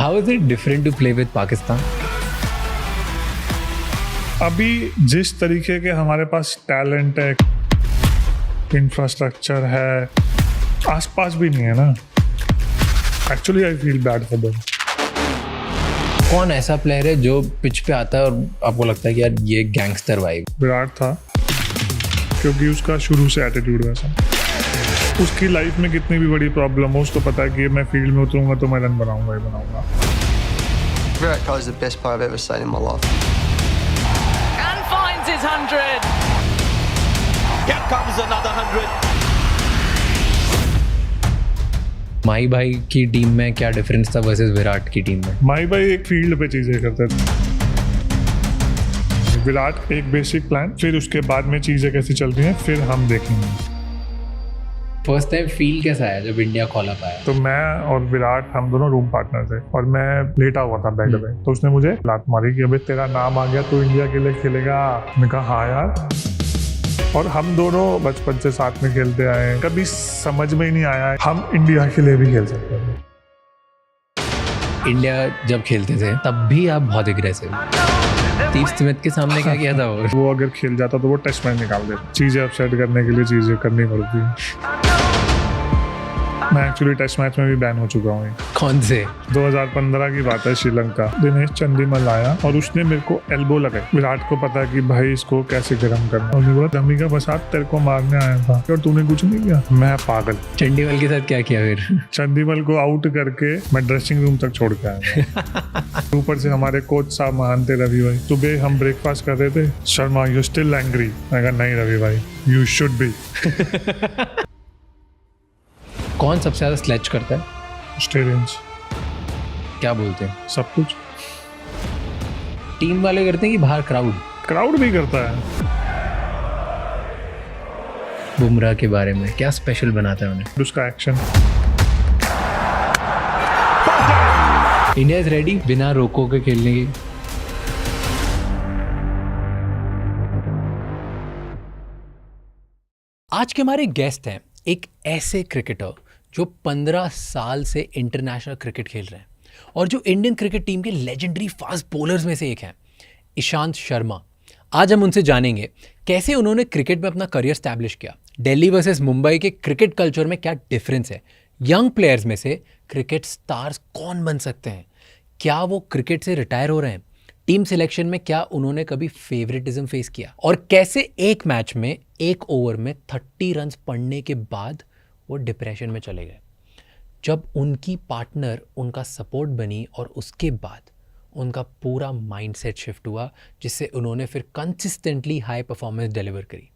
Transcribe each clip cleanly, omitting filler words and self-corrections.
How is it different to play with Pakistan? अभी जिस तरीके के हमारे पास टैलेंट है, इंफ्रास्ट्रक्चर है, आसपास भी नहीं है ना। Actually I feel bad for them. कौन ऐसा प्लेयर है जो पिच पे आता है और आपको लगता है कि यार ये गैंगस्टर वाइब? विराट था, क्योंकि उसका शुरू से एटीट्यूड वैसा। उसकी लाइफ में कितनी भी बड़ी प्रॉब्लम हो, उसको पता है कि मैं फील्ड में उतरूंगा तो मैं रन बनाऊंगा ही बनाऊंगा। Virat Kohli is the best player I've ever seen in my life. And finds his 100. Here comes another 100. माही भाई की टीम में क्या डिफरेंस था वर्सेस विराट की टीम में? माही भाई एक फील्ड पे चीजें करते थे, विराट एक बेसिक प्लान, फिर उसके बाद में चीजें कैसी चल रही हैं फिर हम देखेंगे। फर्स्ट टाइम फील कैसा आया जब इंडिया कॉल अप आया? तो मैं और विराट हम दोनों रूम पार्टनर थे और मैं लेटा हुआ था बेड पे, तो उसने मुझे लात मारी कि अबे तेरा नाम आ गया, तू इंडिया के लिए खेलेगा। मैंने कहा हाँ यार। और हम दोनों बचपन से साथ में खेलते आए हैं, कभी समझ में ही नहीं आया हम इंडिया के लिए भी खेल सकते थे। इंडिया जब खेलते थे तब भी आप बहुत एग्रेसिव। स्टीव स्मिथ के सामने क्या किया था वो अगर खेल जाता तो वो टेस्ट मैच निकाल देता। चीजें अपसेट करने के लिए चीजें करनी पड़ती है। मैं एक्चुअली टेस्ट मैच में भी बैन हो चुका हूँ। कौन से? 2015 की बात है, श्रीलंका। दिनेश चंदीमल आया और उसने मेरे को एल्बो लगाई। विराट को पता कि भाई इसको कैसे गर्म करना, और बोला धमी का बसात तेरे को मारने आया था और तूने कुछ नहीं किया। मैं पागल। चंडीमल के साथ क्या किया फिर? चंदीमल को आउट करके मैं ड्रेसिंग रूम तक छोड़ के आया। ऊपर से हमारे कोच साहब महान थे, रवि भाई। सुबह हम ब्रेकफास्ट कर रहे थे, शर्मा यू स्टिल एंग्री? मैं कहा नहीं रवि भाई, यू शुड बी। कौन सबसे ज्यादा स्लेज करता है? ऑस्ट्रेलियंस। क्या बोलते हैं? सब कुछ टीम वाले करते हैं कि बाहर क्राउड भी करता है। बुमराह के बारे में क्या स्पेशल बनाता है उन्हें? उसका एक्शन। इंडिया इज रेडी बिना रोको के खेलने की। आज के हमारे गेस्ट हैं एक ऐसे क्रिकेटर जो 15 साल से इंटरनेशनल क्रिकेट खेल रहे हैं और जो इंडियन क्रिकेट टीम के लेजेंडरी फास्ट बॉलर्स में से एक हैं, ईशांत शर्मा। आज हम उनसे जानेंगे कैसे उन्होंने क्रिकेट में अपना करियर स्टैब्लिश किया, दिल्ली वर्सेस मुंबई के क्रिकेट कल्चर में क्या डिफरेंस है, यंग प्लेयर्स में से क्रिकेट स्टार्स कौन बन सकते हैं, क्या वो क्रिकेट से रिटायर हो रहे हैं, टीम सिलेक्शन में क्या उन्होंने कभी फेवरेटिज्म फेस किया, और कैसे एक मैच में एक ओवर में 30 रन्स पड़ने के बाद वो डिप्रेशन में चले गए, जब उनकी पार्टनर उनका सपोर्ट बनी और उसके बाद उनका पूरा माइंडसेट शिफ्ट हुआ, जिससे उन्होंने फिर कंसिस्टेंटली हाई परफॉर्मेंस डिलीवर करी।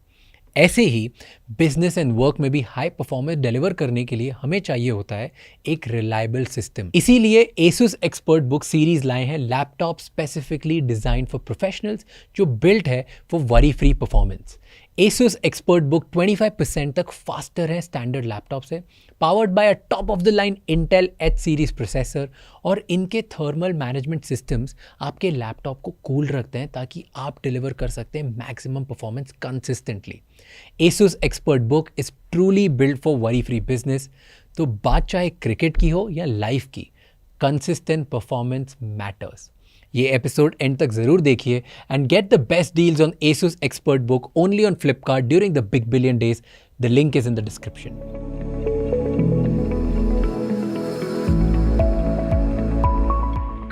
ऐसे ही बिजनेस एंड वर्क में भी हाई परफॉर्मेंस डिलीवर करने के लिए हमें चाहिए होता है एक रिलायबल सिस्टम। इसीलिए एसुस एक्सपर्ट बुक सीरीज लाए हैं laptop specifically design for professionals, जो बिल्ट है for worry free performance. Asus expert book 25% तक फास्टर है स्टैंडर्ड लैपटॉप से, powered by a top of the line Intel H series processor, और इनके thermal management systems आपके लैपटॉप को cool रखते हैं ताकि आप डिलीवर कर सकते हैं maximum performance consistently. Asus expert book is truly build for worry free business. तो बात चाहे क्रिकेट की हो या लाइफ की, कंसिस्टेंट परफॉर्मेंस मैटर्स। ये एपिसोड एंड तक जरूर देखिए and get the best deals on Asus expert book only on Flipkart during the big billion days. The link is in the description.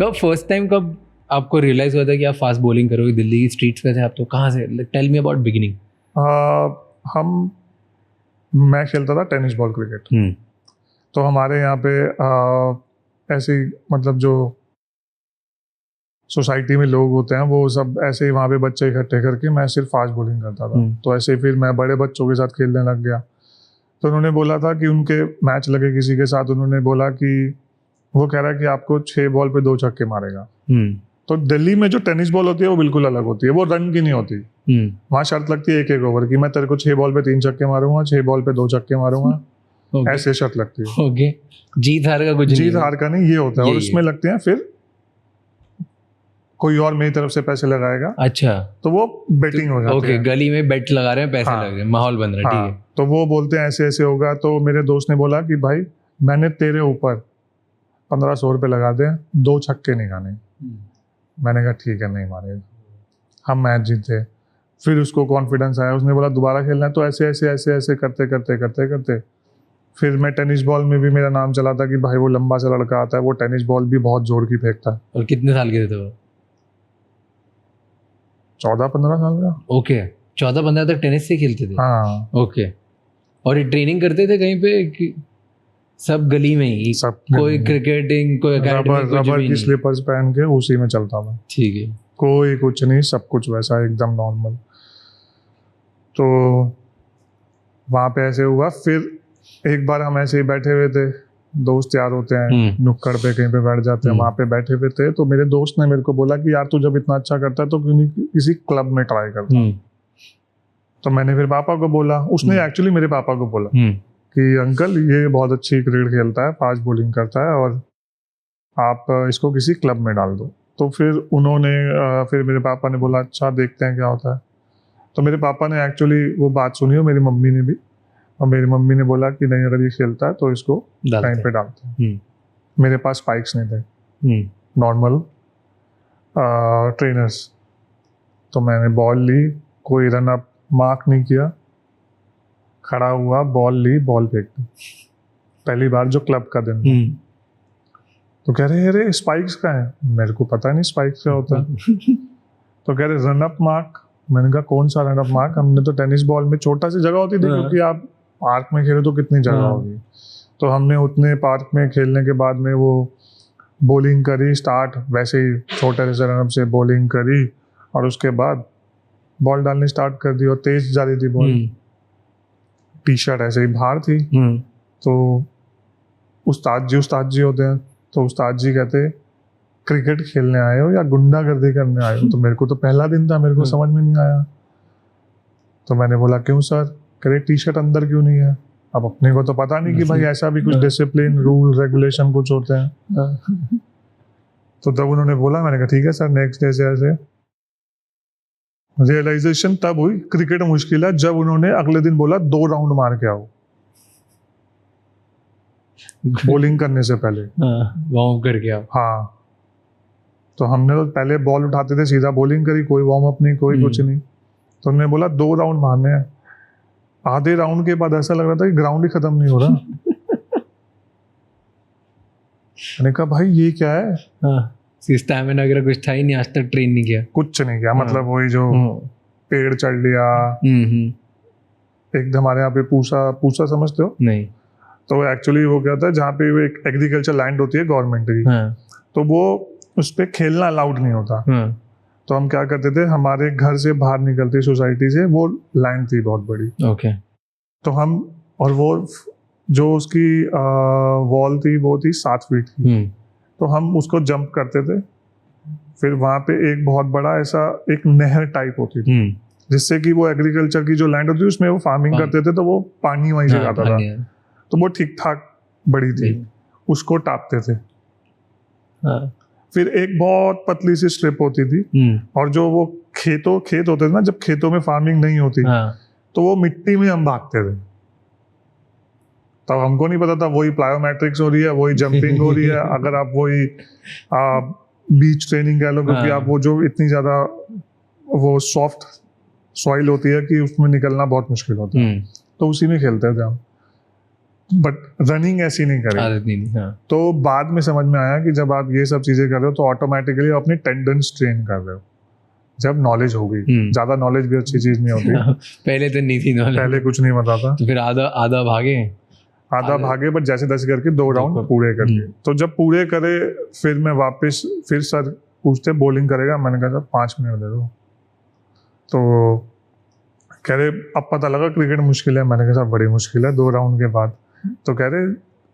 First time कब आपको रियलाइज हुआ था कि आप फास्ट बॉलिंग करोगे? दिल्ली की स्ट्रीट्स पे थे आप, तो कहाँ से? Tell me about beginning. मैं खेलता था टेनिस बॉल क्रिकेट। तो हमारे यहाँ पे ऐसे मतलब जो सोसाइटी में लोग होते हैं वो सब ऐसे ही वहाँ पे बच्चे इकट्ठे करके मैं सिर्फ फास्ट बॉलिंग करता था। तो ऐसे फिर मैं बड़े बच्चों के साथ खेलने लग गया। तो उन्होंने बोला था कि उनके मैच लगे किसी के साथ, उन्होंने बोला कि वो कह रहा है कि आपको 6 बॉल पे 2 छक्के मारेगा। तो दिल्ली में जो टेनिस बॉल होती है वो बिल्कुल अलग होती है, वो रन की नहीं होती। वहाँ शर्त लगती है 1-1 ओवर की, मैं तेरे को 6 बॉल पे 3 छक्के मारूंगा, 6 बॉल पे 2 छक्के मारूंगा। ऐसे शर्त लगती है। ओके, जीत हार का कुछ नहीं? जीत हार का नहीं, ये होता है। और उसमें लगते हैं फिर कोई और मेरी तरफ से पैसे लगाएगा। अच्छा, तो वो बेटिंग हो जाती है। ओके, गली में बेट लगा रहे हैं, पैसे लग रहे हैं, माहौल बन रहा है। ठीक है। तो वो बोलते हैं ऐसे ऐसे होगा। तो मेरे दोस्त ने बोला कि भाई मैंने तेरे ऊपर 1500 रुपये लगा दें, 2 छक्के नहीं खाने। मैंने कहा ठीक है, नहीं मारेगा। हम मैच जीते। फिर उसको कॉन्फिडेंस आया, उसने बोला दोबारा खेलना है, तो ऐसे ऐसे ऐसे ऐसे करते करते करते करते फिर मैं टेनिस बॉल में भी मेरा नाम चला था कि भाई वो लंबा सा लड़का आता है, वो टेनिस बॉल भी बहुत जोर की फेंकता है। और कितने साल के थे वो? 14-15 साल का। ओके, 14-15 तक टेनिस से खेलते थे? हाँ, ओके। और ये ट्रेनिंग करते थे कहीं पे कि सब गली में ही? सब कोई क्रिकेटिंग, कोई एकेडमी, कुछ रबर भी की नहीं? स्लीपर्स पहन के उसी में चलता था। ठीक है। कोई कुछ नहीं, सब कुछ वैसा एकदम नॉर्मल। तो वहाँ पे ऐसे हुआ। फिर एक बार हम ऐसे ही बैठे हुए थे, दोस्त यार होते हैं, नुक्कड़ पे कहीं पे बैठ जाते हैं, वहाँ पे बैठे हुए थे, तो मेरे दोस्त ने मेरे को बोला कि यार तू जब इतना अच्छा करता है तो क्यों नहीं किसी क्लब में ट्राई करता। तो मैंने फिर पापा को बोला, उसने एक्चुअली मेरे पापा को बोला कि अंकल ये बहुत अच्छी क्रिकेट खेलता है, फास्ट बॉलिंग करता है, और आप इसको किसी क्लब में डाल दो। तो फिर उन्होंने फिर मेरे पापा ने बोला अच्छा देखते हैं क्या होता है। तो मेरे पापा ने एक्चुअली वो बात सुनी, और मेरी मम्मी ने भी, और मेरी मम्मी ने बोला कि नहीं अगर ये खेलता है तो इसको टाइम पे डालते हैं। मेरे पास स्पाइक्स नहीं थे, नॉर्मल ट्रेनर्स। तो मैंने बॉल ली, कोई रन अप मार्क नहीं किया, खड़ा हुआ, बॉल ली, बॉल फेंक दी। पहली बार जो क्लब का दिन था। तो कह रहे अरे स्पाइक्स का है, मेरे को पता नहीं स्पाइक्स क्या होता है। तो कह रहे रन अप मार्क। मैंने कहा कौन सा रन अप मार्क, हमने तो टेनिस बॉल में छोटा सी जगह होती थी, क्योंकि आप पार्क में खेले तो कितनी जगह होगी। तो हमने उतने पार्क में खेलने के बाद में वो बॉलिंग करी स्टार्ट, वैसे ही छोटे से रन अप से बॉलिंग करी, और उसके बाद बॉल डालनी स्टार्ट कर दी, और तेज जा रही थी बॉल। टी शर्ट ऐसे ही बाहर थी। तो उस्ताद जी होते हैं, तो उस्ताद जी कहते क्रिकेट खेलने आए हो या गुंडागर्दी करने आए हो? तो मेरे को तो पहला दिन था, मेरे को समझ में नहीं आया। तो मैंने बोला क्यों सर? कह टी शर्ट अंदर क्यों नहीं है? अब अपने को तो पता नहीं कि भाई ऐसा भी कुछ डिसिप्लिन रूल रेगुलेशन कुछ होते हैं। तो तब उन्होंने बोला, मैंने कहा ठीक है सर। नेक्स्ट डे से ऐसे रियलाइजेशन तब हुई क्रिकेट मुश्किल है, जब उन्होंने अगले दिन बोला 2 राउंड मार के आओ बॉलिंग करने से पहले। वार्म करके आओ। हाँ, तो हमने तो पहले बॉल उठाते थे, सीधा बॉलिंग करी, कोई वार्म अप नहीं, कोई कुछ नहीं। तो उन्होंने बोला 2 राउंड मारने हैं। आधे राउंड के बाद ऐसा लग रहा था कि ग्राउंड ही खत्म नहीं हो रहा। मैंने कहा भाई ये क्या है? स्टैमिना वगैरह कुछ था ही नहीं, आज तक ट्रेन नहीं किया, कुछ नहीं किया। मतलब वही जो पेड़ चढ़ लिया, एक हमारे यहाँ पे पूसा समझते हो? नहीं। तो एक्चुअली वो क्या था, जहाँ पे वो एक एग्रीकल्चर लैंड होती है गवर्नमेंट की, तो वो उस पर खेलना अलाउड नहीं होता। तो हम क्या करते थे, हमारे घर से बाहर निकलते सोसाइटी से, वो लैंड थी बहुत बड़ी। ओके। तो हम, और वो जो उसकी वॉल थी वो थी 7 फीट की। तो हम उसको जंप करते थे। फिर वहाँ पे एक बहुत बड़ा ऐसा एक नहर टाइप होती थी, जिससे कि वो एग्रीकल्चर की जो लैंड होती है उसमें वो फार्मिंग करते थे, तो वो पानी वहीं से जाता था। तो वो ठीक ठाक बड़ी थी, उसको टापते थे। फिर एक बहुत पतली सी स्ट्रिप होती थी, और जो वो खेत होते थे ना, जब खेतों में फार्मिंग नहीं होती, तो वो मिट्टी में हम भागते थे। तब हमको नहीं पता था वही प्लायोमेट्रिक्स हो रही है, वही जंपिंग हो रही है। अगर आप वही बीच ट्रेनिंग कह लो, क्योंकि आप वो जो इतनी ज्यादा वो सॉफ्ट सॉइल होती है कि उसमें निकलना बहुत मुश्किल होता है, तो उसी में खेलते थे हम। बट रनिंग ऐसी नहीं करें। तो बाद में समझ में आया कि जब आप ये सब चीजें कर रहे हो तो ऑटोमेटिकली अपनी टेंडेंस ट्रेन कर रहे हो, जब नॉलेज होगी। ज्यादा नॉलेज भी अच्छी चीज नहीं होती। पहले तो नहीं थी नॉलेज, पहले कुछ नहीं पता था। तो फिर आधा भागे, बट जैसे तैसे करके 2 राउंड पूरे कर लिए। तो जब पूरे करे, फिर मैं वापस, फिर सर पूछते बॉलिंग करेगा? मैंने कहा 5 मिनट दे दो। तो कह रहे अब पता लगा क्रिकेट मुश्किल है। मैंने कहा सर बड़ी मुश्किल है 2 राउंड के बाद। तो कह रहे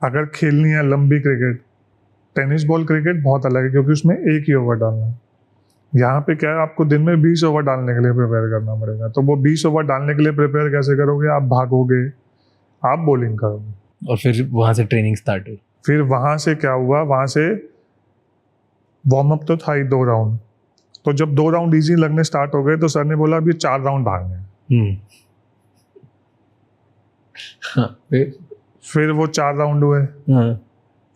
अगर खेलनी है लंबी क्रिकेट, टेनिस बॉल क्रिकेट बहुत अलग है, क्योंकि उसमें एक ही ओवर डालना है। यहाँ पे क्या है, आपको दिन में 20 ओवर डालने के लिए प्रिपेयर करना पड़ेगा। तो वो 20 ओवर डालने के लिए प्रिपेयर कैसे करोगे? आप भागोगे, आप बॉलिंग करोगे। और फिर वहां से ट्रेनिंग स्टार्ट हुई। फिर वहां से क्या हुआ, वहां से वार्म अप तो था ही 2 राउंड। तो जब 2 राउंड इजी लगने स्टार्ट हो गए, तो सर ने बोला अभी 4 राउंड भागने हैं। फिर वो 4 राउंड हुए।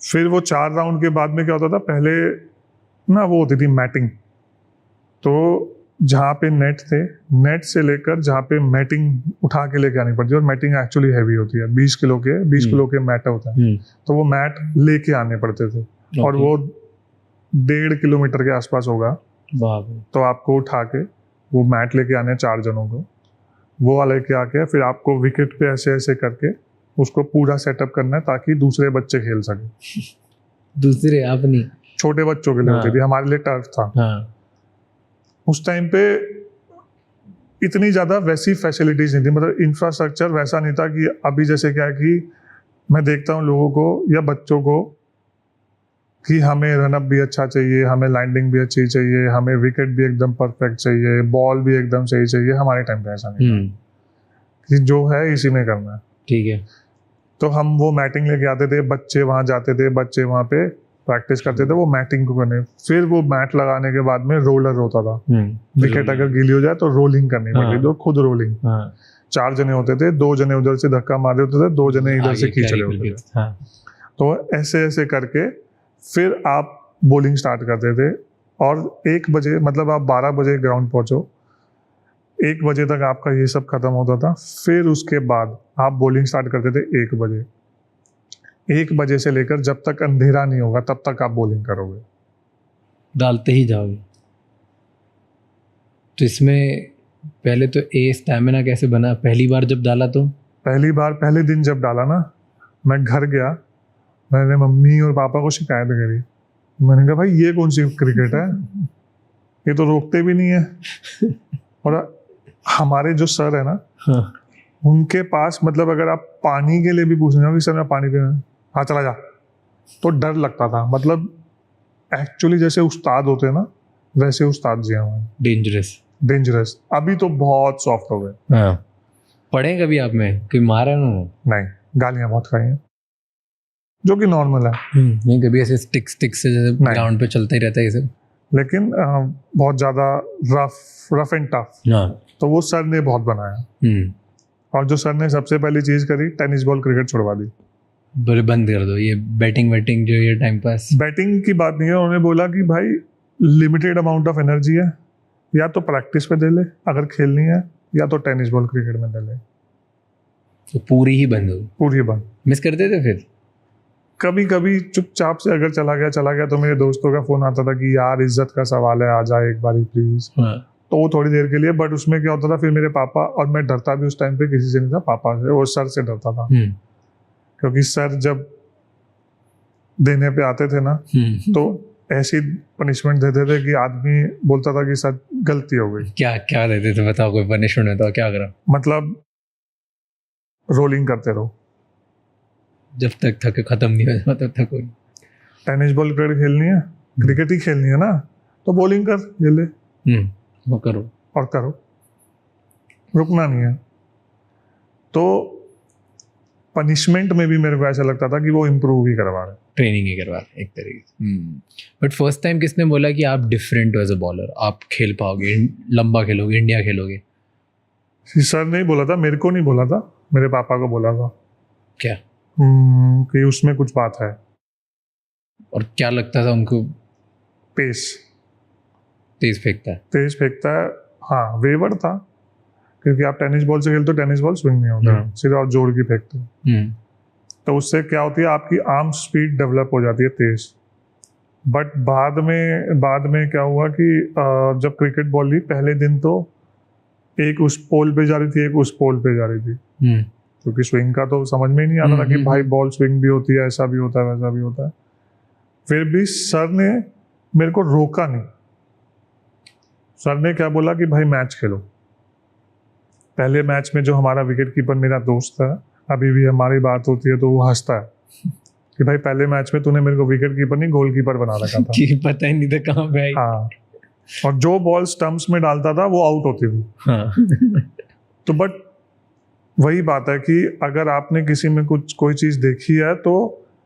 फिर वो 4 राउंड के बाद में क्या होता था, पहले ना वो होती थी मैटिंग, तो जहाँ पे नेट थे, नेट से लेकर जहाँ पे मैटिंग उठा के लेके आनी पड़ती है, और मैटिंग एक्चुअली हैवी होती है, 20 किलो के मैट होता है, तो वो मैट लेके आने पड़ते थे, और वो 1.5 किलोमीटर के आसपास होगा, तो आपको उठा के वो मैट लेके आने 4 जनों को, वो वाले के आके फिर आपको विकेट पे ऐसे ऐसे करके उसको पूरा सेटअप करना है ताकि दूसरे बच्चे खेल सके। दूसरे आप नहीं, छोटे बच्चों के लिए होती थी, हमारे लिए टर्फ था। उस टाइम पे इतनी ज़्यादा वैसी फैसिलिटीज़ नहीं थी, मतलब इंफ्रास्ट्रक्चर वैसा नहीं था कि अभी जैसे क्या है कि मैं देखता हूँ लोगों को या बच्चों को कि हमें रनअप भी अच्छा चाहिए, हमें लैंडिंग भी अच्छी चाहिए, हमें विकेट भी एकदम परफेक्ट चाहिए, बॉल भी एकदम सही चाहिए। हमारे टाइम पे ऐसा नहीं था कि जो है इसी में करना है, ठीक है। तो हम वो मैटिंग लेके आते थे, बच्चे वहाँ जाते थे, बच्चे वहाँ पे प्रैक्टिस करते थे वो मैटिंग को करने। फिर वो मैट लगाने के बाद में रोलर होता था, विकेट अगर गीली हो जाए तो रोलिंग करनी पड़ती थी, खुद रोलिंग। 4 जने होते थे, 2 जने उधर से धक्का मारे होते थे, 2 जने इधर से खींच रहे होते थे। तो ऐसे ऐसे करके फिर आप बॉलिंग स्टार्ट करते थे, और 1 बजे, मतलब आप 12 बजे ग्राउंड पहुंचो, 1 बजे तक आपका ये सब खत्म होता था। फिर उसके बाद आप बॉलिंग स्टार्ट करते थे 1 बजे। 1 बजे से लेकर जब तक अंधेरा नहीं होगा तब तक आप बॉलिंग करोगे, डालते ही जाओगे। तो इसमें पहले तो स्टैमिना कैसे बना? पहली बार जब डाला तो? पहले दिन जब डाला ना, मैं घर गया, मैंने मम्मी और पापा को शिकायत करी। मैंने कहा भाई ये कौन सी क्रिकेट है, ये तो रोकते भी नहीं है। और हमारे जो सर है ना, उनके पास मतलब अगर आप पानी के लिए भी पूछ रहे हो कि सर मैं पानी पीना, हाँ चला जा, तो डर लगता था। मतलब एक्चुअली जैसे उस्ताद होते हैं ना, वैसे उस्ताद जी हमारे डेंजरस। अभी तो बहुत सॉफ्ट हो गए। पढ़े कभी आप में कोई मारा ना? नहीं, गालियां बहुत खाई हैं, जो कि नॉर्मल है। नहीं, कभी ऐसे स्टिक से जैसे ग्राउंड पे चलता ही रहता है ये सब, लेकिन बहुत ज्यादा रफ एंड टफ, तो वो सर ने बहुत बनाया। और जो सर ने सबसे पहली चीज करी, टेनिस बॉल क्रिकेट छुड़वा दी। बोले बंद कर दो ये बैटिंग जो ये टाइम पास। बैटिंग की बात नहीं है, उन्होंने बोला कि भाई लिमिटेड अमाउंट ऑफ एनर्जी है, या तो प्रैक्टिस पे दे ले अगर खेलनी है, या तो टेनिस बॉल क्रिकेट में दे ले। तो पूरी ही बंद हो? पूरी बंद। मिस करते थे फिर? कभी कभी चुपचाप से अगर चला गया तो मेरे दोस्तों का फोन आता था कि यार इज्जत का सवाल है, आ जाए एक बारी प्लीज। तो वो थोड़ी देर के लिए, बट उसमें क्या होता था फिर मेरे पापा, और मैं डरता भी उस टाइम पे किसी से नहीं था, पापा से और सर से डरता था। क्योंकि सर जब देने पे आते थे ना, तो ऐसी पनिशमेंट देते थे कि आदमी बोलता था कि सर गलती हो गई। क्या देते थे बताओ, कोई पनिशमेंट होता क्या करा? मतलब रोलिंग करते रहो जब तक थक खत्म नहीं हो जाता तब तक। टेनिस बॉल क्रिकेट खेलनी है, क्रिकेट ही खेलनी है ना, तो बॉलिंग कर, ये ले, वो करो और करो, रुकना नहीं है। तो पनिशमेंट में भी मेरे को ऐसा लगता था कि वो इम्प्रूव ही करवा रहे, ट्रेनिंग ही करवा रहे एक तरीके से। बट फर्स्ट टाइम किसने बोला कि आप डिफरेंट हो एज अ बॉलर, आप खेल पाओगे, लंबा खेलोगे, इंडिया खेलोगे? सर ने ही बोला था, मेरे को नहीं बोला था, मेरे पापा को बोला था। क्या? कि उसमें कुछ बात है। और क्या लगता था उनको? तेज फेंकता है। हाँ, वेवर था, क्योंकि आप टेनिस बॉल से खेलते हो, टेनिस बॉल स्विंग नहीं होता, सिर्फ आप जोड़ की फेंकते हो। तो उससे क्या होती है, आपकी आर्म स्पीड डेवलप हो जाती है तेज। बट बाद में क्या हुआ कि जब क्रिकेट बॉल ली, पहले दिन तो एक उस पोल पे जा रही थी, एक उस पोल पे जा रही थी, क्योंकि स्विंग का तो समझ में ही नहीं आता था कि भाई बॉल स्विंग भी होती है, ऐसा भी होता है, वैसा भी होता है। फिर भी सर ने मेरे को रोका नहीं। सर ने क्या बोला कि भाई मैच खेलो। पहले मैच में जो हमारा विकेट कीपर मेरा दोस्त है, अभी भी हमारी बात होती है तो वो हंसता है कि भाई पहले मैच में तूने मेरे को विकेट कीपर नहीं गोलकीपर बना रखा था। कि पता ही नहीं था कहाँ पे आई। हाँ, और जो बॉल स्टंप्स में डालता था वो आउट होती थी। हाँ। तो बट वही बात है कि अगर आपने किसी में कोई चीज देखी है तो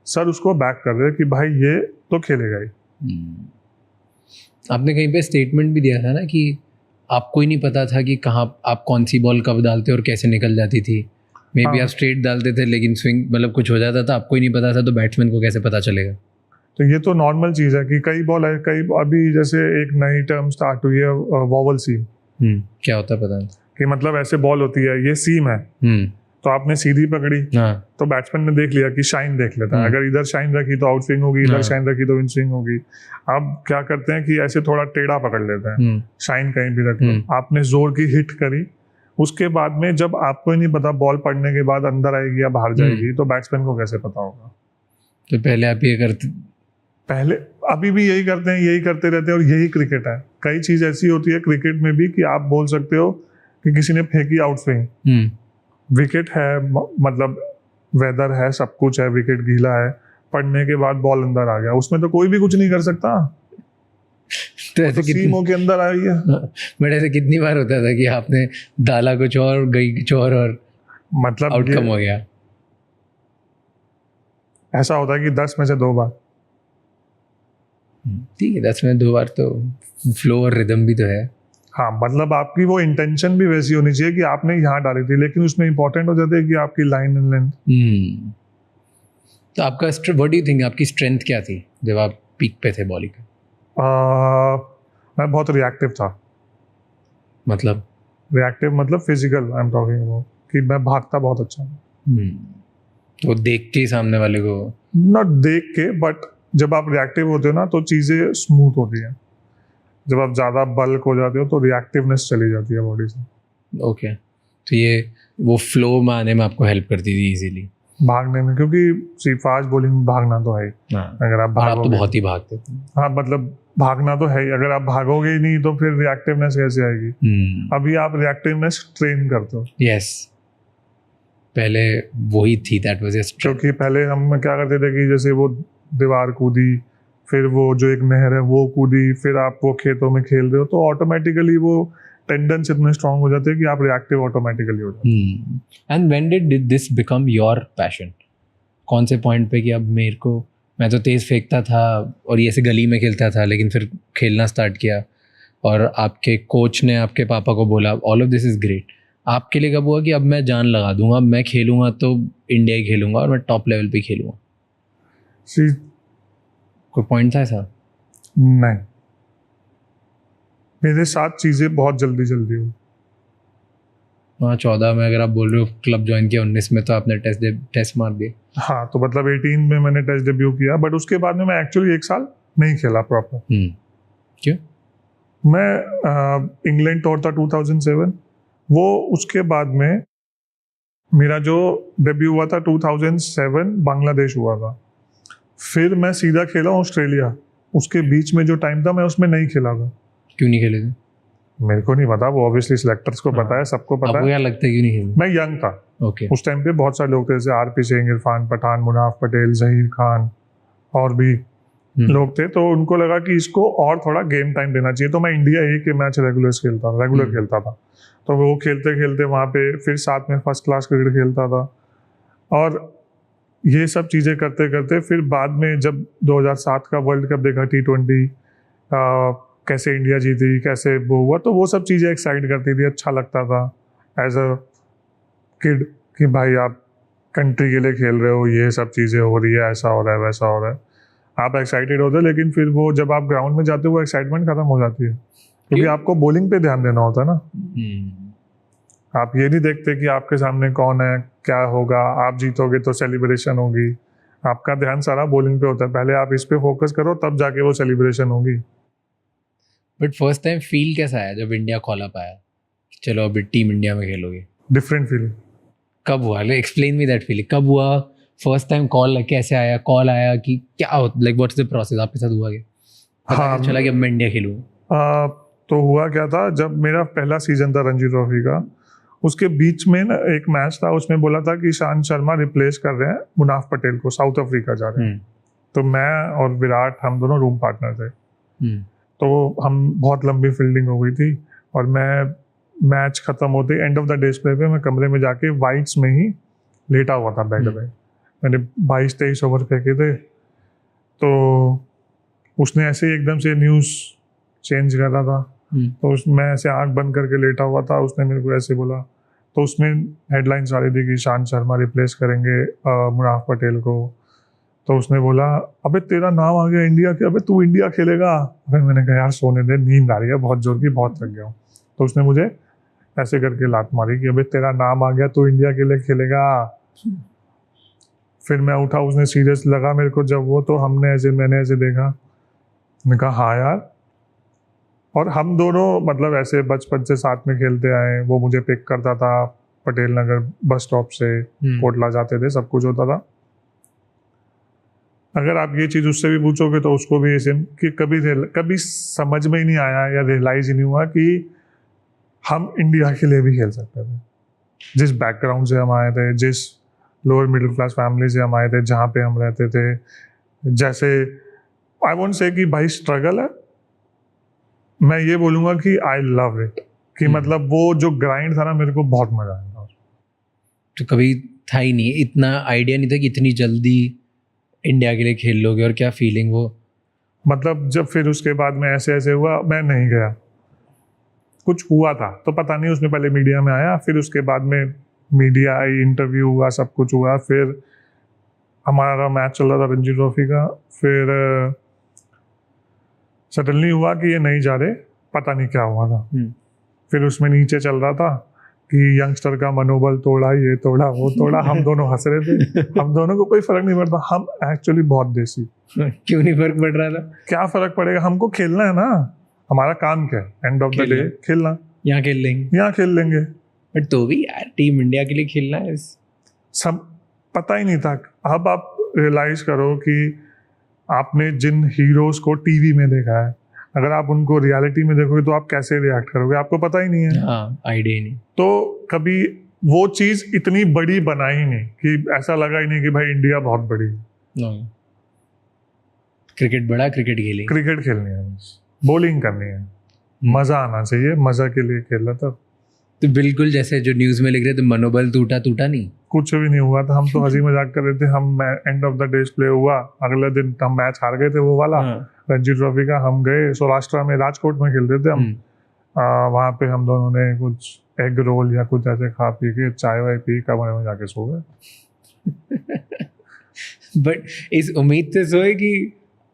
सर उसको बैक कर रहे कि भाई ये तो खेलेगा ही। आपने कहीं पे स्टेटमेंट भी दिया था ना कि आपको ही नहीं पता था कि कहाँ आप कौन सी बॉल कब डालते और कैसे निकल जाती थी। मे बी हाँ। आप स्ट्रेट डालते थे लेकिन स्विंग मतलब कुछ हो जाता था, आपको ही नहीं पता था, तो बैट्समैन को कैसे पता चलेगा? तो ये तो नॉर्मल चीज़ है कि कई बॉल है, कई अभी जैसे एक नई टर्म स्टार्ट हुई है वॉवल सीम, क्या होता है पता नहीं। कि मतलब ऐसे बॉल होती है, ये सीम है, तो आपने सीधी पकड़ी हाँ तो बैट्समैन ने देख लिया कि शाइन देख लेता है, अगर इधर शाइन रखी तो आउट स्विंग होगी, इधर हाँ। शाइन रखी तो इन स्विंग होगी। अब क्या करते हैं कि ऐसे थोड़ा टेढ़ा पकड़ लेते हैं, शाइन कहीं भी रख लो, आपने जोर की हिट करी, उसके बाद में जब आपको ही नहीं पता बॉल पड़ने के बाद अंदर आएगी या बाहर जाएगी, तो बैट्समैन को कैसे पता होगा? तो पहले आप ये करते? पहले, अभी भी यही करते हैं, यही करते रहते हैं, और यही क्रिकेट है। कई चीज ऐसी होती है क्रिकेट में भी कि आप बोल सकते हो कि किसी ने फेंकी आउट स्विंग, विकेट है, मतलब वेदर है, सब कुछ है, विकेट गीला है, पड़ने के बाद बॉल अंदर आ गया, उसमें तो कोई भी कुछ नहीं कर सकता। तो ऐसे सीमों के अंदर आई है। बट ऐसे कितनी बार होता था कि आपने डाला कुछ और गई कुछ और मतलब आउटकम हो गया? ऐसा होता है कि 10 में से 2 बार। ठीक है, 10 में 2 बार तो फ्लो और रिदम भी तो है। हाँ, मतलब आपकी वो इंटेंशन भी वैसी होनी चाहिए कि आपने यहाँ डाली थी, लेकिन उसमें इंपॉर्टेंट हो जाता है कि आपकी लाइन एंड लेंथ। तो आपका व्हाट डू यू थिंक आपकी स्ट्रेंथ क्या थी जब आप पीक पे थे बॉलिंग पे? मैं बहुत रिएक्टिव था। मतलब रिएक्टिव मतलब physical I am talking about, कि मैं भागता बहुत अच्छा हूँ। तो देख के ही सामने वाले को? नॉट देख के, बट जब आप रिएक्टिव होते हो ना तो चीज़ें स्मूथ होती हैं। जब आप ज़्यादा बल्क हो जाते हो तो रिएक्टिवनेस चली जाती है बॉडी से। ओके, तो ये वो फ्लो में आने में आपको हेल्प करती थी इजीली भागने में, क्योंकि सी फास्ट बॉलिंग में भागना तो है ही। अगर आप और आप तो भागोगे, बहुत ही भागते थे। हाँ मतलब भागना तो है ही, अगर आप भागोगे ही नहीं तो फिर रिएक्टिवनेस कैसे आएगी? अभी आप रिएक्टिवनेस ट्रेन करते हो। यस, पहले वही थी, दैट वाज योर स्ट्रेंथ। क्योंकि पहले हम क्या करते थे कि जैसे वो दीवार कूदी, फिर वो जो एक नहर है वो कूदी, फिर आप वो खेतों में खेल रहे हो, तो ऑटोमेटिकली वो टेंडेंस इतने स्ट्रांग हो जाते हैं कि आप रिएक्टिव ऑटोमेटिकली हो जाते हैं। And when did this become your passion? कौन से पॉइंट पे कि अब मेरे को, मैं तो तेज़ फेंकता था और ये ऐसे गली में खेलता था, लेकिन फिर खेलना स्टार्ट किया और आपके कोच ने आपके पापा को बोला all of this is great, आपके लिए कब हुआ कि अब मैं जान लगा दूंगा, अब मैं खेलूंगा तो इंडिया ही खेलूंगा और मैं टॉप लेवल पे खेलूंगा? कोई पॉइंट था ऐसा? नहीं, मेरे साथ चीज़ें बहुत जल्दी जल्दी हुई। हाँ, 14 में अगर आप बोल रहे हो क्लब ज्वाइन किया, 19 में तो आपने टेस्ट मार दिए। हाँ, तो मतलब 18 में मैंने टेस्ट डेब्यू किया, बट उसके बाद में मैं एक्चुअली 1 साल नहीं खेला प्रॉपर। क्यों? मैं इंग्लैंड टूर था 2007, वो उसके बाद में मेरा जो डेब्यू हुआ था 2007 बांग्लादेश हुआ था, फिर मैं सीधा खेला ऑस्ट्रेलिया। उसके बीच में जो टाइम था मैं उसमें नहीं खेला था। क्यों नहीं खेले थे? मेरे को नहीं पता, वो ऑब्वियसली सिलेक्टर्स को पता है, सबको पता आपको है। क्या लगता है क्यों नहीं खेले? मैं यंग था ओके, उस टाइम पे, बहुत सारे लोग थे जैसे आरपी सिंह, इरफान पठान, मुनाफ पटेल, जहीर खान और भी लोग थे, तो उनको लगा कि इसको और थोड़ा गेम टाइम देना चाहिए। तो मैं इंडिया ए के मैच रेगुलर खेलता था, तो वो खेलते खेलते वहाँ पे फिर साथ में फर्स्ट क्लास क्रिकेट खेलता था, और ये सब चीज़ें करते करते फिर बाद में जब 2007 का वर्ल्ड कप देखा, T20 कैसे इंडिया जीती, कैसे वो हुआ, तो वो सब चीज़ें एक्साइट करती थी, अच्छा लगता था एज अ किड कि भाई आप कंट्री के लिए खेल रहे हो, ये सब चीज़ें हो रही है, ऐसा हो रहा है, वैसा हो रहा है, आप एक्साइटेड होते हो। लेकिन फिर वो जब आप ग्राउंड में जाते हो वो एक्साइटमेंट खत्म हो जाती है, क्योंकि आपको बॉलिंग पे ध्यान देना होता है ना। आप ये नहीं देखते कि आपके सामने कौन है, क्या होगा, आप जीतोगे तो सेलिब्रेशन होगी, आपका ध्यान सारा बॉलिंग पे होता है। पहले आप इस पे फोकस करो, तब जाके वो सेलिब्रेशन होगी। बट फर्स्ट टाइम फील कैसा आया जब इंडिया कॉल अप आया, चलो अभी टीम इंडिया में खेलोगे? Different feeling. कब हुआ? एक्सप्लेन मी दैट फीलिंग, कब हुआ फर्स्ट टाइम कॉल? कैसे आया कॉल? आया कि क्या हो, लाइक व्हाट्स द प्रोसेस? आपके साथ हुआ क्या? हाँ, चला कि अब मैं इंडिया खेलूँ? तो हुआ क्या था, जब मेरा पहला सीजन था रणजी ट्रॉफी का, उसके बीच में ना एक मैच था, उसमें बोला था कि ईशांत शर्मा रिप्लेस कर रहे हैं मुनाफ पटेल को, साउथ अफ्रीका जा रहे हैं। तो मैं और विराट, हम दोनों रूम पार्टनर थे, तो हम बहुत लंबी फील्डिंग हो गई थी, और मैं मैच खत्म होते end of the day play पे मैं कमरे में जाके वाइट्स में ही लेटा हुआ था बेड पे। मैंने 22-23 ओवर फेंके थे, तो उसने ऐसे ही एकदम से न्यूज़ चेंज कर रहा था, तो मैं ऐसे आंख बंद करके लेटा हुआ था, उसने मेरे को ऐसे बोला तो उसमें हेडलाइंस आ रही थी कि ईशांत शर्मा रिप्लेस करेंगे मुनाफ पटेल को। तो उसने बोला अबे तेरा नाम आ गया इंडिया के, अबे तू इंडिया खेलेगा। अबे मैंने कहा यार सोने दे, नींद आ रही है बहुत जोर की, बहुत थक गया हूँ। तो उसने मुझे ऐसे करके लात मारी कि अबे तेरा नाम आ गया, तू इंडिया के लिए खेलेगा। फिर मैं उठा, उसने सीरियस लगा मेरे को जब वो, तो मैंने ऐसे देखा, मैंने कहा हाँ यार। और हम दोनों मतलब ऐसे बचपन से साथ में खेलते आए। वो मुझे पिक करता था पटेल नगर बस स्टॉप से, कोटला जाते थे, सब कुछ होता था। अगर आप ये चीज़ उससे भी पूछोगे तो उसको भी ऐसे कि कभी समझ में ही नहीं आया या रियलाइज ही नहीं हुआ कि हम इंडिया के लिए भी खेल सकते थे। जिस बैकग्राउंड से हम आए थे, जिस लोअर मिडिल क्लास फैमिली से हम आए थे, जहाँ पे हम रहते थे, जैसे आई वोंट से कि भाई स्ट्रगल है, मैं ये बोलूँगा कि आई लव इट, कि मतलब वो जो ग्राइंड था ना, मेरे को बहुत मजा आया। तो कभी था ही नहीं, इतना आइडिया नहीं था कि इतनी जल्दी इंडिया के लिए खेल लोगे, और क्या फीलिंग वो? मतलब जब फिर उसके बाद में ऐसे ऐसे हुआ, मैं नहीं गया। कुछ हुआ था तो पता नहीं, उसमें पहले मीडिया में आया, फिर उसके बाद में मीडिया आई, इंटरव्यू हुआ, सब कुछ हुआ। फिर हमारा मैच चल रहा था रणजी ट्रॉफी का, फिर सडनली हुआ कि ये नहीं जा रहे, पता नहीं क्या हुआ था। फिर उसमें नीचे चल रहा था कि यंगस्टर का मनोबल तोड़ा, ये तोड़ा, वो तोड़ा। हम दोनों हंस रहे थे, हम दोनों को कोई फर्क नहीं पड़ता। हम एक्चुअली बहुत देसी। क्यों नहीं फर्क पड़ रहा था? क्या फर्क पड़ेगा, हमको खेलना है ना, हमारा काम क्या है, एंड ऑफ द डे खेलना। यहाँ खेल लेंगे, यहाँ खेल लेंगे। बट तो भी यार टीम इंडिया के लिए खेलना है, सब पता ही नहीं था। अब आप रियलाइज करो कि आपने जिन हीरोज को टीवी में देखा है, अगर आप उनको रियलिटी में देखोगे तो आप कैसे रिएक्ट करोगे, आपको पता ही नहीं है। हाँ, आइडिया ही नहीं। तो कभी वो चीज़ इतनी बड़ी बना ही नहीं कि ऐसा लगा ही नहीं कि भाई इंडिया बहुत बड़ी है। क्रिकेट बड़ा, क्रिकेट खेलेंगे, क्रिकेट खेलनी है, बॉलिंग करनी है, मज़ा आना चाहिए, मज़ा के लिए खेल रहा था। तो बिल्कुल जैसे जो न्यूज़ में लिख रहे थे, मनोबल टूटा नहीं? कुछ भी नहीं हुआ था, हम तो हंसी मजाक कर रहे थे। हम end of the day play हुआ, अगले दिन हम मैच हार गए थे, वो वाला रणजी ट्रॉफी का। हम गए सौराष्ट्र में, राजकोट में खेलते थे हम। वहाँ पे हम दोनों ने कुछ एग रोल या कुछ ऐसे खा पी के, चाय वाय पी, कमरे में जाके सो गए। बट इस उम्मीद से सोए कि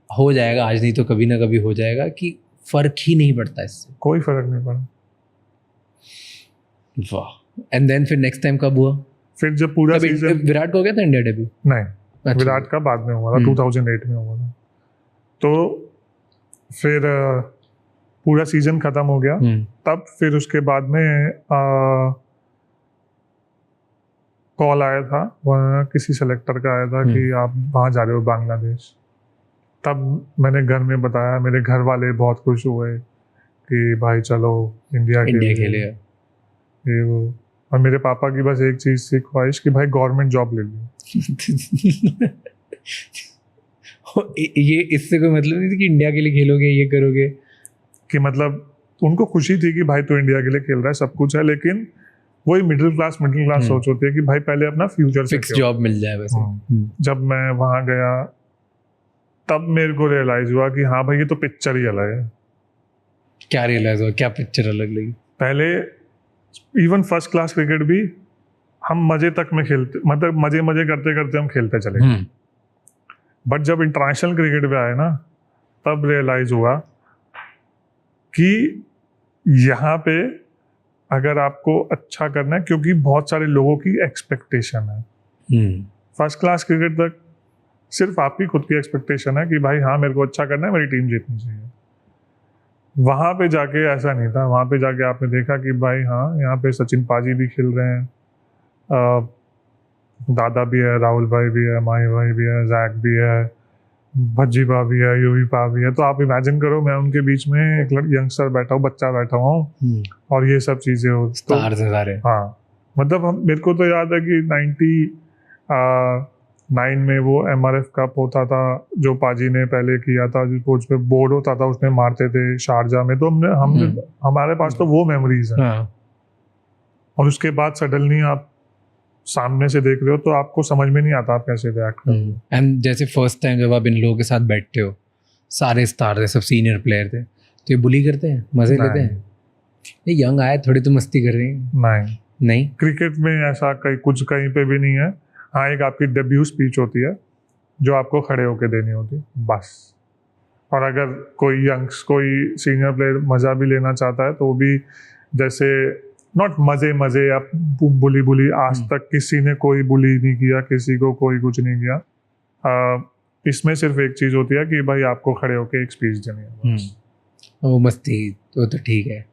हो जाएगा, आज नहीं तो कभी ना कभी हो जाएगा, कि फर्क ही नहीं पड़ता इससे? कोई फर्क नहीं पड़ा। वाह। एंड देन फिर नेक्स्ट टाइम कब हुआ? फिर जब पूरा सीजन, विराट को हो गया था इंडिया डेब्यू? नहीं, अच्छा। विराट का बाद में हुआ था, 2008 में हुआ था। तो फिर पूरा सीजन खत्म हो गया। तब फिर उसके बाद में कॉल आया था, किसी सेलेक्टर का आया था कि आप वहाँ जा रहे हो बांग्लादेश। तब मैंने घर में बताया, मेरे घर वाले बहुत खुश हुए कि भाई चलो इंडिया खेलेगा ये वो। और मेरे पापा की बस एक चीज़ थी ख्वाहिश कि भाई गवर्नमेंट जॉब ले लो। ये इससे कोई मतलब नहीं था कि इंडिया के लिए खेलोगे, ये करोगे? कि मतलब उनको खुशी थी कि भाई तो इंडिया के लिए खेल रहा है, सब कुछ है, लेकिन वही मिडिल क्लास सोच होती है कि भाई पहले अपना फ्यूचर फिक्स जॉब मिल जाए वैसे। जब मैं वहाँ गया तब मेरे को रियलाइज हुआ कि हाँ भाई ये तो पिक्चर ही अलग है। क्या रियलाइज हुआ, क्या पिक्चर अलग लगी? पहले इवन फर्स्ट क्लास क्रिकेट भी हम मजे तक में खेलते, मतलब मजे करते करते हम खेलते चले गए। बट जब इंटरनेशनल क्रिकेट पे आए ना, तब रियलाइज हुआ कि यहाँ पे अगर आपको अच्छा करना है, क्योंकि बहुत सारे लोगों की एक्सपेक्टेशन है। फर्स्ट क्लास क्रिकेट तक सिर्फ आपकी खुद की एक्सपेक्टेशन है कि भाई हाँ मेरे को अच्छा करना है, मेरी टीम जीतनी चाहिए। वहाँ पे जाके ऐसा नहीं था। वहाँ पे जाके आपने देखा कि भाई हाँ यहाँ पे सचिन पाजी भी खेल रहे हैं, दादा भी है, राहुल भाई भी है, माही भाई भी है, जैक भी है, भज्जीबा भी है, यूवी पा भी है। तो आप इमेजिन करो मैं उनके बीच में एक यंगस्टर बैठा हूँ, बच्चा बैठा हूँ, और ये सब चीज़ें हो तो हाँ, मतलब मेरे को तो याद है कि 99 में वो MRF कप होता था जो पाजी ने पहले किया था, जो उस पे बोर्ड होता था उसमें मारते थे शारजा में। तो हमारे पास तो वो मेमोरीज है। और उसके बाद सडनली आप सामने से देख रहे हो तो आपको समझ में नहीं आता आप कैसे रिएक्ट करोगे। एंड जैसे फर्स्ट टाइम जब आप इन लोगों के साथ बैठते हो, सारे स्टार थे, सब सीनियर प्लेयर थे, तो ये बुली करते हैं, मजे लेते हैं? ये यंग आए, थोड़ी तो मस्ती कर रहे हैं? नहीं, नहीं? क्रिकेट में ऐसा कहीं पे भी नहीं है। हाँ, एक आपकी डेब्यू स्पीच होती है जो आपको खड़े होके देनी होती है, बस। और अगर कोई सीनियर प्लेयर मज़ा भी लेना चाहता है तो वो भी, जैसे नॉट मज़े या बुली आज तक किसी ने कोई बुली नहीं किया, किसी को कोई कुछ नहीं किया। इसमें सिर्फ एक चीज़ होती है कि भाई आपको खड़े होके एक स्पीच देनी है, बस। वो मस्ती तो ठीक है।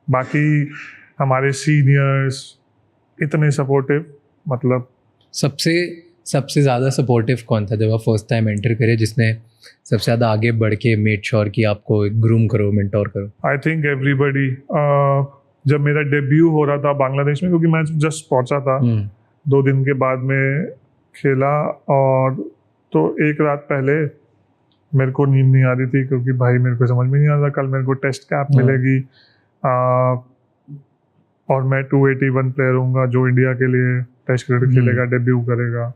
बाकी हमारे सीनियर्स इतने सपोर्टिव, मतलब सबसे ज़्यादा सपोर्टिव कौन था जब आप फर्स्ट टाइम एंटर करे, जिसने सबसे ज़्यादा आगे बढ़ के मेड श्योर कि आपको ग्रूम करो, मेंटोर करो? I think everybody. जब मेरा डेब्यू हो रहा था बांग्लादेश में, क्योंकि मैं जस्ट पहुंचा था, 2 दिन के बाद में खेला, और तो एक रात पहले मेरे को नींद नहीं आ रही थी, क्योंकि भाई मेरे को समझ में नहीं आ रहा कल मेरे को टेस्ट कैप मिलेगी, और मैं 281 प्लेयर हूँगा जो इंडिया के लिए टेस्ट क्रिकेट खेलेगा, डेब्यू करेगा।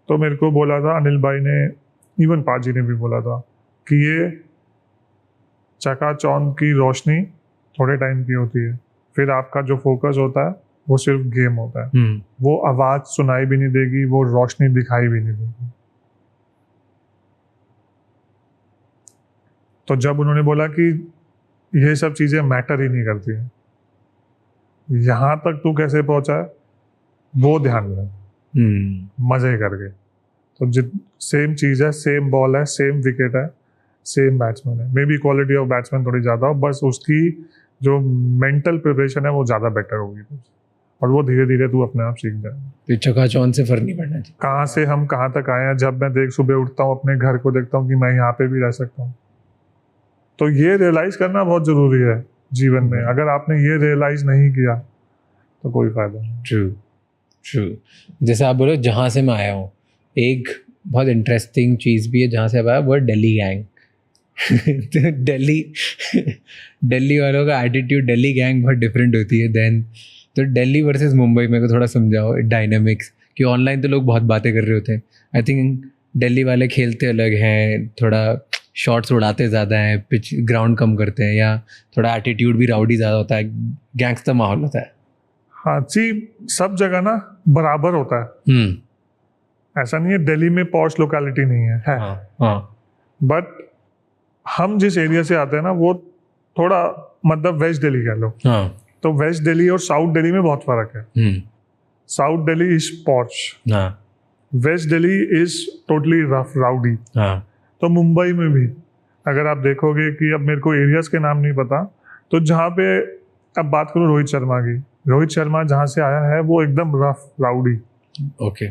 तो मेरे को बोला था अनिल भाई ने, इवन पाजी ने भी बोला था कि ये चकाचौंध की रोशनी थोड़े टाइम की होती है, फिर आपका जो फोकस होता है वो सिर्फ गेम होता है। वो आवाज़ सुनाई भी नहीं देगी, वो रोशनी दिखाई भी नहीं देगी। तो जब उन्होंने बोला कि ये सब चीज़ें मैटर ही नहीं करती हैं, यहाँ तक तू कैसे पहुँचा है वो ध्यान में, मज़े करके। तो सेम चीज़ है, सेम बॉल है, सेम विकेट है, सेम बैट्समैन है। May be quality of batsman थोड़ी ज़्यादा हो, बस उसकी जो मेंटल प्रिपरेशन है वो ज़्यादा बेटर होगी, और वो धीरे धीरे तू अपने आप सीख जाए। तो चकाचौंध से फर्क नहीं पड़ना चाहिए। कहाँ से हम कहाँ तक आए हैं। जब मैं सुबह उठता हूँ, अपने घर को देखता हूँ कि मैं यहाँ पे भी रह सकता हूँ, तो ये रियलाइज़ करना बहुत ज़रूरी है जीवन में। अगर आपने ये रियलाइज़ नहीं किया तो कोई फ़ायदा नहीं। ट्रू। जैसे आप बोलो जहाँ से मैं आया हूँ, एक बहुत इंटरेस्टिंग चीज़ भी है जहाँ से आप आया, वो है दिल्ली गैंग। तो दिल्ली वालों का एटीट्यूड, दिल्ली गैंग बहुत डिफरेंट होती है देन। तो दिल्ली वर्सेस मुंबई मेरे को थोड़ा समझाओ डायनामिक्स, कि ऑनलाइन तो लोग बहुत बातें कर रहे होते हैं, आई थिंक दिल्ली वाले खेलते अलग हैं, थोड़ा शॉट्स उड़ाते ज़्यादा हैं, पिच ग्राउंड कम करते हैं, या थोड़ा एटीट्यूड भी राउडी ज़्यादा होता है, गैंगस्टर माहौल होता है। हाँ जी, सब जगह ना बराबर होता है। ऐसा नहीं है दिल्ली में पॉश लोकेलिटी नहीं है, हाँ। बट हम जिस एरिया से आते हैं ना, वो थोड़ा मतलब वेस्ट दिल्ली कह लो। हाँ। तो वेस्ट दिल्ली और साउथ दिल्ली में बहुत फर्क है। South Delhi is posh, west Delhi is totally rough rowdy. तो मुंबई में भी अगर आप देखोगे कि, अब मेरे को एरियाज के नाम नहीं पता, तो जहाँ पे अब बात करूँ रोहित शर्मा की, रोहित शर्मा जहाँ से आया है वो एकदम rough rowdy. Okay,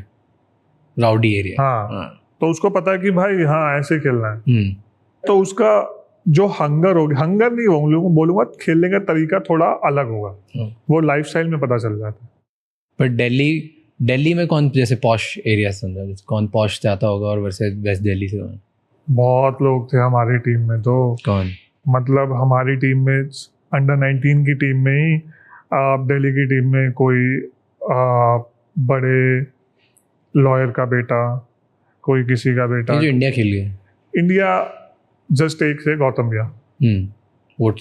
rowdy area. हाँ। तो उसको पता है कि भाई हाँ ऐसे खेलना है। तो उसका जो हंगर होगा, हंगर नहीं बोलूँगा, खेलने का तरीका थोड़ा अलग होगा, वो लाइफस्टाइल में पता चल जाता है। पर दिल्ली में कौन जैसे पॉश एरिया समझा, कौन पॉश जाता होगा और वर्सेस वेस्ट दिल्ली से कौन? बहुत लोग थे हमारी टीम में। तो कौन? मतलब हमारी टीम में अंडर 19 की टीम में ही, दिल्ली की टीम में कोई बड़े लॉयर का बेटा, कोई किसी का बेटा। जो इंडिया खेल गया, इंडिया जस्ट एक से गौतम भैया। वो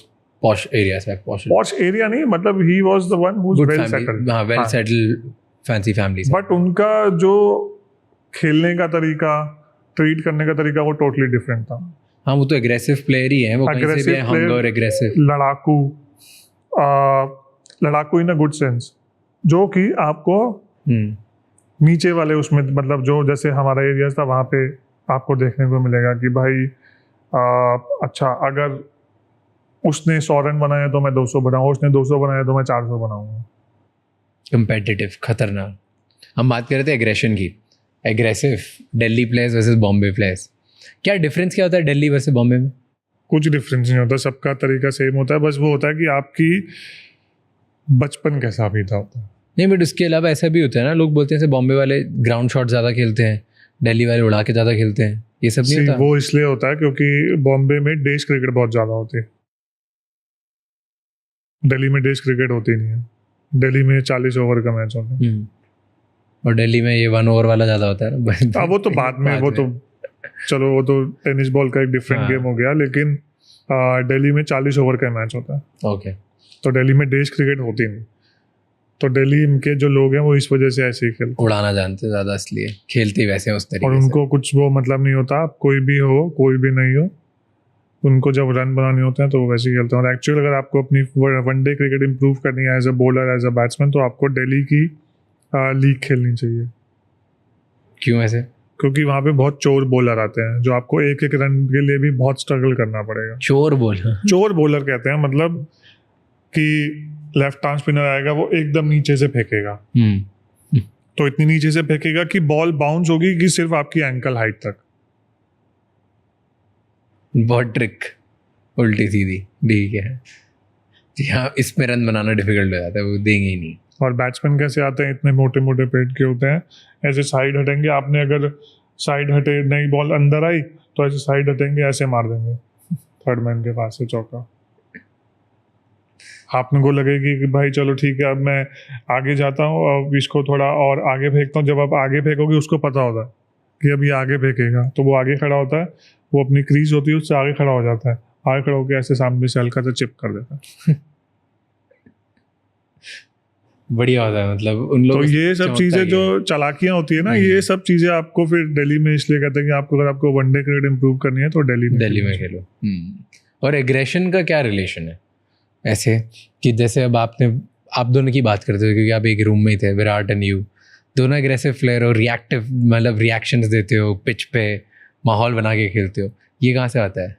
पॉश एरिया से, पॉश एरिया नहीं, मतलब he was the one who is well settled. हां, well settled fancy family. But उनका जो खेलने का तरीका, ट्रीट करने का तरीका, वो टोटली डिफरेंट था। हाँ, वो तो एग्रेसिव प्लेयर ही है, वो कहीं से भी है, हंगर, एग्रेसिव, लड़ाकू इन अ गुड सेंस, जो कि आपको नीचे वाले उसमें, मतलब जो जैसे हमारा एरिया था वहाँ पे आपको देखने को मिलेगा कि भाई अच्छा, अगर उसने 100 रन बनाया तो मैं 200 बनाऊँ, उसने 200 बनाया तो मैं 400 बनाऊंगा। कंपेटिटिव, खतरनाक। हम बात कर रहे थे एग्रेशन की, aggressive Delhi players versus Bombay players, क्या डिफरेंस क्या होता है दिल्ली वर्सेस बॉम्बे में? कुछ डिफरेंस नहीं होता, सबका तरीका सेम होता है, बस वो होता है कि आपकी बचपन कैसा बीता होता है। नहीं, बट उसके अलावा ऐसा भी होता है ना, लोग बोलते हैं बॉम्बे वाले ग्राउंड शॉट ज़्यादा खेलते हैं, दिल्ली वाले उड़ा के ज़्यादा खेलते हैं, ये सब नहीं होता? वो इसलिए होता है क्योंकि बॉम्बे में डेज क्रिकेट बहुत ज़्यादा होती है, दिल्ली में डेज क्रिकेट होती नहीं है। दिल्ली में 40 ओवर का मैच होता है, और दिल्ली में ये 1 ओवर वाला ज़्यादा होता है ना। वो तो बाद में, वो तो चलो, वो तो टेनिस बॉल का एक डिफरेंट गेम हो गया, लेकिन दिल्ली में 40 ओवर का मैच होता है। ओके। तो दिल्ली में डेज क्रिकेट होती नहीं। तो दिल्ली के जो लोग हैं वो इस वजह से ऐसे ही खेलते हैं उड़ाना जानते हैं ज़्यादा, इसलिए खेलते ही वैसे हैं उस और तरीके से। उनको कुछ वो मतलब नहीं होता, आप कोई भी हो कोई भी नहीं हो, उनको जब रन बनाने होते हैं तो वो वैसे ही खेलते हैं। और एक्चुअली अगर आपको अपनी वनडे क्रिकेट इंप्रूव करनी है as a bowler as a batsman, तो आपको दिल्ली की लीग खेलनी चाहिए, क्यों ऐसे? क्योंकि वहाँ पे बहुत चोर बॉलर आते हैं जो आपको एक एक रन के लिए भी बहुत स्ट्रगल करना पड़ेगा। चोर बोल। चोर बॉलर कहते हैं, मतलब कि लेफ्ट आर्म स्पिनर आएगा वो एकदम नीचे से फेंकेगा, तो इतनी नीचे से फेंकेगा कि बॉल बाउंस होगी कि सिर्फ आपकी एंकल हाइट तक। बहुत ट्रिक, उल्टी सीधी, ठीक है जी हाँ। इसमें रन बनाना डिफिकल्ट हो जाता है, वो देंगे ही नहीं। और बैट्समैन कैसे आते हैं, इतने मोटे मोटे पेट के होते हैं, ऐसे साइड हटेंगे, आपने अगर साइड हटे नहीं बॉल अंदर आई तो ऐसे साइड हटेंगे, ऐसे मार देंगे थर्ड मैन के पास से चौका। आपने को लगेगी कि भाई चलो ठीक है अब मैं आगे जाता हूँ, अब इसको थोड़ा और आगे फेंकता हूँ। जब आप आगे फेंकोगे उसको पता होता है कि अभी आगे फेंकेगा, तो वो आगे खड़ा होता है, वो अपनी क्रीज होती है उससे आगे खड़ा हो जाता है, आगे खड़ा होकर ऐसे सामने से हल्का सा चिप कर देता है। बढ़िया होता है, मतलब उन लोग। तो ये सब चीजें जो चालाकियां होती है ना, ये सब चीजें आपको फिर दिल्ली में इसलिए कहते हैं कि आपको अगर आपको वनडे क्रिकेट इंप्रूव करनी है तो दिल्ली में खेलो। और एग्रेशन का क्या रिलेशन है ऐसे, कि जैसे अब आप दोनों की बात करते हो क्योंकि आप एक रूम में ही थे, विराट एंड यू दोनों एग्रेसिव प्लेयर हो, रिएक्टिव मतलब रिएक्शंस देते हो, पिच पे माहौल बना के खेलते हो, ये कहाँ से आता है?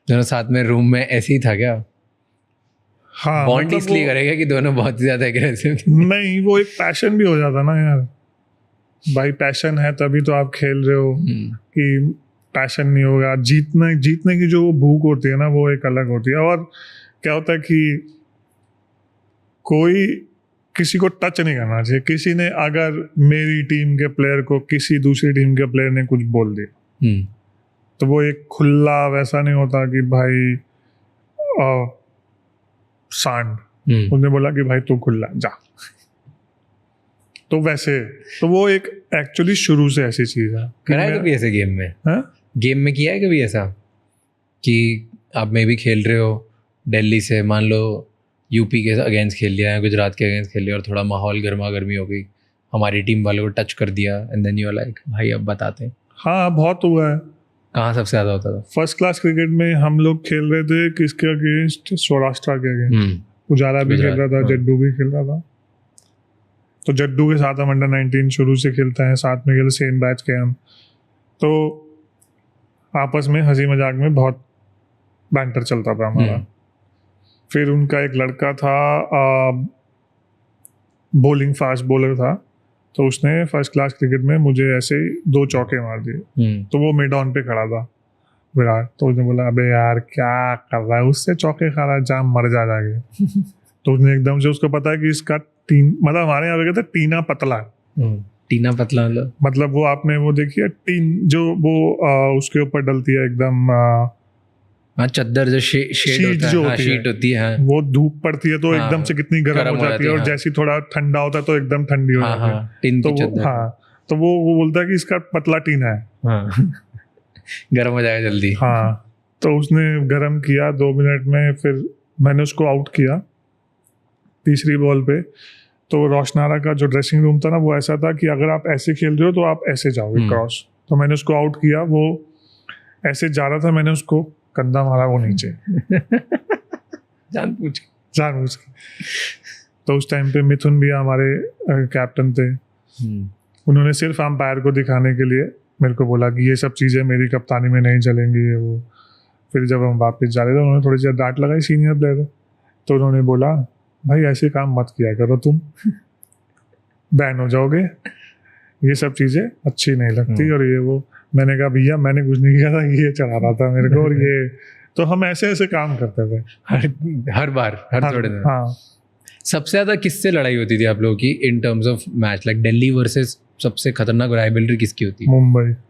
दोनों साथ में रूम में ऐसे ही था क्या? हाँ, बॉन्ड मतलब इसलिए करेगा कि दोनों बहुत ज्यादा एग्रेसिव। नहीं, वो एक पैशन भी हो जाता ना यार, भाई पैशन है तभी तो आप खेल रहे हो, कि पैशन नहीं होगा, जीतने की जो भूख होती है ना वो एक अलग होती है। और क्या होता है कि कोई किसी को टच नहीं करना चाहिए। किसी ने अगर मेरी टीम के प्लेयर को किसी दूसरी टीम के प्लेयर ने कुछ बोल दिया तो वो एक खुला वैसा नहीं होता कि भाई सांड उसने बोला कि भाई तू खुला जा, तो वैसे तो वो एक एक्चुअली शुरू से ऐसी चीज है। करा है कभी ऐसे गेम में? हाँ? गेम में किया है कभी ऐसा कि आप में भी खेल रहे हो दिल्ली से, मान लो यूपी के अगेंस्ट खेल लिया है, गुजरात के अगेंस्ट खेल लिया और थोड़ा माहौल गर्मा गर्मी हो गई, हमारी टीम वालों को टच कर दिया and then you are like भाई अब बताते हैं? हाँ, बहुत हुआ है। कहाँ सबसे ज़्यादा होता था? फर्स्ट क्लास क्रिकेट में हम लोग खेल रहे थे किसके अगेंस्ट, सौराष्ट्र के अगेंस्ट। पुजारा भी खेल रहा था, जड्डू भी खेल रहा था। तो जड्डू के साथ हम अंडर 19 शुरू से खेलते हैं, साथ में खेलते, सेम बैच के हम, तो आपस में हंसी मजाक में बहुत बैंटर चलता था हमारा। फिर उनका एक लड़का था बॉलिंग फास्ट बॉलर था, तो उसने फर्स्ट क्लास क्रिकेट में मुझे ऐसे ही 2 चौके मार दिए। तो वो मिड ऑन पे खड़ा था विराट, तो उसने बोला अबे यार क्या कर रहा है, उससे चौके खा रहा है, जाम मर जा जाके। तो उसने एकदम से, उसको पता है कि इसका मतलब हमारे यहाँ पे कहते हैं टीना पतला है। टीना पतला मतलब वो आपने वो देखी है टीन जो वो उसके ऊपर डलती है एकदम, हाँ चद्दर जो शीट जो होती है, वो धूप पड़ती है तो एकदम से कितनी गर्म हो जाती है, और जैसी थोड़ा ठंडा होता है तो एकदम ठंडी हो जाती है। तो वो बोलता है कि इसका पतला टीना है, गर्म हो जाएगा जल्दी। हाँ, तो उसने गर्म किया 2 मिनट में, फिर मैंने उसको आउट किया तीसरी बॉल पे। तो रोशनारा का जो ड्रेसिंग रूम था ना वो ऐसा था कि अगर आप ऐसे खेल रहे हो तो आप ऐसे जाओगे क्रॉस। तो मैंने उसको आउट किया, वो ऐसे जा रहा था, मैंने उसको कंधा मारा वो नीचे जानबूझ के। तो उस टाइम पे मिथुन भी हमारे कैप्टन थे, उन्होंने सिर्फ अंपायर को दिखाने के लिए मेरे को बोला कि ये सब चीज़ें मेरी कप्तानी में नहीं चलेंगी ये वो। फिर जब हम वापस जा रहे थे उन्होंने थोड़ी सी डांट लगाई, सीनियर प्लेयर, तो उन्होंने बोला भाई ऐसे काम मत किया करो, तुम बैन हो जाओगे, ये सब चीज़ें अच्छी नहीं लगती और ये वो। मैंने कहा भैया मैंने कुछ नहीं किया था, ये चढ़ा रहा था मेरे को, और ये तो हम ऐसे ऐसे काम करते थे हर बार हर थोड़े दिन। हाँ, सबसे ज़्यादा किससे लड़ाई होती थी आप लोगों की in terms of match, like Delhi versus सबसे खतरनाक राइवलरी किसकी होती है?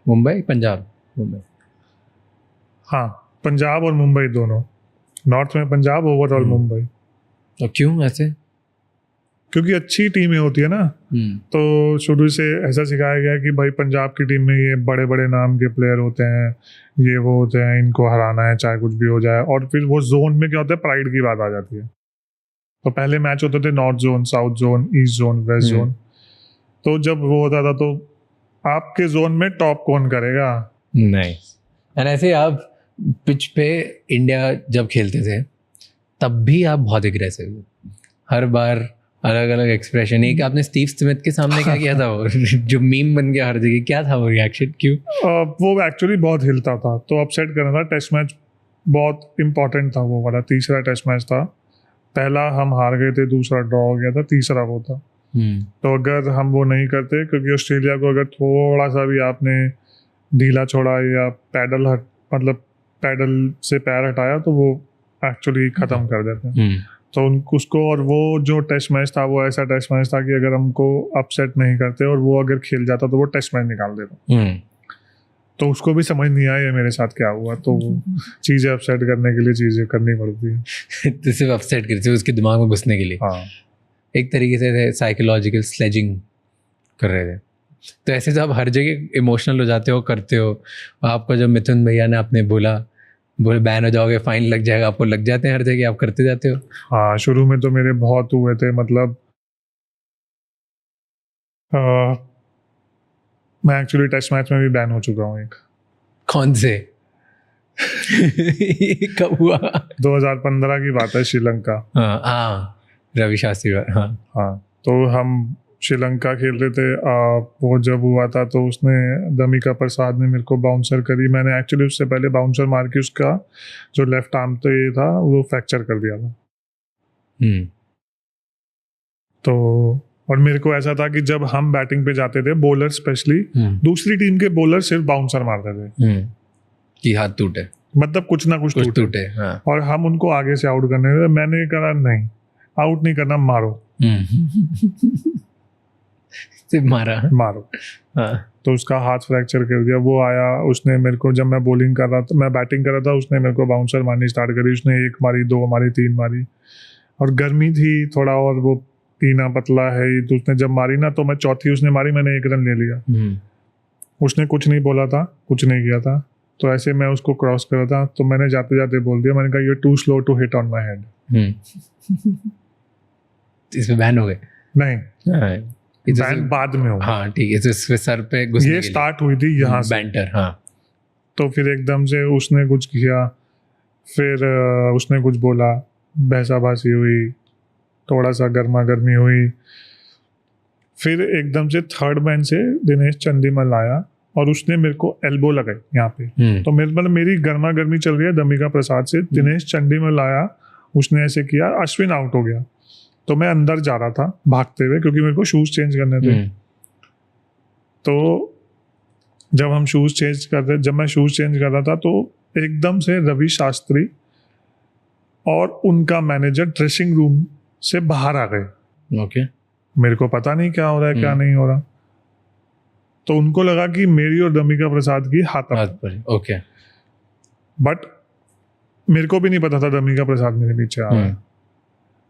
मुंबई पंजाब? मुंबई, हाँ, पंजाब और मुंबई दोनों। नॉर्थ में पंजाब, ओवरऑल मुंबई। तो क्यों ऐसे? क्योंकि अच्छी टीमें होती है ना, तो शुरू से ऐसा सिखाया गया कि भाई पंजाब की टीम में ये बड़े बड़े नाम के प्लेयर होते हैं, ये वो होते हैं, इनको हराना है चाहे कुछ भी हो जाए। और फिर वो जोन में क्या होता है, प्राइड की बात आ जाती है तो पहले मैच होते थे north zone, south zone, east zone, west zone. तो जब वो होता था तो आपके जोन में टॉप कौन करेगा। नाइस। एंड ऐसे आप पिच पे इंडिया जब खेलते थे तब भी आप बहुत एग्रेसिव थे, हर बार अलग अलग एक्सप्रेशन। एक आपने स्टीव स्मिथ के सामने क्या किया था वो जो मीम बन गया हर जगह, क्या था वो रिएक्शन, क्यों? वो एक्चुअली बहुत हिलता था तो अपसेट करना था। टेस्ट मैच बहुत इंपॉर्टेंट था वो वाला, तीसरा टेस्ट मैच था। पहला हम हार गए थे, दूसरा ड्रॉ हो गया था, तीसरा वो था। तो अगर हम वो नहीं करते, क्योंकि ऑस्ट्रेलिया को अगर थोड़ा सा भी आपने ढीला छोड़ा या मतलब पैडल से पैर हटाया तो वो एक्चुअली ख़त्म कर देते हैं। तो उसको, और वो जो टेस्ट मैच था वो ऐसा टेस्ट मैच था कि अगर हमको अपसेट नहीं करते और वो अगर खेल जाता तो वो टेस्ट मैच निकाल देता। तो उसको भी समझ नहीं आया मेरे साथ क्या हुआ, तो चीज़ें अपसेट करने के लिए चीज़ें करनी पड़ती है। तो सिर्फ अपसेट करते उसके दिमाग में घुसने के लिए। हाँ, एक तरीके से साइकोलॉजिकल स्लेजिंग कर रहे थे। तो ऐसे तो आप हर जगह इमोशनल हो जाते हो, करते हो। आपका जो मिथुन भैया ने आपने बोले बैन हो जाओगे, फाइन लग जाएगा, आपको लग जाते हैं हर जगह, आप करते जाते हो? हाँ, शुरू में तो मेरे बहुत हुए थे। मतलब मैं एक्चुअली टेस्ट मैच में भी बैन हो चुका हूँ एक। कौन से? कब हुआ? 2015 की बात है, श्रीलंका। हाँ, रवि शास्त्री। हाँ, तो हम श्रीलंका खेल रहे थे। वो जब हुआ था तो उसने, दमिका प्रसाद ने मेरे को बाउंसर करी। मैंने एक्चुअली उससे पहले बाउंसर मार के उसका जो लेफ्ट आर्म तो ये था वो फ्रैक्चर कर दिया था। तो और मेरे को ऐसा था कि जब हम बैटिंग पे जाते थे, बॉलर स्पेशली, दूसरी टीम के बॉलर सिर्फ बाउंसर मारते थे कि हाथ टूटे, मतलब कुछ ना कुछ टूटे। हाँ। और हम उनको आगे से आउट करने थे। मैंने कहा नहीं, आउट नहीं करना, मारो। सिर्फ मारो। हाँ। तो उसका हाथ फ्रैक्चर कर दिया। वो आया, उसने मेरे को, जब मैं बॉलिंग कर रहा था, मैं बैटिंग कर रहा था, उसने मेरे को बाउंसर मारनी स्टार्ट करी। उसने 1 मारी, 2 मारी, 3 मारी, और गर्मी थी थोड़ा, और वो पीना पतला है। तो उसने जब मारी ना, तो मैं चौथी उसने मारी, मैंने 1 रन ले लिया। उसने कुछ नहीं बोला था, कुछ नहीं किया था। तो ऐसे मैं उसको क्रॉस कर रहा था, तो मैंने जाते जाते बोल दिया, मैंने कहा you too slow to hit on my head. इसमें बैन हो गए? नहीं, बैन बाद में हो। हाँ ठीक है, तो इसमें सर पे घुसने ये स्टार्ट हुई थी यहाँ से बैंटर। हाँ, तो फिर एकदम से उसने कुछ किया, फिर उसने कुछ बोला, बहसाबाजी हुई, थोड़ा सा गर्मा गर्मी हुई। फिर एकदम से थर्ड मैन से दिनेश चंदीमल आया और उसने मेरे को एल्बो लगाई यहाँ पे। तो मतलब मेरी गर्मा गर्मी चल रही है दमिका प्रसाद से, दिनेश चंदीमल आया, उसने ऐसे किया, अश्विन आउट हो गया। तो मैं अंदर जा रहा था भागते हुए, क्योंकि मेरे को शूज चेंज करने थे। तो जब मैं शूज चेंज कर रहा था, तो एकदम से रवि शास्त्री और उनका मैनेजर ड्रेसिंग रूम से बाहर आ गए। ओके। मेरे को पता नहीं क्या हो रहा है, क्या नहीं हो रहा। तो उनको लगा कि मेरी और दमिका प्रसाद की हाथ पर। ओके। बट मेरे को भी नहीं पता था दमिका प्रसाद मेरे पीछे आ रहा है।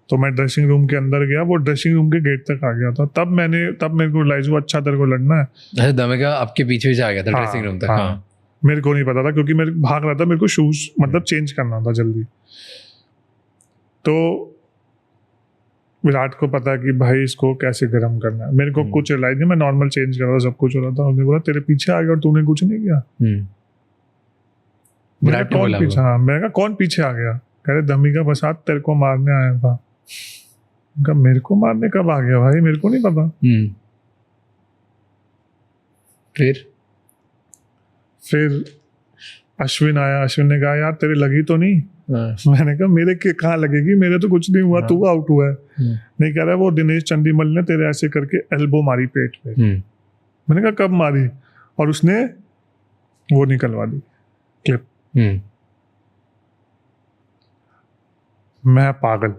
तो मैं ड्रेसिंग रूम के अंदर गया, वो ड्रेसिंग रूम के गेट तक आ गया था। तब मेरे को रियलाइज हुआ, अच्छा तेरे को लड़ना है। अच्छा, दमिका आपके पीछे आ गया था ड्रेसिंग रूम तक? हाँ। मेरे को नहीं पता था, क्योंकि मैं भाग रहा था, मेरे को शूज मतलब चेंज करना था जल्दी। तो विराट को पता कि भाई इसको कैसे गर्म करना है। मेरे को कुछ रियलाइज नहीं, मैं नॉर्मल चेंज कर रहा था, सब कुछ हो रहा था। उसने बोला तेरे पीछे आ गया और तूने कुछ नहीं किया। विराट ने बोला पीछे? हाँ, मैंने कहा कौन पीछे आ गया? कह रहे दमिका प्रसाद तेरे को मारने आया था। मेरे को मारने कब आ गया भाई, मेरे को नहीं पता। फिर अश्विन आया, अश्विन ने कहा यार तेरे लगी तो नहीं? मैंने कहा मेरे कहाँ लगेगी, मेरे तो कुछ नहीं हुआ, तू आउट हुआ है। नहीं, कह रहा है वो दिनेश चंदीमल ने तेरे ऐसे करके एल्बो मारी पेट पे। मैंने कहा कब मारी? और उसने वो निकलवा दी क्लिप। मैं पागल,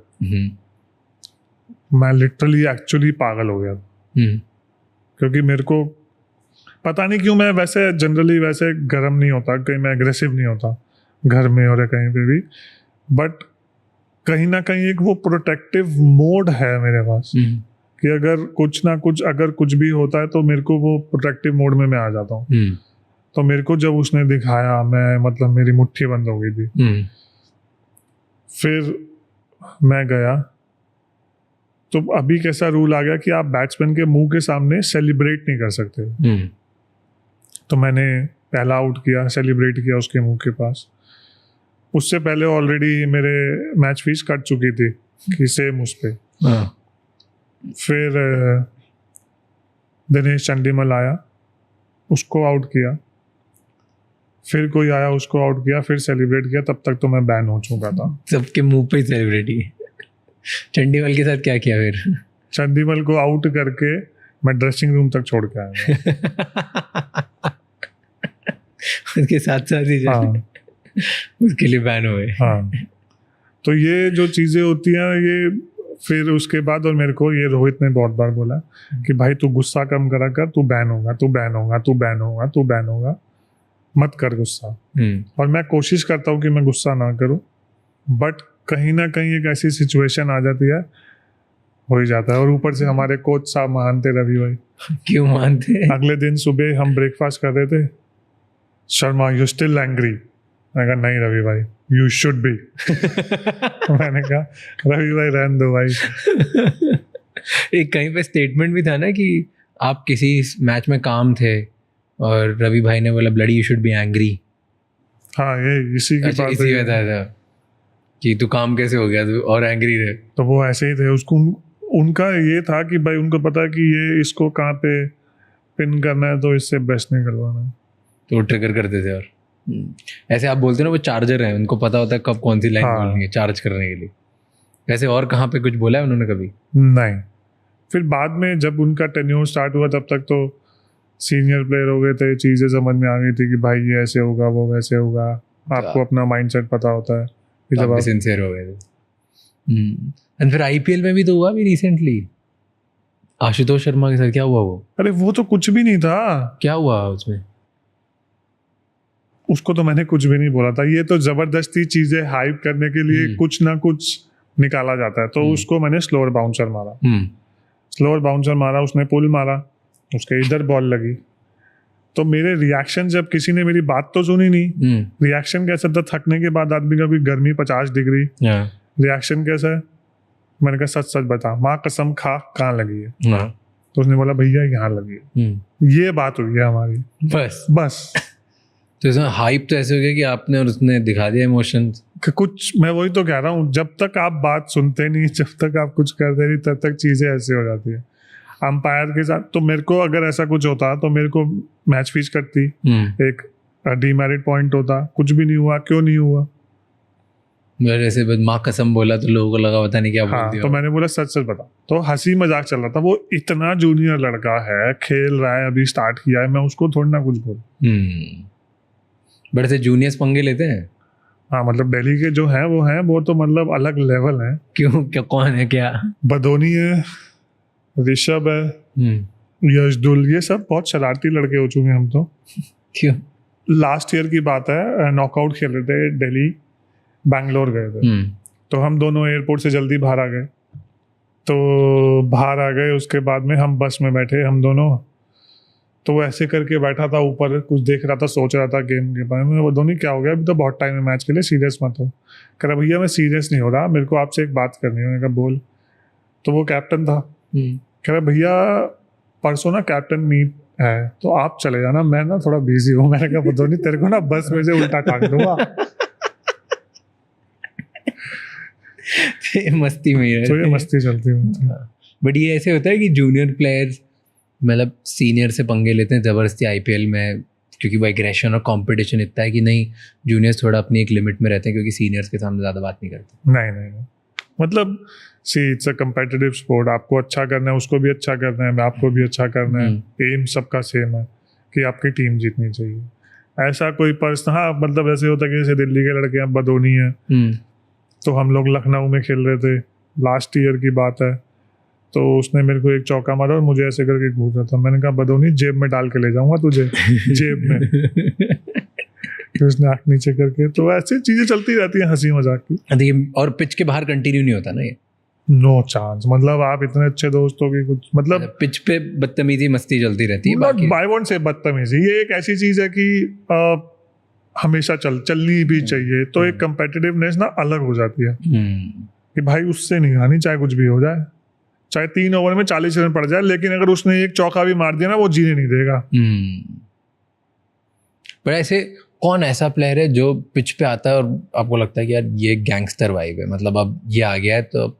मैं लिटरली एक्चुअली पागल हो गया। क्योंकि मेरे को पता नहीं क्यों, मैं वैसे जनरली वैसे गर्म नहीं होता, कहीं मैं एग्रेसिव नहीं होता घर में और कहीं पे भी, बट कहीं ना कहीं एक वो प्रोटेक्टिव मोड है मेरे पास कि अगर कुछ भी होता है तो मेरे को वो प्रोटेक्टिव मोड में मैं आ जाता हूँ। तो मेरे को जब उसने दिखाया, मैं मतलब मेरी मुट्ठी बंद हो गई थी। फिर मैं गया, तो अभी कैसा रूल आ गया कि आप बैट्समैन के मुंह के सामने सेलिब्रेट नहीं कर सकते। तो मैंने पहला आउट किया, सेलिब्रेट किया उसके मुंह के पास। उससे पहले ऑलरेडी मेरे मैच फीस कट चुकी थी कि सेम उस पे। फिर दिनेश चंडीमल आया, उसको आउट किया, फिर कोई आया उसको आउट किया, फिर सेलिब्रेट किया। तब तक तो मैं बैन हो चुका था। सबके मुंह पे सेलिब्रेट ही। चंडीमल के साथ क्या किया फिर? चंडीमल को आउट करके मैं ड्रेसिंग रूम तक छोड़ के आया। उसके साथ ही हाँ उसके लिए बैन हुए। हाँ, तो ये जो चीज़ें होती हैं ये फिर उसके बाद, और मेरे को ये रोहित ने बहुत बार बोला कि भाई तू गुस्सा कम करा कर, तू बैन होगा, तू बैन होगा, तू बैन होगा, तू बैन होगा, मत कर गुस्सा। और मैं कोशिश करता हूँ कि मैं गुस्सा ना करूँ, बट कहीं ना कहीं एक ऐसी सिचुएशन आ जाती है, हो ही जाता है। और ऊपर से हमारे कोच साहब मानते रवि भाई। क्यों मानते? अगले दिन सुबह हम ब्रेकफास्ट कर रहे थे, शर्मा यू स्टिल एंग्री? मैं कहा नहीं रवि भाई, यू शुड बी। मैंने कहा रवि भाई रहने दो भाई। एक कहीं पे स्टेटमेंट भी था ना कि आप किसी मैच में काम थे और रवि भाई ने बोला bloody you should be angry. हाँ, ये इसी की अच्छा, बात इसी है। बताया था कि तू काम कैसे हो गया तू और एंग्री रहे। तो वो ऐसे ही थे। उसको उनका ये था कि भाई उनको पता है कि ये इसको कहाँ पे पिन करना है, तो इससे बेस्ट नहीं करवाना है। तो वो ट्रिगर करते थे। और ऐसे आप बोलते हो ना, वो चार्जर है, उनको पता होता है कब कौन सी लाइन हाँ। बोलनी है चार्ज करने के लिए। वैसे और कहाँ पे कुछ बोला है उन्होंने कभी? नहीं, फिर बाद में जब उनका टेन्योर स्टार्ट हुआ तब तक तो सीनियर प्लेयर हो गए थे, चीज़ें समझ में आ गई थी कि भाई ये ऐसे होगा, वो वैसे होगा। आपको अपना माइंडसेट पता होता है कि जब आप सिंसियर हो गए थे। एंड फिर आईपीएल में भी तो हुआ भी रिसेंटली, आशुतोष शर्मा के साथ। क्या हुआ वो? अरे वो तो कुछ भी नहीं था, क्या हुआ उसमें? उसको तो मैंने कुछ भी नहीं बोला था। ये तो जबरदस्ती चीजें हाइप करने के लिए कुछ ना कुछ निकाला जाता है। तो उसको मैंने स्लोअर बाउंसर मारा, स्लोअर बाउंसर मारा, उसने पुल मारा, उसके इधर बॉल लगी। तो मेरे रिएक्शन, जब किसी ने मेरी बात तो सुनी नहीं, रिएक्शन कैसा था? थकने के बाद आदमी का कोई गर्मी 50 डिग्री, रिएक्शन कैसा है? मैंने कहा सच सच बता, माँ कसम खा, कहाँ लगी है? तो उसने बोला भैया यहाँ लगी है। ये बात हुई है हमारी, बस। तो इसमें हाइप तो ऐसे हो गया कि आपने और उसने दिखा दिया इमोशंस कुछ। मैं वही तो कह रहा हूँ, जब तक आप बात सुनते नहीं, जब तक आप कुछ करते नहीं, तब तक चीज़ें ऐसे हो जाती है अंपायर के साथ। तो मेरे को अगर ऐसा कुछ होता तो मेरे को मैच फीस कटती, एक डीमेरिट पॉइंट होता। कुछ भी नहीं हुआ, क्यों नहीं हुआ? ऐसे माँ कसम बोला तो लोगों को लगा पता नहीं क्या बोल हाँ, दिया। तो मैंने बोला सच सच बता। तो हंसी मजाक चल रहा था। वो इतना जूनियर लड़का है, खेल रहा है, अभी स्टार्ट किया है, मैं उसको थोड़ी ना कुछ बोल। बड़े से जूनियर्स पंगे लेते हैं। हाँ, मतलब दिल्ली के जो हैं वो तो मतलब अलग लेवल है। क्यों? क्या कौन है? क्या? बदोनी है, ऋषभ है, यशदुल, ये सब बहुत शरारती लड़के हो चुके हैं हम तो। क्यों? लास्ट ईयर की बात है, नॉकआउट खेल रहे थे, दिल्ली बैंगलोर गए थे। तो हम दोनों एयरपोर्ट से जल्दी बाहर आ गए। तो बाहर आ गए, उसके बाद में हम बस में बैठे हम दोनों। तो वो ऐसे करके बैठा था ऊपर, कुछ देख रहा था, सोच रहा था गेम के बारे में। वो धोनी क्या हो गया, अभी तो बहुत टाइम है मैच के लिए, सीरियस मत हो। कह रहा भैया मैं सीरियस नहीं हो रहा, मेरे को आपसे एक बात करनी है। मैंने कहा बोल। तो वो कैप्टन था, कह रहा भैया परसों ना कैप्टन मीट है, तो आप चले जाना, मैं ना थोड़ा बिजी हूँ। मैंने कहा धोनी तेरे को ना बस में से उल्टा टांग दूंगा। मस्ती में ही तो ये मस्ती चलती है। बट ये ऐसे होता है कि जूनियर प्लेयर्स मतलब सीनियर से पंगे लेते हैं ज़बरदस्ती आईपीएल में, क्योंकि वो एग्रेशन और कंपटीशन इतना है कि नहीं, जूनियर्स थोड़ा अपनी एक लिमिट में रहते हैं क्योंकि सीनियर्स के सामने ज़्यादा बात नहीं करते। नहीं, मतलब see it's a competitive sport. आपको अच्छा करना है, उसको भी अच्छा करना है, आपको भी अच्छा करना है। एम सबका सेम है कि आपकी टीम जीतनी चाहिए। ऐसा कोई पर्सन, हाँ मतलब ऐसे होता है कि जैसे दिल्ली के लड़के हैं, बदोनी है, तो हम लोग लखनऊ में खेल रहे थे, लास्ट ईयर की बात है। तो उसने मेरे को एक चौका मारा और मुझे ऐसे करके घूर रहा था। मैंने कहा बदोनी जेब में डाल के ले जाऊंगा तुझे, जेब में। तो उसने आँख नीचे करके। तो ऐसी चीजें चलती रहती हैं हंसी मजाक की। और पिच के बाहर कंटिन्यू नहीं होता ना ये? No chance. मतलब आप इतने अच्छे दोस्तों की कुछ मतलब पिच पे बदतमीजी मस्ती चलती रहती है। बाय वन से बदतमीजी, ये एक ऐसी चीज है कि हमेशा चलनी भी चाहिए। तो एक कंपेटिटिवनेस ना अलग हो जाती है कि भाई उससे नहीं आनी, चाहे कुछ भी हो जाए, चाहे 3 ओवर में 40 रन पड़ जाए, लेकिन अगर उसने एक चौका भी मार दिया ना, वो जीने नहीं देगा। पर ऐसे कौन ऐसा प्लेयर है जो पिच पे आता है और आपको लगता है कि यार ये गैंगस्टर वाइब है, मतलब अब ये आ गया है तो?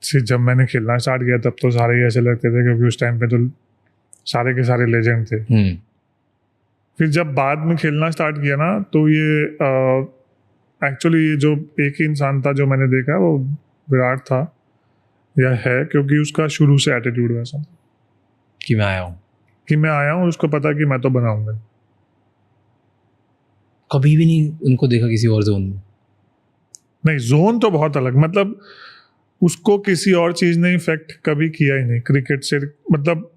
जब मैंने खेलना स्टार्ट किया तब तो सारे ही ऐसे लगते थे, क्योंकि उस टाइम पे तो सारे के सारे लेजेंड थे। फिर जब बाद में खेलना स्टार्ट किया ना, तो ये एक्चुअली ये जो एक ही इंसान था जो मैंने देखा, वो विराट था या है, क्योंकि उसका शुरू से एटीट्यूड वैसा कि मैं आया हूँ, उसको पता कि मैं तो बनाऊंगा। कभी भी नहीं उनको देखा किसी और जोन में? नहीं, जोन तो बहुत अलग, मतलब उसको किसी और चीज ने इफेक्ट कभी किया ही नहीं क्रिकेट से। मतलब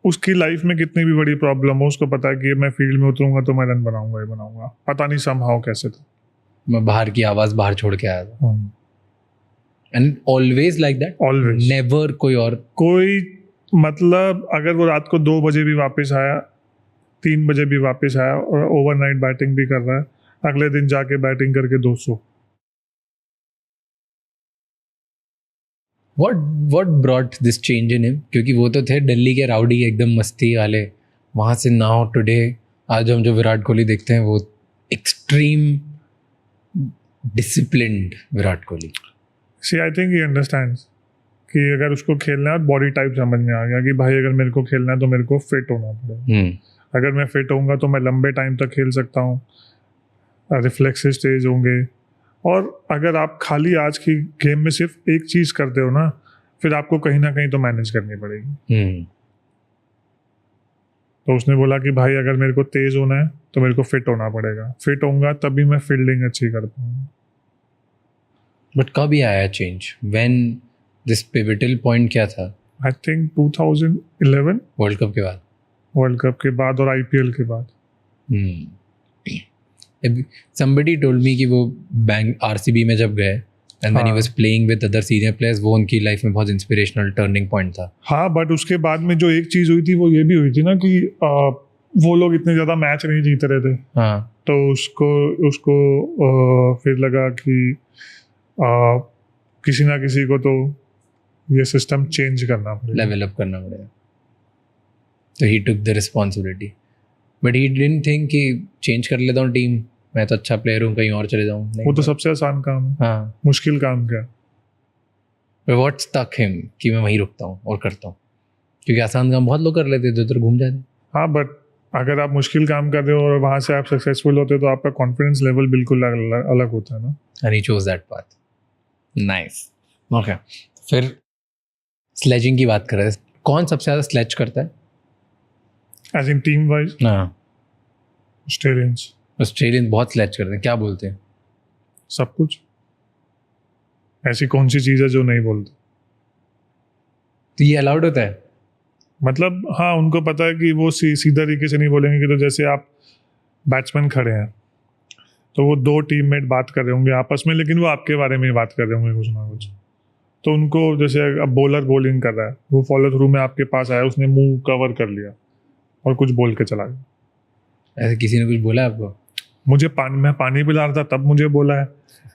उसकी लाइफ में कितनी भी बड़ी प्रॉब्लम हो, उसको पता है कि मैं फील्ड में उतरूंगा तो मैं रन बनाऊंगा ही बनाऊंगा। पता नहीं समहाउ कैसे था, मैं बाहर की आवाज बाहर छोड़ के आया था। And always like that, always, never कोई मतलब अगर वो रात को 2 बजे भी वापस आया, 3 बजे भी वापस आया और ओवरनाइट बैटिंग भी कर रहा है, अगले दिन जाके बैटिंग करके 200। What brought this change in him? क्योंकि वो तो थे दिल्ली के राउडी एकदम मस्ती वाले, वहाँ से नाउ टुडे आज हम जो विराट कोहली देखते हैं वो extreme disciplined Virat Kohli. See I think he understands कि अगर उसको खेलना है, बॉडी टाइप समझ में आ गया कि भाई अगर मेरे को खेलना है तो मेरे को फिट होना पड़ेगा। अगर मैं फिट होऊंगा तो मैं लंबे टाइम तक खेल सकता हूँ, रिफ्लेक्सेस तेज होंगे। और अगर आप खाली आज की गेम में सिर्फ एक चीज करते हो ना, फिर आपको कहीं ना कहीं तो मैनेज करनी पड़ेगी। तो उसने बोला कि भाई अगर मेरे को तेज होना है तो मेरे को फिट होना पड़ेगा, फिट होऊंगा तभी मैं फील्डिंग अच्छी कर पाऊंगा। बट कब ये आया change? When this pivotal point क्या था? आई थिंक 2011 वर्ल्ड कप के बाद और आईपीएल के बाद। somebody told me कि वो बैंक आरसीबी में जब गए and when he was playing with other senior players, वो उनकी लाइफ में बहुत इंस्पिरेशनल टर्निंग पॉइंट था। हाँ, बट उसके बाद में जो एक चीज हुई थी वो ये भी हुई थी ना कि वो लोग इतने ज्यादा मैच नहीं जीत रहे थे। हाँ, तो उसको फिर लगा कि किसी ना किसी को तो ये सिस्टम चेंज करना पड़ेगा, लेवल अप करना पड़ेगा। तो he took the responsibility, but he didn't think कि चेंज कर लेता हूँ टीम, मैं तो अच्छा प्लेयर हूँ, कहीं और चले जाऊँ। वो तो सबसे आसान काम है। हाँ, मुश्किल काम क्या? व्हाट स्टक हिम कि मैं वहीं रुकता हूँ और करता हूँ? क्योंकि आसान काम बहुत लोग कर लेते, इधर घूम जाते। हाँ, बट अगर आप मुश्किल काम कर रहे हो और वहाँ से आप सक्सेसफुल होते हो तो आपका कॉन्फिडेंस लेवल बिल्कुल अलग होता है ना। And he chose that path. Nice. Okay, फिर स्लेजिंग की बात कर रहे हैं, कौन सबसे ज़्यादा स्लेज करता है? As in team wise? हाँ, ऑस्ट्रेलियंस बहुत स्लेज करते हैं। क्या बोलते हैं? सब कुछ। ऐसी कौन सी चीज़ है जो नहीं बोलते? तो ये अलाउड होता है? मतलब हाँ, उनको पता है कि वो सीधा तरीके से नहीं बोलेंगे कि तो जैसे आप बैट्समैन खड़े हैं तो वो 2 टीममेट बात कर रहे होंगे आपस में, लेकिन वो आपके बारे में ही बात कर रहे होंगे कुछ ना कुछ। तो उनको जैसे अब बॉलर बॉलिंग कर रहा है, वो फॉलो थ्रू में आपके पास आया, उसने मुंह कवर कर लिया और कुछ बोल के चला गया। ऐसे किसी ने कुछ बोला आपको? मुझे मैं पानी पिला रहा था तब मुझे बोला है।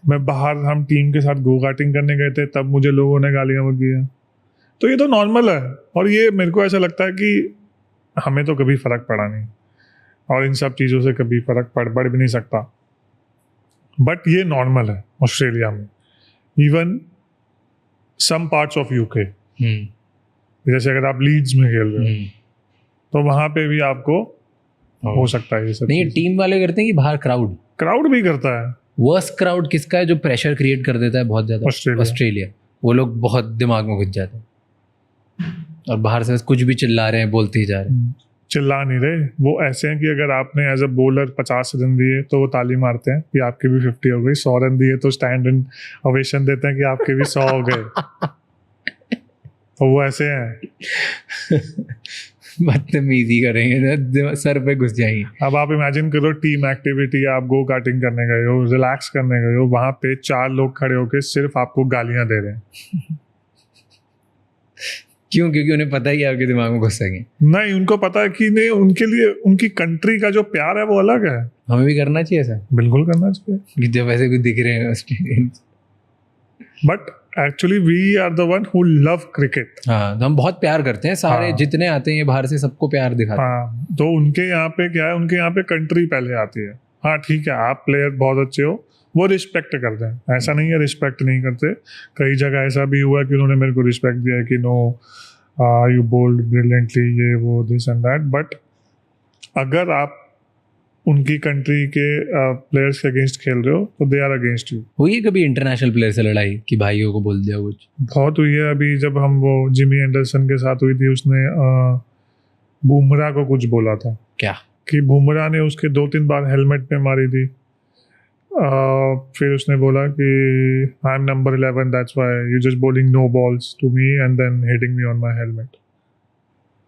मैं बाहर हम टीम के साथ गो कार्टिंग करने गए थे तब मुझे लोगों ने गालियाँ दी हैं। तो ये तो नॉर्मल है, और ये मेरे को ऐसा लगता है कि हमें तो कभी फ़र्क पड़ा नहीं और इन सब चीज़ों से कभी फ़र्क पड़ भी नहीं सकता। बट ये नॉर्मल है ऑस्ट्रेलिया में, even some parts of UK. जैसे अगर आप लीड्स में खेल रहे हो तो वहाँ पे भी आपको हो सकता है ये सब। नहीं, टीम वाले करते हैं कि बाहर क्राउड भी करता है। वर्स्ट क्राउड किसका है जो प्रेशर क्रिएट कर देता है बहुत ज़्यादा? ऑस्ट्रेलिया। वो लोग बहुत दिमाग में घुस जाते हैं और बाहर से कुछ भी चिल्ला रहे हैं, बोलते ही जा रहे हैं। चिल्ला नहीं रहे, वो ऐसे हैं कि अगर आपने एज अ बॉलर 50 रन दिए तो वो ताली मारते हैं कि आपके भी 50 हो गई, 100 रन दिए तो स्टैंड एंड ओवेशन देते हैं कि आपके भी 100 हो गए। तो वो ऐसे हैं। बदतमीजी करेंगे, सर पे घुस जाएंगे। अब आप इमेजिन करो टीम एक्टिविटी, आप गो कार्टिंग करने गए हो, रिलैक्स करने गए हो, वहां पे 4 लोग खड़े होके सिर्फ आपको गालियां दे रहे हैं। क्यों? क्योंकि उन्हें पता है कि आपके दिमाग में घुसेंगे। नहीं, उनको पता है कि नहीं, उनके लिए उनकी कंट्री का जो प्यार है वो अलग है। हमें भी करना चाहिए ऐसा। बिल्कुल करना चाहिए। कि जब ऐसे कुछ दिख रहे हैं Australians. But actually we are the one who love cricket. हाँ, तो हम बहुत प्यार करते हैं सारे, हाँ. जितने आते हैं ये बाहर से सबको प्यार दिखाते हैं. हाँ, तो उनके यहाँ पे क्या है, उनके यहाँ पे कंट्री पहले आती है. हाँ ठीक है, आप प्लेयर बहुत अच्छे हो, वो रिस्पेक्ट करते हैं, ऐसा नहीं है रिस्पेक्ट नहीं करते. कई जगह ऐसा भी हुआ कि उन्होंने मेरे को रिस्पेक्ट दिया कि नो यू बोल्ड ब्रिलियंटली, ये वो दिस एंड दैट. बट अगर आप उनकी कंट्री के प्लेयर्स के अगेंस्ट खेल रहे हो तो दे आर अगेंस्ट यू. हुई है कभी इंटरनेशनल प्लेयर से लड़ाई कि भाइयों को बोल दिया कुछ? बहुत हुई है. अभी जब हम वो जिमी एंडरसन के साथ हुई थी, उसने बुमराह को कुछ बोला था क्या? कि बुमराह ने उसके 2-3 बार हेलमेट में मारी थी. फिर उसने बोला कि I am number 11, that's why you just bowling no balls to me and then hitting me on my helmet.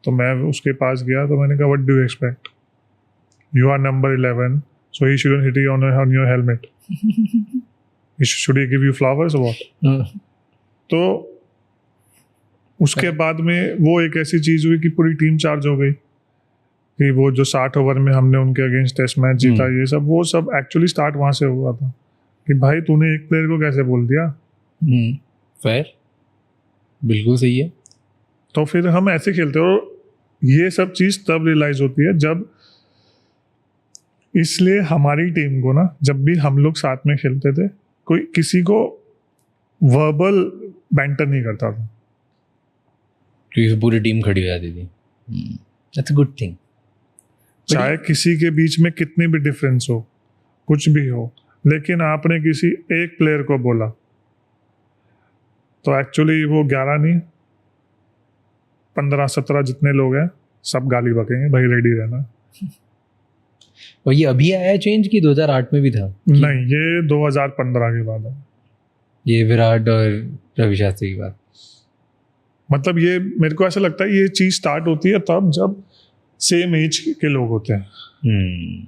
तो मैं उसके पास गया तो मैंने कहा what do you expect, you are number 11, so he shouldn't hit you on your helmet. Should he give you flowers or what? तो उसके बाद में वो एक ऐसी चीज हुई कि पूरी टीम चार्ज हो गई कि वो जो 60 ओवर में हमने उनके अगेंस्ट टेस्ट मैच जीता, ये सब वो सब एक्चुअली स्टार्ट वहां से हुआ था कि भाई तूने एक प्लेयर को कैसे बोल दिया. फेयर, बिल्कुल सही है. तो फिर हम ऐसे खेलते हो. ये सब चीज तब रियलाइज होती है जब, इसलिए हमारी टीम को ना, जब भी हम लोग साथ में खेलते थे, कोई किसी को वर्बल बैंटर नहीं करता था, क्योंकि पूरी टीम खड़ी हो जाती थी. That's a good thing. चाहे किसी के बीच में कितनी भी डिफरेंस हो, कुछ भी हो, लेकिन आपने किसी एक प्लेयर को बोला तो एक्चुअली वो 11 नहीं 15-17 जितने लोग हैं सब गाली बकेंगे, भाई रेडी रहना. और ये अभी आया है चेंज की 2008 में भी था? नहीं, ये 2015 के बाद है. ये विराट और रवि शास्त्री की बात. मतलब ये मेरे को ऐसा लगता है ये चीज स्टार्ट होती है तब जब सेम एज के लोग होते हैं.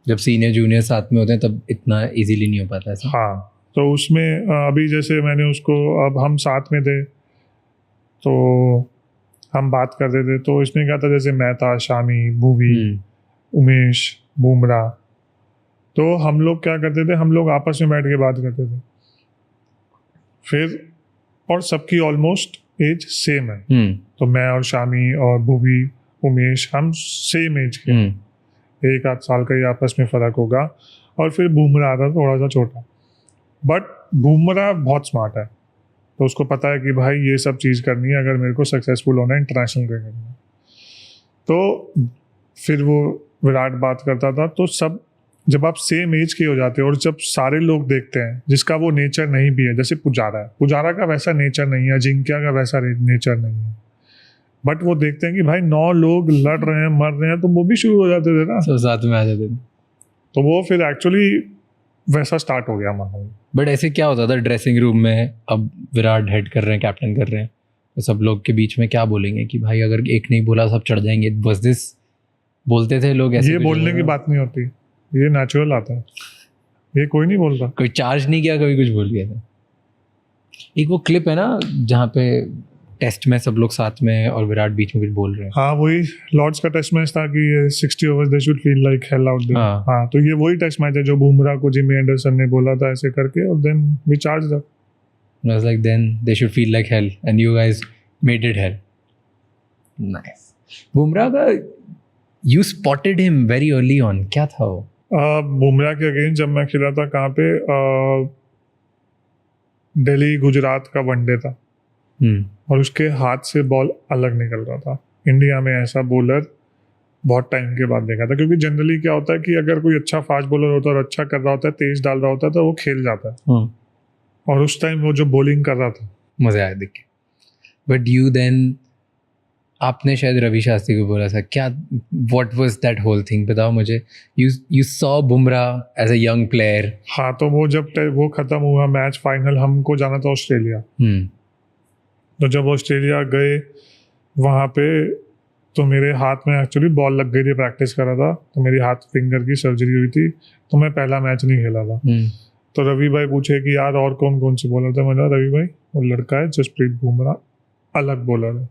जब सीनियर जूनियर साथ में होते हैं तब इतना इजीली नहीं हो पाता ऐसा. हाँ, तो उसमें अभी जैसे मैंने उसको, अब हम साथ में थे तो हम बात करते थे, तो इसने कहा था जैसे मैं था, शामी, भुवी, उमेश, बुमराह, तो हम लोग क्या करते थे, हम लोग आपस में बैठ के बात करते थे. फिर और सबकी ऑलमोस्ट एज सेम है, तो मैं और शामी और भुवी, उमेश, हम सेम एज के, 1-8 साल का ही आपस में फ़र्क होगा. और फिर बुमराह था थोड़ा सा छोटा, बट बुमराह बहुत स्मार्ट है, तो उसको पता है कि भाई ये सब चीज़ करनी है अगर मेरे को सक्सेसफुल होना है इंटरनेशनल क्रिकेट में. तो फिर वो विराट बात करता था, तो सब जब आप सेम एज के हो जाते हो और जब सारे लोग देखते हैं जिसका वो नेचर नहीं भी है, जैसे पुजारा है, पुजारा का वैसा नेचर नहीं है, अजिंक्य का वैसा नेचर नहीं है, बट वो देखते हैं कि भाई 9 लोग लड़ रहे हैं, मर रहे हैं, तो वो भी शुरू हो जाते थे ना, सब साथ में आ जाते थे. तो वो फिर एक्चुअली वैसा स्टार्ट हो गया माहौल. बट ऐसे क्या होता था ड्रेसिंग रूम में? अब विराट हेड कर रहे हैं, कैप्टन कर रहे हैं, तो सब लोग के बीच में क्या बोलेंगे कि भाई अगर एक नहीं बोला सब चढ़ जाएंगे, बस दिस बोलते थे लोग ऐसे? ये बोलने की बात नहीं होती, ये नेचुरल आता है, ये कोई नहीं बोलता. कोई चार्ज नहीं किया, कभी कुछ बोल गया था? एक वो क्लिप है ना जहाँ पे टेस्ट में सब लोग साथ में और विराट बीच में कुछ बोल रहे हैं. हाँ, वही लॉर्ड्स का टेस्ट मैच था कि 60 overs they should feel like hell out there. हाँ, तो ये वही टेस्ट मैच है जो बुमराह को जिमी एंडरसन ने बोला था ऐसे करके, और then we charged up. I was like, then they should feel like hell and you guys made it hell. Nice. Bumrah का you spotted him very early on. क्या था वो? बुमराह के अगेंस्ट जब मैं खेला था, कहाँ पे, दिल्ली गुजरात का वनडे था, और उसके हाथ से बॉल अलग निकल रहा था. इंडिया में ऐसा बॉलर बहुत टाइम के बाद देखा था, क्योंकि जनरली क्या होता है कि अगर कोई अच्छा फास्ट बॉलर होता है और अच्छा कर रहा होता है, तेज डाल रहा होता है, तो वो खेल जाता है. और उस टाइम वो जो बॉलिंग कर रहा था, मजा आया देख के. बट यू देन, आपने शायद रवि शास्त्री को बोला था क्या? What was that whole thing, बताओ मुझे. You saw Bumrah as a young player. हाँ, तो वो जब वो खत्म हुआ मैच, फाइनल, हमको जाना था ऑस्ट्रेलिया. तो जब ऑस्ट्रेलिया गए वहाँ पे, तो मेरे हाथ में एक्चुअली बॉल लग गई थी, प्रैक्टिस कर रहा था, तो मेरी हाथ फिंगर की सर्जरी हुई थी, तो मैं पहला मैच नहीं खेला था. तो रवि भाई पूछे कि यार और कौन कौन से बॉलर थे? मैंने कहा रवि भाई वो लड़का है जसप्रीत बुमराह, अलग बॉलर है.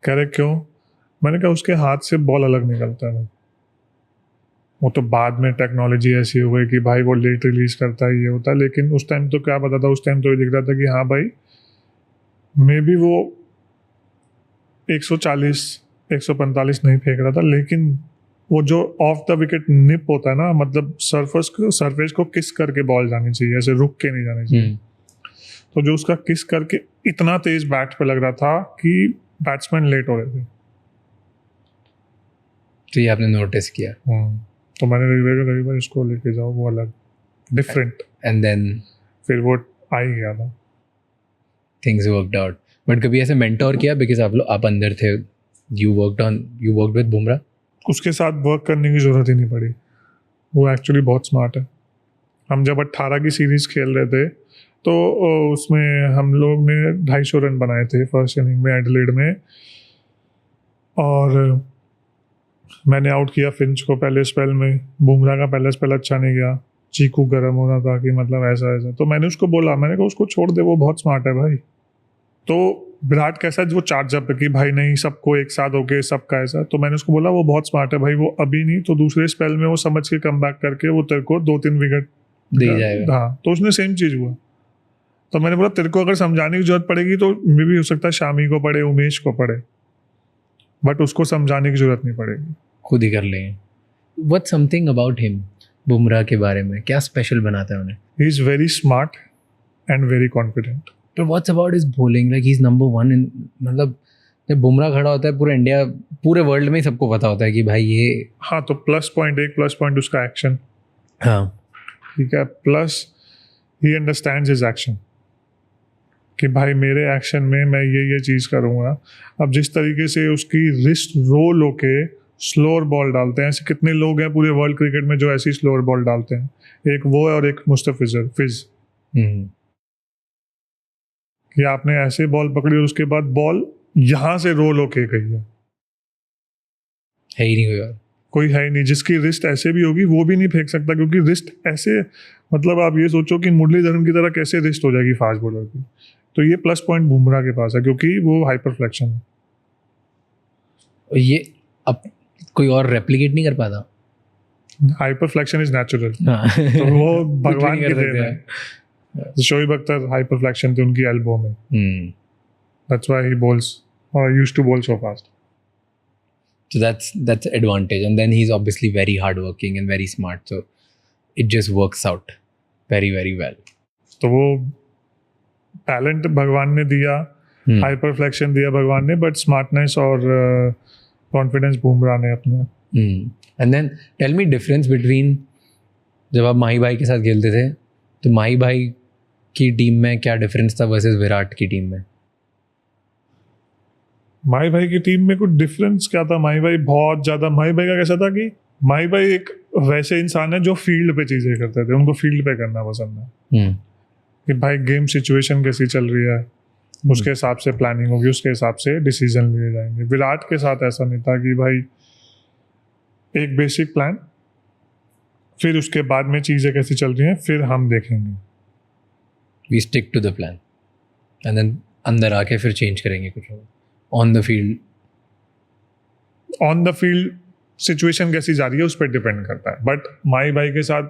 कह रहे क्यों? मैंने कहा उसके हाथ से बॉल अलग निकलता है. वो तो बाद में टेक्नोलॉजी ऐसी हो गई कि भाई वो लेट रिलीज करता है, ये होता है, लेकिन उस टाइम तो क्या पता था, उस टाइम तो ये दिख रहा था कि हाँ भाई मे बी वो 140 145 नहीं फेंक रहा था, लेकिन वो जो ऑफ द विकेट निप होता है ना, मतलब सरफेस को किस करके बॉल जानी चाहिए, ऐसे रुक के नहीं जानी चाहिए। तो जो उसका किस करके इतना तेज बैट पे लग रहा था कि बैट्समैन लेट हो रहे थे। तो ये आपने नोटिस किया, तो मैंने रविवार इसको लेके जाओ, वो अलग डिफरेंट, एंड देन फिर वो आ ही गया था। Things worked out. बट कभी ऐसे मेंटोर किया, बिकॉज आप अंदर थे, यू वर्कड विद बुमराह? उसके साथ वर्क करने की ज़रूरत ही नहीं पड़ी, वो एक्चुअली बहुत स्मार्ट है। हम जब 18 की सीरीज़ खेल रहे थे तो उसमें हम लोग ने 250 रन बनाए थे फर्स्ट इनिंग में एडिलेड में, और मैंने आउट किया फिंच को पहले स्पेल में। बुमराह का पहला स्पेल अच्छा नहीं गया, चीकू गर्म हो रहा था कि मतलब ऐसा ऐसा, तो मैंने उसको बोला, मैंने कहा उसको छोड़ दे, वो बहुत स्मार्ट है भाई। तो विराट कैसा वो चार्जअप है कि भाई नहीं सबको एक साथ होके सबका ऐसा, तो मैंने उसको बोला वो बहुत स्मार्ट है भाई, वो अभी नहीं तो दूसरे स्पेल में वो समझ के कम बैक करके वो तेरे को 2-3 विकेट दे जाएगा। हाँ, तो उसने सेम चीज़ हुआ। तो मैंने बोला तेरे को अगर समझाने की जरूरत पड़ेगी तो मे भी हो सकता है शामी को पड़े, उमेश को पड़े, बट उसको समझाने की जरूरत नहीं पड़ेगी, खुद ही कर लेंगे। What something about him, Bumrah के बारे में क्या स्पेशल बनाता है उन्हें? ही is very smart and very confident. But what's about his bowling? Like he's number one in, मतलब जब बुमराह खड़ा होता है पूरे इंडिया, पूरे वर्ल्ड में ही सबको पता होता है कि भाई ये। हाँ, तो प्लस पॉइंट उसका एक्शन। हाँ, ठीक है, plus he understands his action कि भाई मेरे एक्शन में मैं ये चीज़ करूँगा। अब जिस तरीके से उसकी रिस्ट रोल होके स्लोअर बॉल डालते हैं, ऐसे कितने लोग हैं पूरे वर्ल्ड क्रिकेट में जो ऐसी स्लोअर बॉल डालते हैं, एक वो है और एक मुस्तफिज। कि आपने ऐसे बॉल पकड़ी और उसके बाद बॉल यहाँ से रोल होके गई है ही नहीं कोई और। कोई है ही नहीं जिसकी रिस्ट ऐसे भी होगी, वो भी नहीं फेंक सकता, क्योंकि रिस्ट ऐसे, मतलब आप ये सोचो कि मुरलीधरन की तरह कैसे रिस्ट हो जाएगी फास्ट बॉलर की। तो ये प्लस पॉइंट बुमराह के पास है क्योंकि वो हाइपर फ्लेक्शन है। और ये अब कोई और रेप्लिकेट नहीं कर पाता। हाइपर फ्लेक्शन इज नेचुरल, हाँ। तो वो कुछ भगवान नहीं की कर देन सकते है। शोएब अख्तर हाइपर फ्लेक्शन थी उनकी एल्बो में, दैट्स व्हाई ही बॉल्स और used to bowl so fast. So that's advantage, and then he's obviously very hardworking and very smart, so it just works out very very well. तो वो talent भगवान ने दिया, hyper flexion दिया भगवान ने, but smartness और कॉन्फिडेंस बुमराह ने अपने। And then tell me difference between जब आप माही भाई के साथ खेलते थे तो माही भाई की टीम में क्या डिफरेंस था वर्सेस विराट की टीम में? माही भाई की टीम में कुछ डिफरेंस क्या था? माही भाई बहुत ज़्यादा, माही भाई का कैसा था कि माही भाई एक वैसे इंसान है जो फील्ड पे चीज़ें करते थे, उनको फील्ड पे करना पसंद है कि भाई गेम सिचुएशन कैसी चल रही है उसके हिसाब से प्लानिंग होगी, उसके हिसाब से डिसीजन लिए जाएंगे। विराट के साथ ऐसा नहीं था कि भाई एक बेसिक प्लान, फिर उसके बाद में चीज़ें कैसी चल रही हैं फिर हम देखेंगे। We stick to the plan and then अंदर आके फिर चेंज करेंगे कुछ on the field. On the field situation कैसी जा रही है उस पर डिपेंड करता है, बट माही भाई के साथ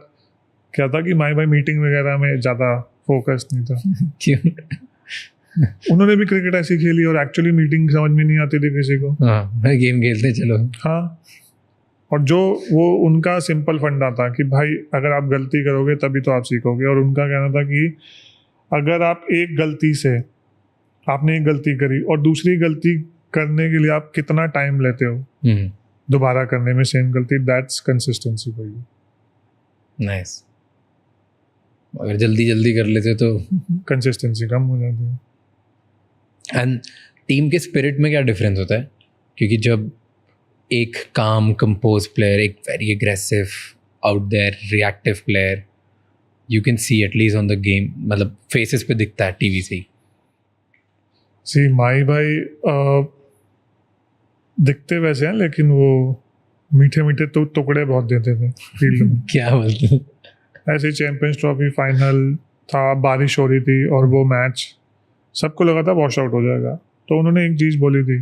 क्या था कि माही भाई मीटिंग वगैरह में ज़्यादा फोकस नहीं था। क्यों? उन्होंने भी क्रिकेट ऐसी खेली और एक्चुअली मीटिंग समझ में नहीं आती थी किसी को। हाँ, मैं गेम खेलते चलो। हाँ, और जो वो उनका सिंपल फंडा था कि भाई अगर आप गलती करोगे तभी तो आप सीखोगे, और उनका कहना था कि अगर आप एक गलती से, आपने एक गलती करी और दूसरी गलती करने के लिए आप कितना टाइम लेते हो दोबारा करने में सेम गलती, that's consistency for you. Nice. अगर जल्दी जल्दी कर लेते तो कंसिस्टेंसी कम हो जाती है। एंड टीम के स्पिरिट में क्या डिफरेंस होता है? क्योंकि जब एक काम कंपोज प्लेयर, एक very aggressive out there reactive player, you can see at least on the game, मतलब फेसेस पे दिखता है टीवी से ही। सी माही भाई दिखते वैसे हैं लेकिन वो मीठे मीठे तो टुकड़े बहुत देते थे फील्ड में। क्या बोलते हैं? ऐसे चैंपियंस ट्रॉफी फाइनल था, बारिश हो रही थी और वो मैच सबको लगा था वॉश आउट हो जाएगा, तो उन्होंने एक चीज़ बोली थी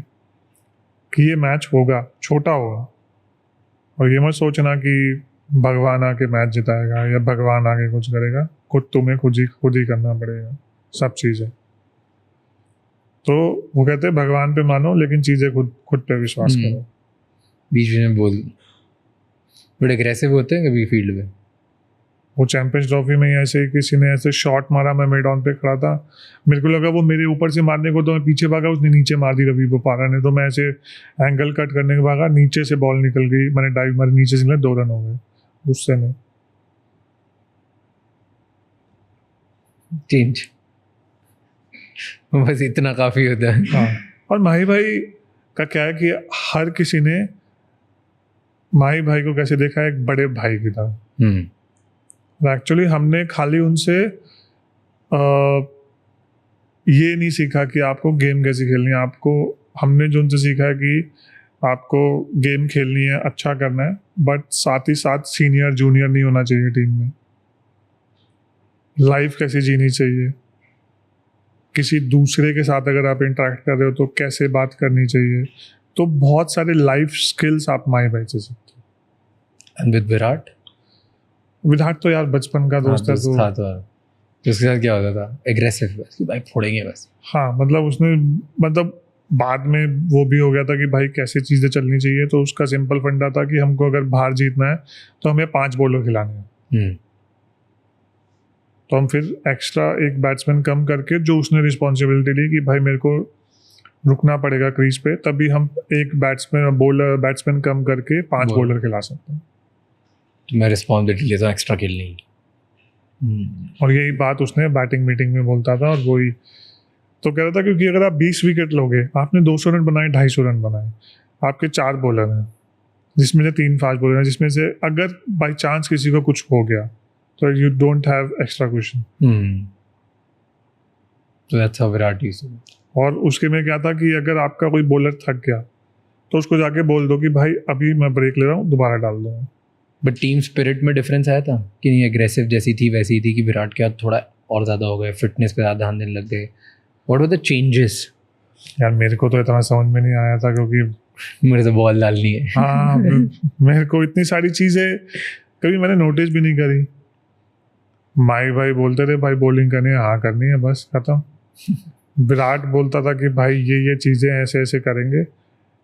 कि ये मैच होगा, छोटा होगा, और ये मत सोचना कि भगवान आके मैच जिताएगा या भगवान आके कुछ करेगा, खुद तुम्हें खुद ही करना पड़ेगा सब चीज़ें। तो वो कहते हैं भगवान पे मानो लेकिन चीज़ें खुद पे विश्वास करो। बीच में बोल बड़े एग्रेसिव होते हैं कभी फील्ड में। वो चैंपियंस ट्रॉफी में ही ऐसे ही किसी ने ऐसे शॉट मारा, मैं मिड ऑन पे खड़ा था, मेरे को लगा वो मेरे ऊपर से मारने को, तो मैं पीछे भागा, उसने नीचे मार दी रवि बोपारा ने, तो मैं ऐसे एंगल कट करने के भागा, नीचे से बॉल निकल गई, मैंने डाइव मारी, नीचे से निकला, 2 रन हो गए गुस्से में। चेंज बस इतना काफी होता है। हाँ, और माही भाई का क्या है कि हर किसी ने माही भाई को कैसे देखा है, एक बड़े भाई की तरह। एक्चुअली हमने खाली उनसे ये नहीं सीखा कि आपको गेम कैसे खेलनी है, आपको हमने जो उनसे सीखा है कि आपको गेम खेलनी है, अच्छा करना है, बट साथ ही साथ सीनियर जूनियर नहीं होना चाहिए टीम में। लाइफ कैसे जीनी चाहिए, किसी दूसरे के साथ अगर आप इंटरेक्ट कर रहे हो तो कैसे बात करनी चाहिए, तो बहुत सारे लाइफ स्किल्स आप माही भाई से सीखते हो। एंड विराट तो यार बचपन का दोस्त है, तो उसके साथ क्या होता था, एग्रेसिव बस कि भाई फोड़ेंगे बस। हाँ, मतलब उसने मतलब बाद में वो भी हो गया था कि भाई कैसे चीज़ें चलनी चाहिए, तो उसका सिंपल फंडा था कि हमको अगर बाहर जीतना है तो हमें 5 बॉलर खिलाने हैं। तो हम फिर एक्स्ट्रा एक बैट्समैन कम करके, जो उसने रिस्पॉन्सिबिलिटी ली कि भाई मेरे को रुकना पड़ेगा क्रीज पे, तभी हम एक बैट्समैन कम करके 5 बॉलर खिला सकते हैं। तो मैं रिस्पॉन्सिबिलिटी लेता हूँ एक्स्ट्रा खेलने की। और यही बात उसने बैटिंग मीटिंग में बोलता था, और वही तो कह रहा था क्योंकि अगर आप 20 विकेट लोगे, आपने 200 रन बनाए, 250 रन बनाए, आपके 4 बॉलर हैं जिसमें से 3 फास्ट बॉलर हैं, जिसमें से अगर बाई चांस किसी को कुछ हो गया तो you don't have extra question. तो that's how Virat used to. और उसके में क्या था कि अगर आपका कोई बॉलर थक गया तो उसको जाके बोल दो कि भाई अभी मैं ब्रेक ले रहा हूँ, दोबारा डाल दूंगा। बट टीम स्पिरिट में डिफरेंस आया था कि नहीं, एग्रेसिव जैसी थी वैसी थी कि विराट के बाद थोड़ा और ज़्यादा हो गए, फिटनेस पे ज़्यादा ध्यान देने लग गए? What were the changes? यार मेरे को तो इतना समझ में नहीं आया था, क्योंकि मेरे से बॉल डालनी है। हाँ मेरे को इतनी सारी चीज़ें कभी मैंने नोटिस भी नहीं करी। माही भाई बोलते थे भाई बॉलिंग करनी है, हाँ करनी है, बस खत्म। विराट बोलता था कि भाई ये चीज़ें ऐसे ऐसे करेंगे,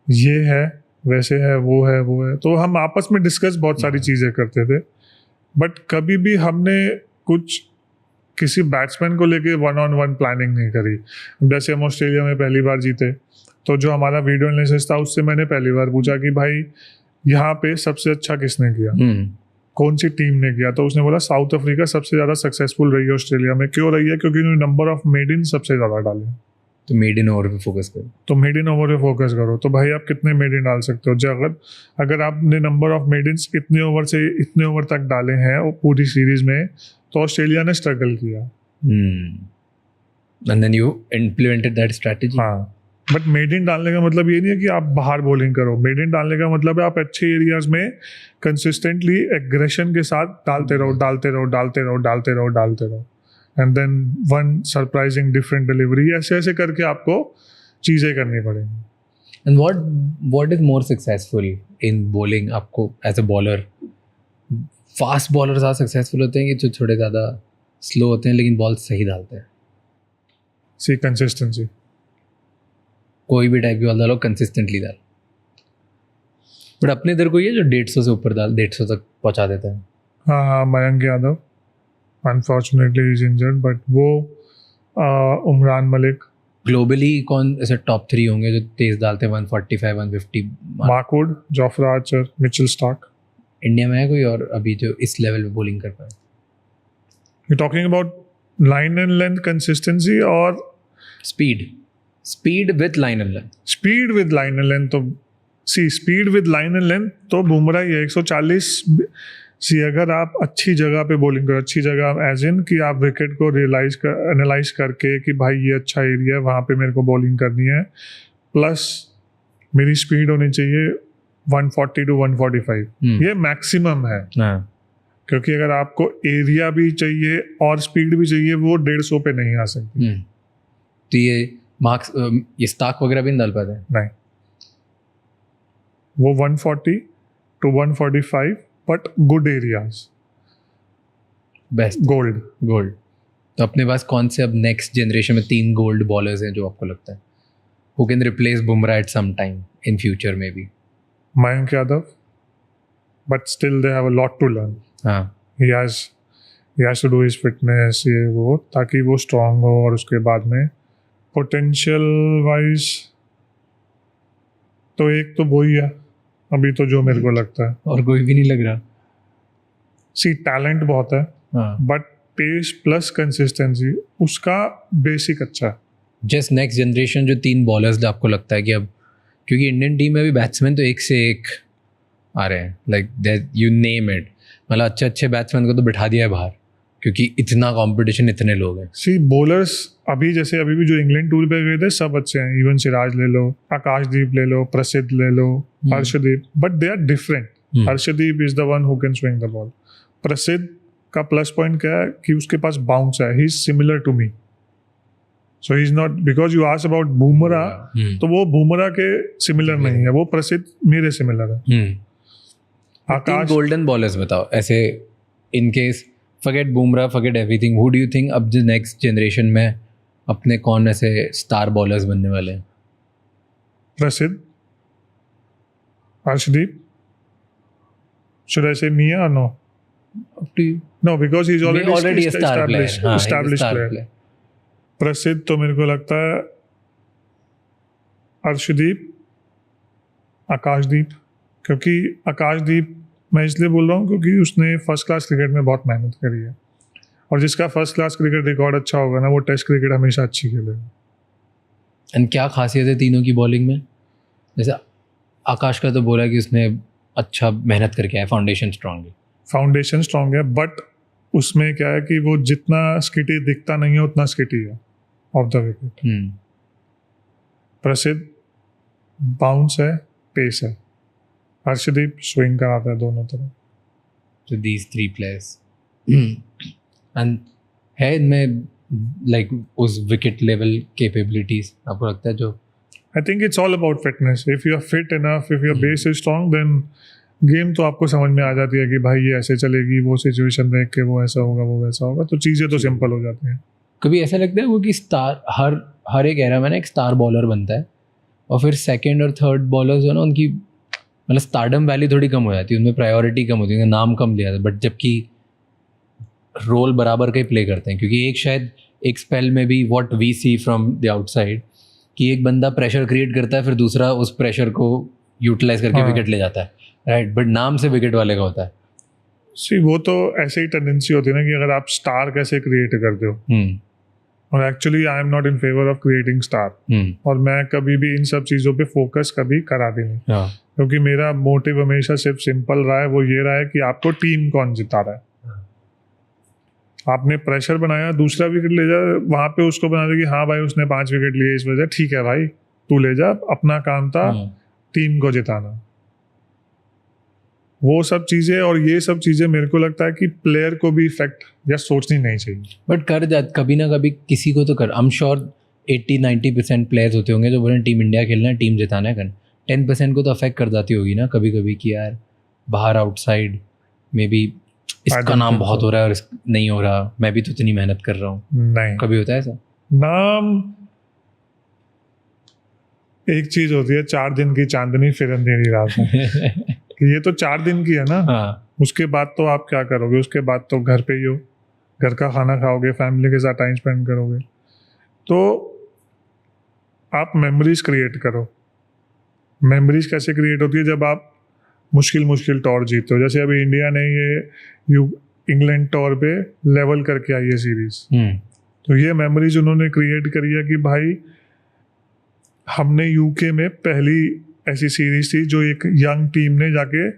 ये है वैसे है, वो है। तो हम आपस में डिस्कस बहुत सारी चीज़ें करते थे, बट कभी भी हमने कुछ किसी बैट्समैन को लेके 1-on-1 प्लानिंग नहीं करी। जैसे हम ऑस्ट्रेलिया में पहली बार जीते, तो जो हमारा वीडियो एनालिसिस था उससे मैंने पहली बार पूछा कि भाई यहाँ पे सबसे अच्छा किसने किया, कौन सी टीम ने किया? तो उसने बोला साउथ अफ्रीका सबसे ज़्यादा सक्सेसफुल रही है ऑस्ट्रेलिया में। क्यों रही है? क्योंकि उन्होंने नंबर ऑफ मेड इन सबसे ज़्यादा डाले। तो मेड इन ओवर पे फोकस करो, तो मेड इन ओवर पे फोकस करो। तो भाई आप कितने मेड इन डाल सकते हो? जो अगर आपने नंबर ऑफ मेड इन इतने ओवर से इतने ओवर तक डाले हैं और पूरी सीरीज में, तो ऑस्ट्रेलिया ने स्ट्रगल किया। And then you implemented that strategy. हाँ, बट मेड इन डालने का मतलब ये नहीं है कि आप बाहर बॉलिंग करो। मेड इन डालने का मतलब है आप अच्छे एरियाज में कंसिस्टेंटली एग्रेशन के साथ डालते रहो and then one surprising different delivery, ऐसे ऐसे करके आपको चीज़ें करनी पड़ेंगी। And what is more successful in bowling आपको as a bowler? Fast bowler ज़्यादा सक्सेसफुल होते हैं कि जो थोड़े ज़्यादा स्लो होते हैं लेकिन बॉल सही डालते हैं? सी कंसिस्टेंसी। कोई भी टाइप की बॉल डालो, कंसिस्टेंटली डाल। बट अपने इधर कोई है जो 150 से ऊपर डाल 150 तक पहुंचा देता है? हाँ, Mayank Yadav unfortunately is injured, but वो उमरान मलिक। ग्लोबली कौन ऐसे टॉप 3 होंगे जो तेज डालते हैं 145 150? Mark Wood, Jofra Archer, Mitchell Starc. India में है कोई और अभी जो इस लेवल पे बॉलिंग कर पाए? You talking about line and length consistency और speed with line and length? Speed with line and length, तो speed with line and length तो बुमराह ही है। 140 अगर आप अच्छी जगह पे बॉलिंग करो, अच्छी जगह एज इन कि आप विकेट को एनालाइज करके कि भाई ये अच्छा एरिया है, वहाँ पे मेरे को बॉलिंग करनी है, प्लस मेरी स्पीड होनी चाहिए 140 to 145, ये मैक्सिमम है। क्योंकि अगर आपको एरिया भी चाहिए और स्पीड भी चाहिए, वो 150 पे नहीं आ सकती। तो ये स्टार्क वगैरह भी नहीं डाल पाते? नहीं, वो 140 to 145 but good areas. Best Gold. Gold. तो अपने पास कौन से अब नेक्स्ट जनरेशन में 3 गोल्ड बॉलर्स हैं जो आपको लगता है who can replace Bumrah at some time in future में भी? Mayank Yadav, but still they have a lot to learn. हाँ He has to do his fitness ये वो ताकि वो strong हो, और उसके बाद में potential wise तो एक तो वो ही है अभी तो जो मेरे को लगता है। और कोई भी नहीं लग रहा। सी टैलेंट बहुत है, हाँ बट पेस प्लस कंसिस्टेंसी उसका बेसिक अच्छा है। जस्ट नेक्स्ट जनरेशन जो 3 बॉलर्स आपको लगता है कि अब, क्योंकि इंडियन टीम में भी बैट्समैन तो एक से एक आ रहे हैं, like that you name it, मतलब अच्छे अच्छे बैट्समैन को तो बिठा दिया है बाहर क्योंकि इतना कंपटीशन, इतने लोग हैं। सी बॉलर्स अभी जैसे अभी भी जो इंग्लैंड टूर पे गए थे सब अच्छे हैं, इवन सिराज ले लो, आकाशदीप ले लो, प्रसिद्ध ले लो, Harshdeep, but they are different. Harshdeep is the one who can swing the ball. Prasidh का प्लस पॉइंट क्या है कि उसके पास बाउंस है, he is similar to me, so he is not, because you ask about Bumrah तो वो बुमराह के सिमिलर नहीं है, वो प्रसिद्ध मेरे सिमिलर है। आकाश गोल्डन बॉलर्स बताओ ऐसे, in case forget Bumrah, forget everything, who do you think अब जो नेक्स्ट जनरेशन में अपने कौन ऐसे स्टार बॉलर्स बनने वाले हैं? प्रसिद्ध, Harshdeep, should I say Mia or no? Up to you. No, because he's already a star player. हाँ, he's a established star player. player. प्रसिद्ध तो मेरे को लगता है हर्षदीप, आकाशदीप, क्योंकि आकाशदीप मैं इसलिए बोल रहा हूँ क्योंकि उसने फर्स्ट क्लास क्रिकेट में बहुत मेहनत करी है, और जिसका फर्स्ट क्लास क्रिकेट रिकॉर्ड अच्छा होगा ना वो टेस्ट क्रिकेट हमेशा अच्छी खेलेगा। एंड क्या खासियत है तीनों की बॉलिंग में? जैसे आकाश का तो बोला कि उसने अच्छा मेहनत करके आया, फाउंडेशन स्ट्रांग है। फाउंडेशन स्ट्रांग है, बट उसमें क्या है कि वो जितना स्किटी दिखता नहीं है उतना स्किटी है ऑफ द विकेट। प्रसिद्ध बाउंस है, पेस है, हर्षदीप स्विंग कराता है दोनों तरफ। तो दीज 3 प्लेयर्स एंड है इनमें लाइक उस विकेट लेवल कैपेबिलिटीज आपको लगता है जो? I think it's all about fitness. If you are fit enough, if your base is strong, then game तो आपको समझ में आ जाती है कि भाई ये ऐसे चलेगी, वो सिचुएशन देख के वो ऐसा होगा, वो वैसा होगा, तो चीज़ें तो सिंपल हो जाती हैं। कभी ऐसा लगता है वो कि स्टार हर एक एरा में ना एक स्टार बॉलर बनता है और फिर सेकंड और थर्ड बॉलर्स जो है ना उनकी मतलब स्टारडम वैल्यू थोड़ी कम हो जाती है, उनमें प्रायोरिटी कम होती है, नाम कम लिया जाता है, बट जबकि रोल बराबर का ही प्ले करते हैं। क्योंकि एक शायद एक स्पेल में भी what we see from the outside कि एक बंदा प्रेशर क्रिएट करता है, फिर दूसरा उस प्रेशर को यूटिलाइज करके विकेट ले जाता है, राइट, बट नाम से विकेट वाले का होता है। सी वो तो ऐसे ही टेंडेंसी होती है ना कि अगर आप स्टार कैसे क्रिएट करते हो, और actually I am not in favour of creating star, और मैं कभी भी इन सब चीज़ों पे फोकस कभी करा भी नहीं, क्योंकि मेरा मोटिव हमेशा सिर्फ सिंपल रहा है, वो ये रहा है कि आपको टीम कौन जिता रहा है। आपने प्रेशर बनाया, दूसरा विकेट ले जा, वहाँ पे उसको बना दे कि हाँ भाई उसने 5 विकेट लिए इस वजह, ठीक है भाई तू ले जा, अपना काम था टीम को जिताना। वो सब चीज़ें और ये सब चीज़ें मेरे को लगता है कि प्लेयर को भी इफेक्ट या सोचनी नहीं चाहिए, बट कर जा कभी ना कभी किसी को तो कर। आई एम श्योर 80-90% प्लेयर्स होते होंगे जो बोले टीम इंडिया खेलना है, टीम जिताना है, कर 10% को तो अफेक्ट कर जाती होगी ना कभी कभी कि यार बाहर आउटसाइड मे बी इसका नाम बहुत हो रहा है और नहीं हो रहा, मैं भी तो इतनी मेहनत कर रहा हूँ। नहीं, कभी होता है ऐसा? नाम एक चीज होती है, 4 दिन की चांदनी फिर अंधेरी रात में कि ये तो 4 दिन की है ना, उसके बाद तो आप क्या करोगे, उसके बाद तो घर पे ही हो, घर का खाना खाओगे, फैमिली के साथ टाइम स्पेंड करोगे, तो आप मेमोरीज क्रिएट करो। मेमोरीज कैसे क्रिएट होती है? जब आप मुश्किल टॉर जीतते हो, जैसे अभी इंडिया ने ये इंग्लैंड टॉर पे लेवल करके आई है सीरीज, तो ये मेमोरीज उन्होंने क्रिएट करी है कि भाई हमने यूके में पहली ऐसी सीरीज थी जो एक यंग टीम ने जाके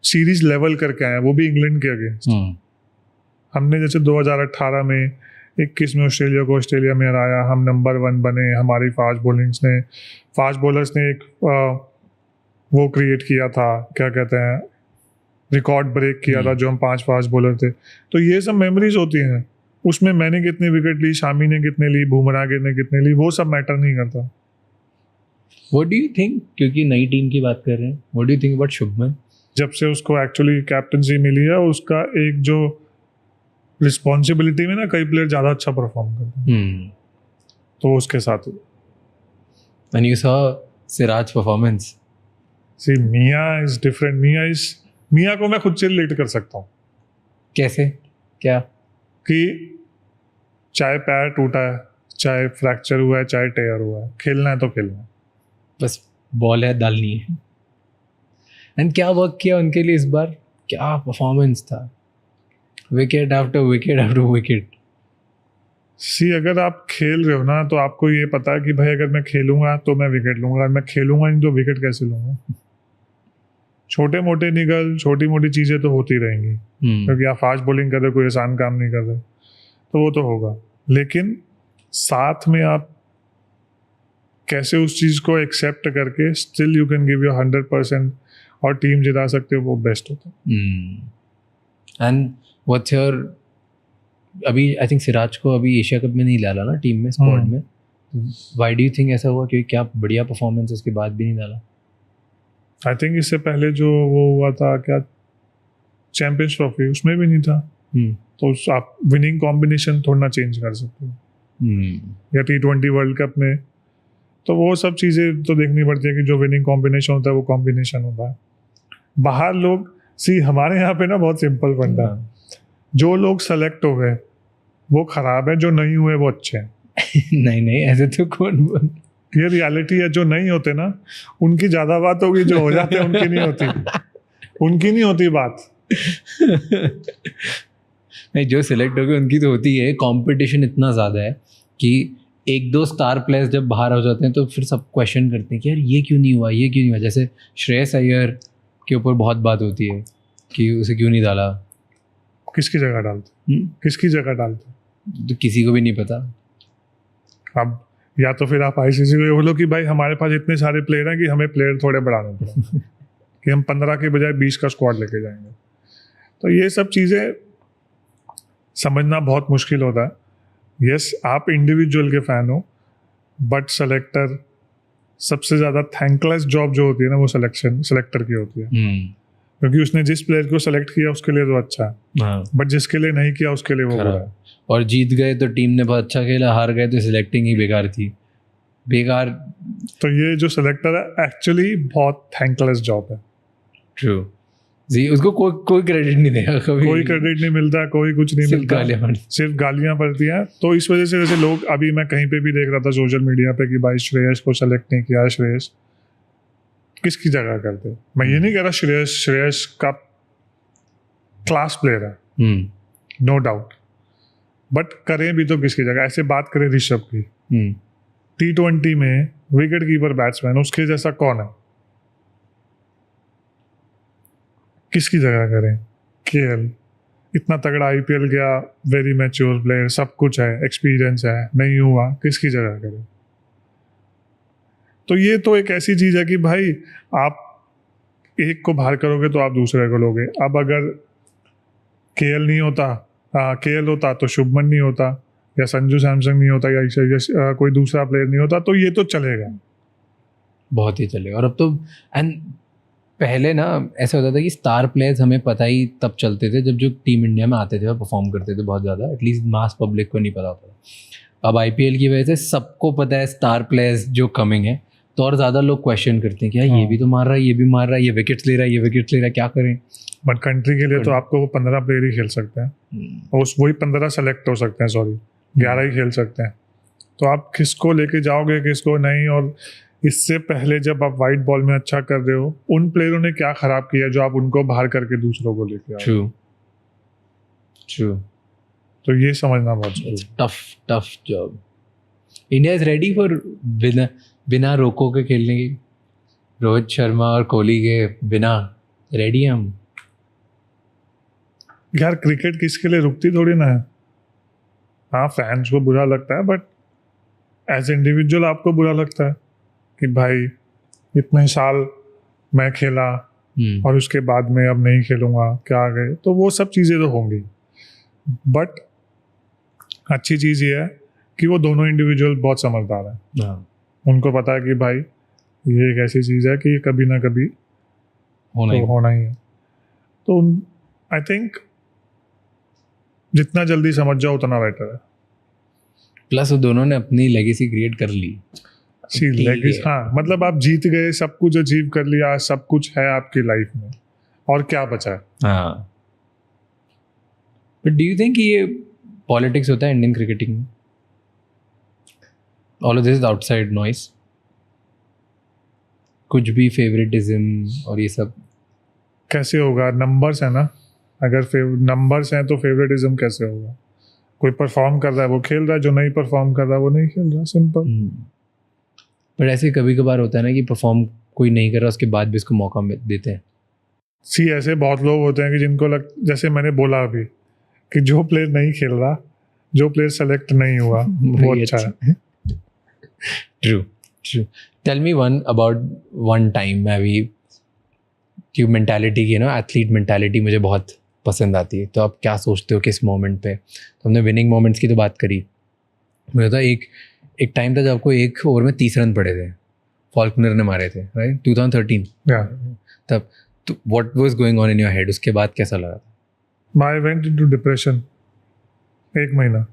सीरीज लेवल करके आया, वो भी इंग्लैंड के अगेंस्ट। हमने जैसे 2018 में 21 में ऑस्ट्रेलिया को ऑस्ट्रेलिया में हराया, हम नंबर 1 बने, हमारी फास्ट बॉलर्स ने एक वो क्रिएट किया था, क्या कहते हैं, रिकॉर्ड ब्रेक किया था, जो हम 5 फास्ट बॉलर थे। तो ये सब मेमोरीज होती हैं, उसमें मैंने कितने विकेट ली, शामी ने कितने ली, बुमराह ने कितने ली, वो सब मैटर नहीं करता। व्हाट डू यू थिंक, क्योंकि नई टीम की बात कर रहे हैं, what do you think about Shubman? जब से उसको एक्चुअली कैप्टनसी मिली है, उसका एक जो रिस्पॉन्सिबिलिटी में ना कई प्लेयर ज़्यादा अच्छा परफॉर्म करते हैं, तो उसके साथ And you saw Siraj performance. See Miyan is different. Miyan को मैं खुद से रिलेट कर सकता हूँ कैसे? क्या? कि चाहे पैर टूटा है, चाहे फ्रैक्चर हुआ है, चाहे टेयर हुआ है, खेलना है तो खेलना है. बस बॉल है, डालनी है. एंड क्या वर्क किया उनके लिए इस बार, क्या परफॉर्मेंस था, wicket after wicket after wicket. See अगर आप खेल रहे हो ना तो आपको ये पता है कि भाई अगर मैं खेलूंगा तो मैं विकेट लूंगा, मैं खेलूंगा नहीं तो विकेट कैसे लूंगा. छोटे मोटे निगल, छोटी मोटी चीज़ें तो होती रहेंगी, क्योंकि आप फास्ट बॉलिंग कर रहे हो, कोई आसान काम नहीं कर रहे, तो वो तो होगा. लेकिन साथ में आप कैसे उस चीज़ को एक्सेप्ट करके still you can give your 100% और टीम जिता सकते हो, वो बेस्ट होता है. एंड व्हाट्स योर, अभी आई थिंक सिराज को अभी एशिया कप में नहीं डाला ना टीम में, स्क्वाड में. व्हाई डू यू थिंक ऐसा हुआ, क्योंकि क्या बढ़िया परफॉर्मेंस उसके बाद भी नहीं डाला? आई थिंक इससे पहले जो वो हुआ था क्या, चैंपियंस ट्रॉफी, उसमें भी नहीं था. तो आप विनिंग कॉम्बिनेशन थोड़ा ना चेंज कर सकते हो, या T20 वर्ल्ड कप में. तो वो सब चीज़ें तो देखनी पड़ती है कि जो विनिंग कॉम्बिनेशन होता है वो कॉम्बिनेशन होता है. बाहर लोग हमारे यहाँ पे ना बहुत सिंपल फंडा है, जो लोग सेलेक्ट हो गए वो खराब है, जो नहीं हुए वो अच्छे हैं. नहीं ऐसे तो कौन बोल. ये रियलिटी है. जो नहीं होते ना उनकी ज़्यादा बात होगी, जो हो जाते हैं उनकी नहीं होती बात. नहीं, जो सिलेक्ट हो गए उनकी तो होती है. कंपटीशन इतना ज़्यादा है कि एक दो स्टार प्लेयर्स जब बाहर हो जाते हैं तो फिर सब क्वेश्चन करते हैं कि यार ये क्यों नहीं हुआ, ये क्यों नहीं हुआ. जैसे श्रेयस अय्यर के ऊपर बहुत बात होती है कि उसे क्यों नहीं डाला. किसकी जगह डालते तो किसी को भी नहीं पता. अब या तो फिर आप ICC को बोलो कि भाई हमारे पास इतने सारे प्लेयर हैं कि हमें प्लेयर थोड़े बढ़ाने पड़ेंगे कि हम 15 के बजाय 20 का स्क्वाड लेके जाएंगे. तो ये सब चीज़ें समझना बहुत मुश्किल होता है. यस, आप इंडिविजुअल के फ़ैन हो, बट सेलेक्टर सबसे ज़्यादा थैंकलेस जॉब जो होती है ना, वो सेलेक्टर की होती है. क्योंकि उसने जिस प्लेयर को सेलेक्ट किया उसके लिए तो अच्छा है, बट जिसके लिए नहीं किया उसके लिए वो बुरा है. और जीत गए तो टीम ने बहुत अच्छा खेला, हार गए तो सिलेक्टिंग ही बेकार थी. बेकार. तो ये जो सेलेक्टर है एक्चुअली बहुत थैंकलेस जॉब है. ट्रू जी. उसको कोई क्रेडिट नहीं देगा कभी, कोई क्रेडिट नहीं मिलता, कोई कुछ नहीं मिलता, सिर्फ गालियां पड़ती हैं. तो इस वजह से जैसे लोग, अभी मैं कहीं पे भी देख रहा था सोशल मीडिया पे कि भाई श्रेयस को सेलेक्ट नहीं किया. श्रेयस किसकी जगह करते? मैं ये नहीं कह रहा, श्रेयस का क्लास प्लेयर है, नो डाउट, बट करें भी तो किसकी जगह. ऐसे बात करें ऋषभ की, T20 में विकेट कीपर बैट्समैन, उसके जैसा कौन है? किसकी जगह करें? KL इतना तगड़ा IPL गया, वेरी मैच्योर प्लेयर, सब कुछ है, एक्सपीरियंस है, नहीं हुआ, किसकी जगह करें? तो ये तो एक ऐसी चीज़ है कि भाई आप एक को बाहर करोगे तो आप दूसरे को लोगे. अब अगर KL नहीं होता, KL होता तो शुभमन नहीं होता, या संजू सैमसन नहीं होता, या कोई दूसरा प्लेयर नहीं होता, तो ये तो चलेगा, बहुत ही चलेगा. और अब तो एंड पहले ना ऐसा होता था कि स्टार प्लेयर्स हमें पता ही तब चलते थे जब जो टीम इंडिया में आते थे और परफॉर्म करते थे बहुत ज़्यादा. एटलीस्ट मास पब्लिक को नहीं पता होता. अब IPL की वजह से सबको पता है स्टार प्लेयर्स जो कमिंग है, तो और ज़्यादा लोग क्वेश्चन करते हैं कि यार ये भी तो मार रहा है, ये भी मार रहा है, ये विकेट्स ले रहा है, ये विकेट्स ले रहा है, क्या करें. बट कंट्री के लिए तो आपको वो 15 प्लेयर ही खेल सकते हैं, और वही 15 सेलेक्ट हो सकते हैं, 11 ही खेल सकते हैं. तो आप किसको लेके जाओगे, किसको नहीं. और इससे पहले जब आप वाइट बॉल में अच्छा कर रहे हो, उन प्लेयरों ने क्या खराब किया जो आप उनको बाहर करके दूसरों को लेके आओ. ट्रू. तो ये समझना बहुत जरूरी है. Tough job. India is ready for बिना रोको के खेलने की. रोहित शर्मा और कोहली के बिना रेडी हैं हम. यार क्रिकेट किसके लिए रुकती थोड़ी ना है. हाँ, फैंस को बुरा लगता है, बट एज इंडिविजुअल आपको बुरा लगता है कि भाई इतने साल मैं खेला और उसके बाद में अब नहीं खेलूंगा, क्या आ गए. तो वो सब चीज़ें तो होंगी, बट अच्छी चीज़ ये है कि वो दोनों इंडिविजुअल बहुत समझदार हैं. उनको पता है कि भाई ये एक ऐसी चीज़ है कि कभी ना कभी होना ही है. तो आई थिंक जितना जल्दी समझ जाओ उतना बेटर है। प्लस वो दोनों ने अपनी लेगेसी क्रिएट कर ली। हाँ, मतलब आप जीत गए, सब कुछ अचीव कर लिया, सब कुछ है आपकी लाइफ में, और क्या बचा है? हाँ, बट डू यू थिंक ये पॉलिटिक्स होता है इंडियन क्रिकेटिंग में? All of this is outside noise, कुछ भी फेवरेटिज्म और ये सब कैसे होगा? नंबर्स है ना, अगर नंबर्स हैं तो फेवरेटिज्म कैसे होगा? कोई परफॉर्म कर रहा है वो खेल रहा है, जो नहीं परफॉर्म कर रहा वो नहीं खेल रहा, सिंपल। बट ऐसे कभी कभार होता है ना कि परफॉर्म कोई नहीं कर रहा उसके बाद भी इसको मौका देते हैं। सी ऐसे बहुत लोग होते हैं कि जिनको जैसे मैंने बोला अभी कि जो प्लेयर नहीं खेल रहा, जो प्लेयर सेलेक्ट नहीं हुआ वो अच्छा है। True true. Tell me one time. मैं भी की मेंटालिटी की ना, एथलीट मेंटालिटी मुझे बहुत पसंद आती है। तो आप क्या सोचते हो किस मोमेंट पे? तो हमने विनिंग मोमेंट्स की तो बात करी। मुझे तो एक टाइम था जब आपको एक ओवर में 30 रन पड़े थे, फॉल्कनर ने मारे थे, राइट? 2013 तब। तो what was going on in your head? उसके बाद कैसा लगा था? आई वेंट इनटू डिप्रेशन, 1 महीना।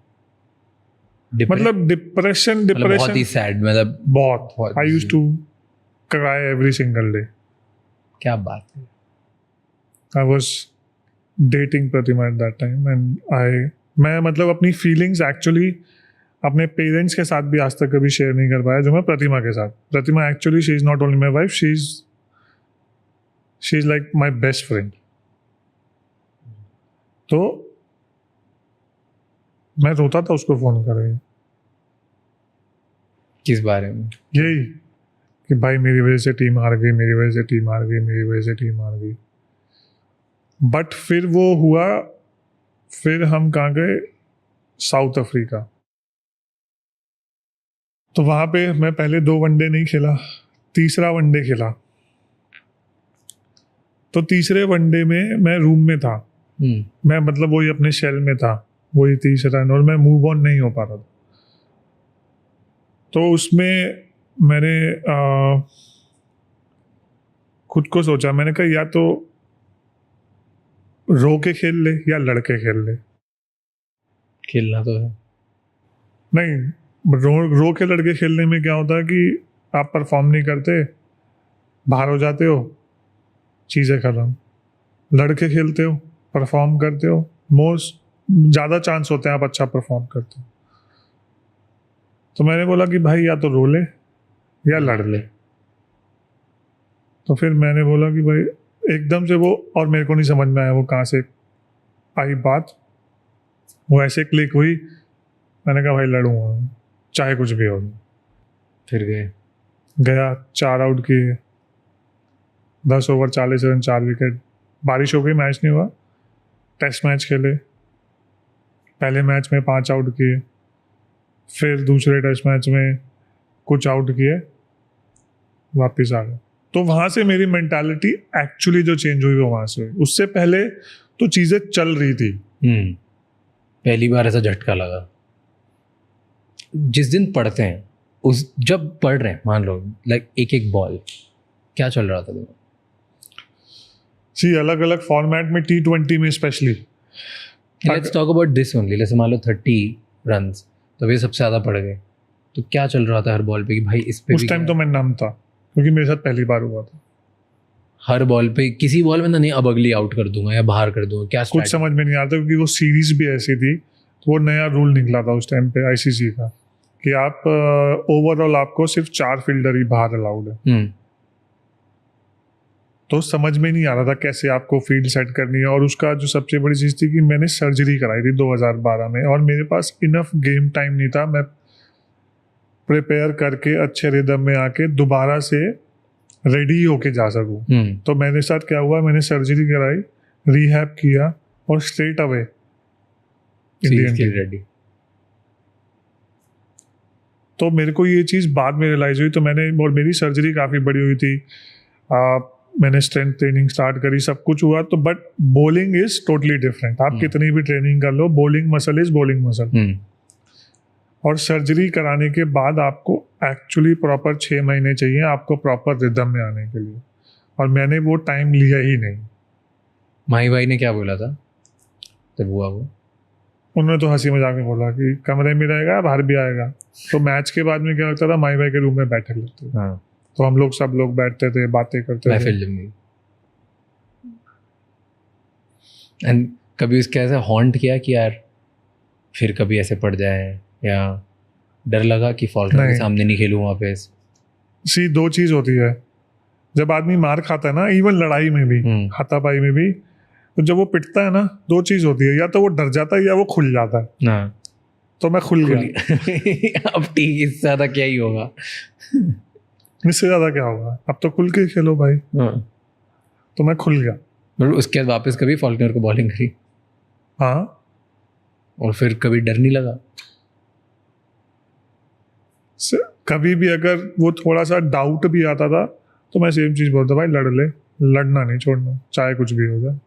मतलब डिप्रेशन बहुत ही सैड, मतलब बहुत। I used to cry every single day. क्या बात है। I was dating Pratima at that time and मैं मतलब अपनी फीलिंग्स एक्चुअली अपने पेरेंट्स के साथ भी आज तक कभी शेयर नहीं कर पाया जो मैं प्रतिमा के साथ। Pratima actually she is not only my wife, she is like my best friend. तो मैं रोता था उसको फ़ोन कर रही। किस बारे में? यही कि भाई मेरी वजह से टीम हार गई, मेरी वजह से टीम हार गई, मेरी वजह से टीम हार गई। बट फिर वो हुआ, फिर हम कहाँ गए? South Africa. तो वहाँ पे मैं पहले 2 वनडे नहीं खेला, तीसरा वनडे खेला। तो तीसरे वनडे में मैं रूम में था, मैं मतलब वही अपने शेल में था, वही 30 रन, और मैं मूव ऑन नहीं हो पा रहा था। तो उसमें मैंने खुद को सोचा, मैंने कहा या तो रो के खेल ले या लड़के खेल ले। खेलना तो है नहीं, रो के लड़के खेलने में क्या होता है कि आप परफॉर्म नहीं करते, बाहर हो जाते हो, चीज़ें खत्म। लड़के खेलते हो, परफॉर्म करते हो, मोस्ट ज़्यादा चांस होते हैं आप अच्छा परफॉर्म करते हो। तो मैंने बोला कि भाई या तो रो ले या लड़ ले। तो फिर मैंने बोला कि भाई एकदम से वो, और मेरे को नहीं समझ में आया वो कहाँ से आई बात, वो ऐसे क्लिक हुई। मैंने कहा भाई लड़ूंगा चाहे कुछ भी हो। फिर गया, 4 आउट किए, 10 ओवर 40 रन, 4 विकेट। बारिश हो गई, मैच नहीं हुआ। टेस्ट मैच खेले, पहले मैच में 5 आउट किए, फिर दूसरे टेस्ट मैच में कुछ आउट किए, वापस आ गए। तो वहाँ से मेरी मेंटालिटी एक्चुअली जो चेंज हुई वो वहाँ से हुई। उससे पहले तो चीज़ें चल रही थी। पहली बार ऐसा झटका लगा। जिस दिन पढ़ते हैं, जब पढ़ रहे हैं, मान लो लाइक एक बॉल, क्या चल रहा था तुम्हें? सी अलग अलग फॉर्मेट में, T20 में specially. Let's talk about this only. जैसे मान लो 30 रन्स, तो वे सबसे ज़्यादा पड़ गए, तो क्या चल रहा था हर बॉल पे कि भाई इस पे? उस टाइम तो मैं नम था क्योंकि मेरे साथ पहली बार हुआ था। हर बॉल पे, किसी बॉल में नहीं अब अगली आउट कर दूंगा या बाहर कर दूंगा, क्या कुछ समझ में नहीं आता, क्योंकि वो सीरीज भी ऐसी थी। तो वो नया रूल निकला था उस टाइम पे ICC का कि आप ओवरऑल आपको सिर्फ 4 फील्डर ही बाहर अलाउड है। तो समझ में नहीं आ रहा था कैसे आपको फील्ड सेट करनी है। और उसका जो सबसे बड़ी चीज़ थी कि मैंने सर्जरी कराई थी 2012 में, और मेरे पास इनफ गेम टाइम नहीं था मैं प्रिपेयर करके अच्छे रिदम में आके दोबारा से रेडी होके जा सकूं। तो मेरे साथ क्या हुआ, मैंने सर्जरी कराई, रिहैब किया, और straight away Indian team ready. तो मेरे को ये चीज़ बाद में रियलाइज हुई। तो और मेरी सर्जरी काफ़ी बड़ी हुई थी, मैंने स्ट्रेंथ ट्रेनिंग स्टार्ट करी, सब कुछ हुआ। तो but bowling is totally different. आप कितनी भी ट्रेनिंग कर लो, bowling muscle is bowling muscle. और सर्जरी कराने के बाद आपको एक्चुअली प्रॉपर 6 महीने चाहिए आपको प्रॉपर रिदम में आने के लिए, और मैंने वो टाइम लिया ही नहीं। माही भाई ने क्या बोला था जब हुआ वो? उन्होंने तो हंसी मजाक में बोला कि कमरे में रहेगा बाहर भी आएगा। तो मैच के बाद में क्या लगता था, माही भाई के रूम में बैठे लगते थे। हाँ, तो हम लोग सब लोग बैठते थे, बातें करते थे। महफिल जम गई। एंड कभी उसके ऐसे हॉन्ट किया कि यार फिर कभी ऐसे पड़ जाए, या डर लगा कि फॉल्टर के नहीं। सामने नहीं खेलूं वापस? सी दो चीज होती है, जब आदमी मार खाता है ना, इवन लड़ाई में भी, हाथापाई में भी, तो जब वो पिटता है ना, दो चीज होती है, या तो वो डर जाता है या वो खुल जाता है। हाँ, तो मैं खुल गया। अब ठीक, इससे ज्यादा क्या ही होगा। इससे ज्यादा क्या होगा, अब तो खुल के खेलो भाई। हाँ, तो मैं खुल गया। और उसके बाद वापस कभी फॉल्कनर को बॉलिंग करी? हाँ, और फिर कभी डर नहीं लगा? कभी भी अगर वो थोड़ा सा डाउट भी आता था तो मैं सेम चीज बोलता, भाई लड़ ले, लड़ना नहीं छोड़ना, चाहे कुछ भी हो जाए।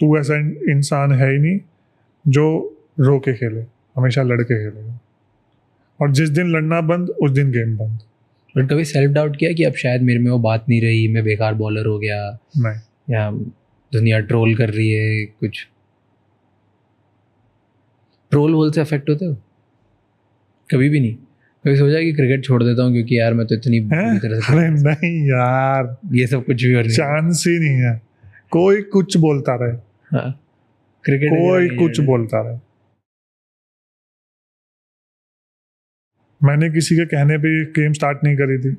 तू ऐसा इंसान है ही नहीं जो रो के खेले, हमेशा लड़ के खेलेगा। और जिस दिन लड़ना बंद, उस दिन गेम बंद। बट कभी सेल्फ डाउट किया कि अब शायद मेरे में वो बात नहीं रही, मैं बेकार बॉलर हो गया, नहीं। या दुनिया ट्रोल कर रही है? कुछ ट्रोल वोल से अफेक्ट होते हो? कभी भी नहीं? कभी सोचा कि क्रिकेट छोड़ देता हूँ क्योंकि यार मैं तो इतनी बुरी तरह से अरे नहीं यार, ये सब कुछ भी और नहीं। चांस ही नहीं है। कोई कुछ बोलता रहे, हाँ, क्रिकेट कोई कुछ बोलता रहे। मैंने किसी के कहने पे ये गेम स्टार्ट नहीं करी थी।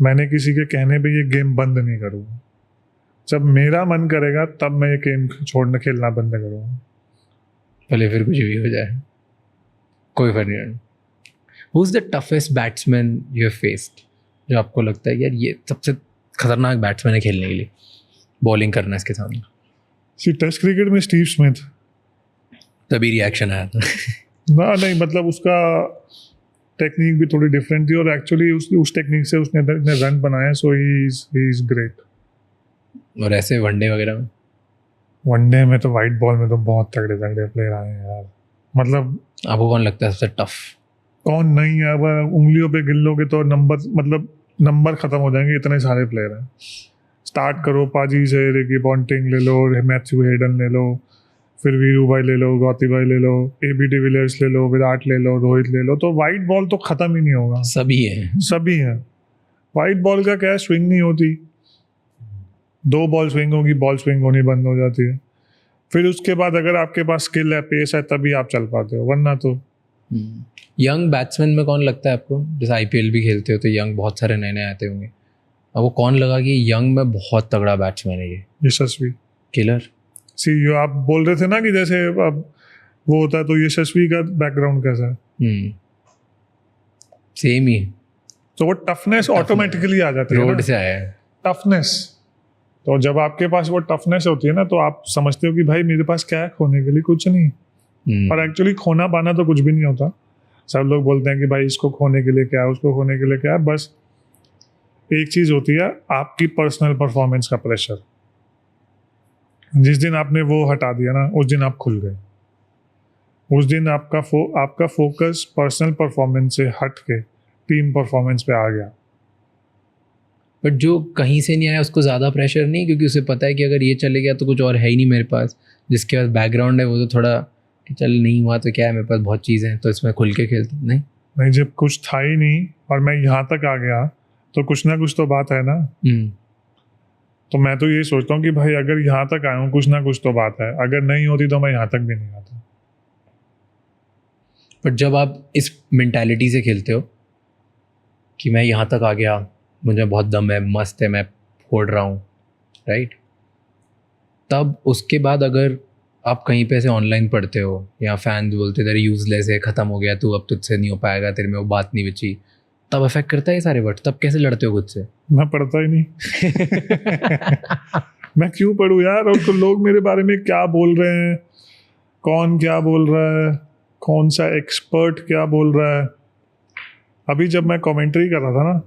मैंने किसी के कहने पे ये गेम बंद नहीं करूँगा। जब मेरा मन करेगा तब मैं ये गेम छोड़ना, खेलना बंद करूँगा। भले फिर कुछ भी हो जाए, कोई फर्क नहीं पड़ता। Who is the toughest batsman you have faced, जो आपको लगता है यार ये सबसे खतरनाक बैट्समैन है खेलने के लिए, बॉलिंग करना इसके सामने? सी टेस्ट क्रिकेट में स्टीव स्मिथ। तभी रिएक्शन आया था। ना नहीं, मतलब उसका टेक्निक भी थोड़ी डिफरेंट थी, और एक्चुअली उस टेक्निक से उसने रन बनाया। सो ही इज ग्रेट। और ऐसे वनडे वगैरह में? वनडे में तो वाइट बॉल में तो बहुत तगड़े तगड़े प्लेयर आए हैं यार। मतलब आपको कौन लगता है सबसे टफ? कौन नहीं है, अब उंगलियों पे गिन लोगे तो नंबर खत्म हो जाएंगे, इतने सारे प्लेयर हैं। स्टार्ट करो पाजी से, रिकी पॉन्टिंग ले लो, मैथ्यू हेडन ले लो, फिर वीरू भाई ले लो, गौती भाई ले लो, AB डिविलियर्स ले लो, विराट ले लो, रोहित ले लो। तो वाइट बॉल तो खत्म ही नहीं होगा। सभी हैं। सभी हैं। वाइट बॉल का क्या है, स्विंग नहीं होती। 2 बॉल स्विंग होगी, बॉल स्विंग होनी बंद हो जाती है। फिर उसके बाद अगर आपके पास स्किल है, पेस है, तभी आप चल पाते हो, वरना तो। यंग बैट्समैन में कौन लगता है आपको? जैसे IPL भी खेलते हो तो यंग बहुत सारे नए नए आते होंगे, अब वो कौन लगा कि यंग में बहुत तगड़ा बैट्समैन है ये? यशस्वी किलर। सी जो आप बोल रहे थे ना कि जैसे अब वो होता है, तो यशस्वी का बैकग्राउंड कैसा है? सेम ही। तो वो टफनेस ऑटोमेटिकली आ जाती है रोड ना? से आया है टफनेस। तो जब आपके पास वो टफनेस होती है ना, तो आप समझते हो कि भाई मेरे पास क्या है खोने के लिए, कुछ नहीं। और एक्चुअली खोना पाना तो कुछ भी नहीं होता। सब लोग बोलते हैं कि भाई इसको खोने के लिए क्या है, उसको खोने के लिए क्या है। बस एक चीज होती है, आपकी पर्सनल परफॉर्मेंस का प्रेशर। जिस दिन आपने वो हटा दिया ना, उस दिन आप खुल गए। उस दिन आपका फोकस पर्सनल परफॉर्मेंस से हट के टीम परफॉर्मेंस पे आ गया। बट जो कहीं से नहीं आया उसको ज़्यादा प्रेशर नहीं, क्योंकि उसे पता है कि अगर ये चले गया तो कुछ और है ही नहीं मेरे पास। जिसके पास बैकग्राउंड है वो तो थोड़ा कि चल नहीं हुआ तो क्या है, मेरे पास बहुत चीज़ें हैं तो इसमें खुल के खेलता हूँ। नहीं, जब कुछ था ही नहीं और मैं यहाँ तक आ गया तो कुछ ना कुछ तो बात है ना। तो मैं तो ये सोचता हूँ कि भाई अगर यहाँ तक आया हूँ, कुछ ना कुछ तो बात है। अगर नहीं होती तो मैं यहाँ तक भी नहीं आता। बट जब आप इस मेंटालिटी से खेलते हो कि मैं यहाँ तक आ गया, मुझे बहुत दम है, मस्त है, मैं फोड़ रहा हूँ, राइट, तब उसके बाद अगर आप कहीं पे से ऑनलाइन पढ़ते हो या फैंस बोलते तेरे यूजलेस है, ख़त्म हो गया तू, अब तुझसे नहीं हो पाएगा, तेरे में वो बात नहीं बची, तब अफेक्ट करता है ये सारे वर्ड? तब कैसे लड़ते हो खुद से? मैं पढ़ता ही नहीं। मैं क्यों पढ़ूँ यार? और लोग मेरे बारे में क्या बोल रहे हैं, कौन क्या बोल रहा है, कौन सा एक्सपर्ट क्या बोल रहा है। अभी जब मैं कमेंट्री कर रहा था ना,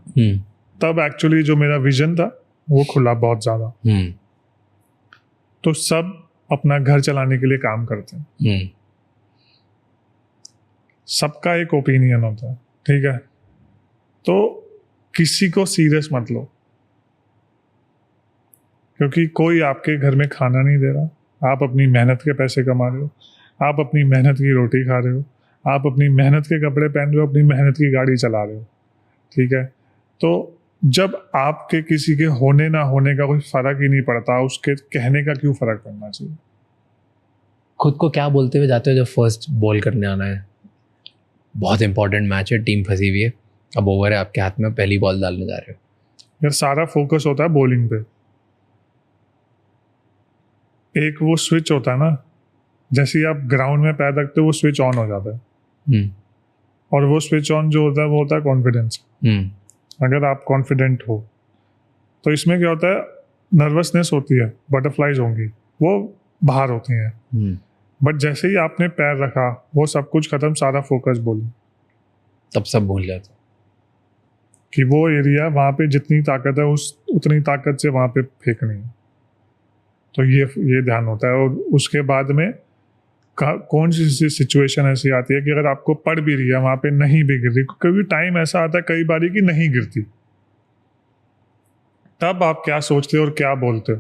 तब एक्चुअली जो मेरा विजन था वो खुला बहुत ज़्यादा। तो सब अपना घर चलाने के लिए काम करते हैं। सबका एक ओपिनियन होता है, ठीक है? तो किसी को सीरियस मत लो। क्योंकि कोई आपके घर में खाना नहीं दे रहा, आप अपनी मेहनत के पैसे कमा रहे हो, आप अपनी मेहनत की रोटी खा रहे हो, आप अपनी मेहनत के कपड़े पहन रहे हो, अपनी मेहनत की गाड़ी चला रहे हो, ठीक है। तो जब आपके किसी के होने ना होने का कोई फर्क ही नहीं पड़ता, उसके कहने का क्यों फर्क पड़ना चाहिए? खुद को क्या बोलते हुए जाते हो जब फर्स्ट बॉल करने आना है? बहुत इंपॉर्टेंट मैच है, टीम फंसी हुई है, अब ओवर है आपके हाथ में, पहली बॉल डालने जा रहे हो। यार सारा फोकस होता है बॉलिंग पे। एक वो स्विच होता है ना, जैसे ही आप ग्राउंड में पैर रखते हो वो स्विच ऑन हो जाता है। और वो स्विच ऑन जो होता है वो होता है कॉन्फिडेंस। अगर आप कॉन्फिडेंट हो तो इसमें क्या होता है, नर्वसनेस होती है, बटरफ्लाइज होंगी, वो बाहर होती हैं, बट जैसे ही आपने पैर रखा वो सब कुछ खत्म, सारा फोकस बोली, तब सब भूल जाते। कि वो एरिया वहाँ पे जितनी ताकत है उतनी ताकत से वहाँ पे फेंकनी है। तो ये ध्यान होता है। और उसके बाद में कौन सी सिचुएशन ऐसी आती है कि अगर आपको पड़ भी रही है वहाँ पे नहीं भी गिर रही, क्योंकि टाइम ऐसा आता है कई बारी कि नहीं गिरती, तब आप क्या सोचते हो और क्या बोलते हो,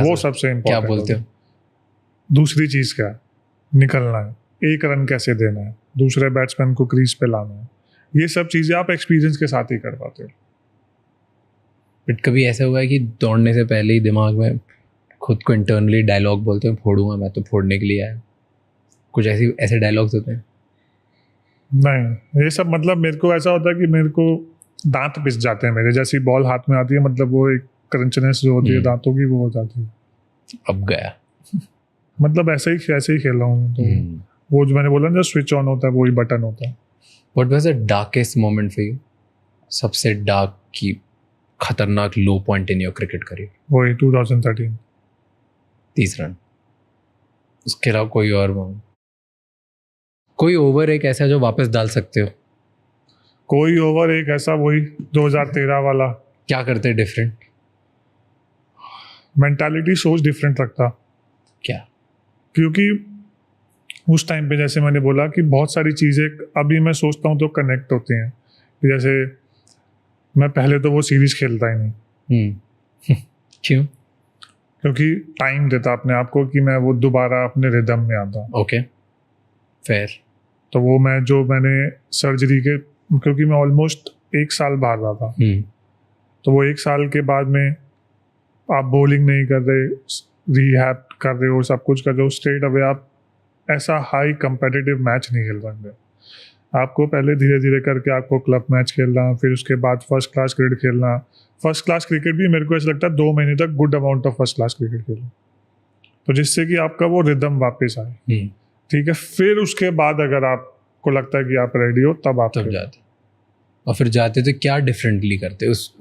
वो सबसे क्या इम्पोर्टेंट बोलते हो? दूसरी चीज़ क्या है, निकलना है, एक रन कैसे देना है, दूसरे बैट्समैन को क्रीज पे लाना है, ये सब चीज़ें आप एक्सपीरियंस के साथ ही कर पाते हो। बट कभी ऐसा हुआ है कि दौड़ने से पहले ही दिमाग में खुद को इंटरनली डायलॉग बोलते हैं, फोड़ूंगा मैं तो फोड़ने के लिए आया? कुछ ऐसे डायलॉग्स होते हैं? नहीं, ये सब मतलब मेरे को ऐसा होता है कि मेरे को दांत पिस जाते हैं मेरे, जैसी बॉल हाथ में आती है, मतलब वो एक क्रंचनेस जो होती है दांतों की वो हो जाती है। अब गया। मतलब ऐसे ही खेल रहा हूँ तो वो जो मैंने बोला ना, जो स्विच ऑन होता है वही बटन होता है। What was the darkest moment for you? सबसे डार्क की खतरनाक low point in your cricket career? वही 2013। 30 रन, उसके अलावा कोई और मोमेंट? कोई ओवर एक ऐसा जो वापस डाल सकते हो? कोई ओवर एक ऐसा, वही 2013 वाला। क्या करते डिफरेंट? मेंटालिटी सोच डिफरेंट रखता, क्या? क्योंकि उस टाइम पे जैसे मैंने बोला कि बहुत सारी चीज़ें अभी मैं सोचता हूँ तो कनेक्ट होती हैं। जैसे मैं पहले तो वो सीरीज खेलता ही नहीं। क्यों? क्योंकि टाइम देता अपने आप को कि मैं वो दोबारा अपने रिदम में आता। Okay, fair. तो वो मैंने सर्जरी के, क्योंकि मैं ऑलमोस्ट 1 साल बाहर रहा था, तो वो 1 साल के बाद में आप बॉलिंग नहीं कर रहे, रिहैब कर रहे हो, सब कुछ कर रहे हो, स्ट्रेट अवे आप ऐसा हाई कंपेटिटिव मैच नहीं खेल सकते। आपको पहले धीरे धीरे करके आपको क्लब मैच खेलना, फिर उसके बाद फर्स्ट क्लास क्रिकेट खेलना। फर्स्ट क्लास क्रिकेट भी मेरे को ऐसा लगता है 2 महीने तक good amount of first class cricket खेलना, तो जिससे कि आपका वो रिदम वापस आए। ठीक है, फिर उसके बाद अगर आपको लगता है कि आप रेडी हो तब आप जाते। और फिर जाते तो क्या डिफरेंटली करते उस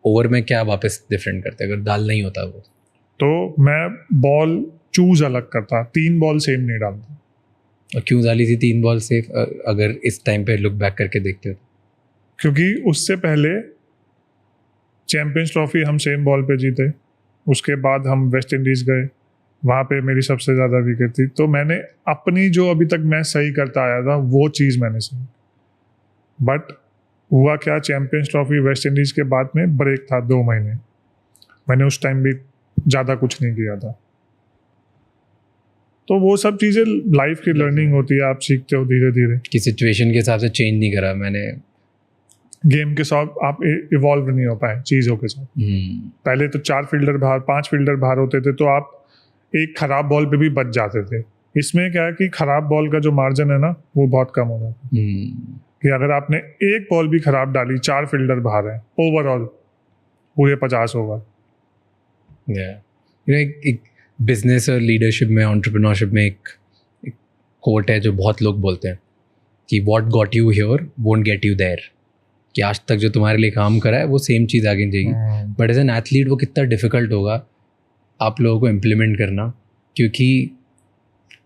ओवर में? क्या वापस डिफरेंट करते अगर डाल नहीं होता वो? तो मैं बॉल चूज अलग करता, 3 बॉल सेम नहीं डालता। और क्यों डाली थी 3 बॉल सेफ अगर इस टाइम पे लुक बैक करके देखते हो? क्योंकि उससे पहले चैंपियंस ट्रॉफी हम सेम बॉल पे जीते, उसके बाद हम वेस्ट इंडीज़ गए, वहाँ पे मेरी सबसे ज़्यादा विकेट थी। तो मैंने अपनी जो अभी तक मैं सही करता आया था वो चीज़ मैंने सही, बट हुआ क्या, चैंपियंस ट्रॉफी वेस्ट इंडीज़ के बाद में ब्रेक था 2 महीने, मैंने उस टाइम भी ज़्यादा कुछ नहीं किया था। तो वो सब चीज़ें लाइफ की लर्निंग होती है, आप सीखते हो धीरे धीरे। कि सिचुएशन के हिसाब से चेंज नहीं करा मैंने, गेम के साथ आप इवॉल्व नहीं हो पाए चीज़ों के साथ। पहले तो 4 फील्डर बाहर, 5 फील्डर बाहर होते थे, तो आप एक खराब बॉल पे भी बच जाते थे। इसमें क्या है कि खराब बॉल का जो मार्जिन है ना वो बहुत कम हो जाता है। कि अगर आपने एक बॉल भी खराब डाली, 4 फील्डर बाहर है, ओवरऑल पूरे 50 ओवर। एक बिजनेस और लीडरशिप में, एंटरप्रेन्योरशिप में एक कोट है जो बहुत लोग बोलते हैं कि what got you here won't get you there. कि आज तक जो तुम्हारे लिए काम करा है वो सेम चीज़ आगे जाएगी, बट एज एन एथलीट वो कितना डिफिकल्ट होगा आप लोगों को इम्प्लीमेंट करना, क्योंकि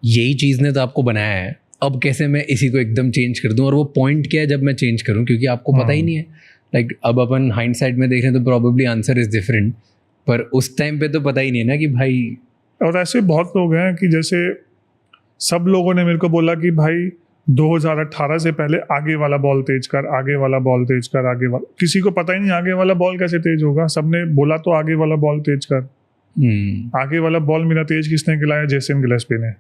यही चीज़ ने तो आपको बनाया है। अब कैसे मैं इसी को एकदम चेंज कर दूं, और वो पॉइंट क्या है जब मैं चेंज करूं, क्योंकि आपको पता ही नहीं है। लाइक अब अपन हाइंडसाइट में देख रहे हैं तो प्रॉब्लली आंसर इज़ डिफरेंट, पर उस टाइम पे तो पता ही नहीं है ना कि भाई। और ऐसे बहुत लोग हैं कि जैसे सब लोगों ने मेरे को बोला कि भाई 2018 से पहले आगे वाला बॉल तेज कर, आगे वाला बॉल तेज कर, आगे वाला, किसी को पता ही नहीं आगे वाला बॉल कैसे तेज होगा। सबने बोला तो आगे वाला बॉल तेज कर, आगे वाला बॉल मेरा तेज किसने खिलाया? जेसन गिलेस्पी ने,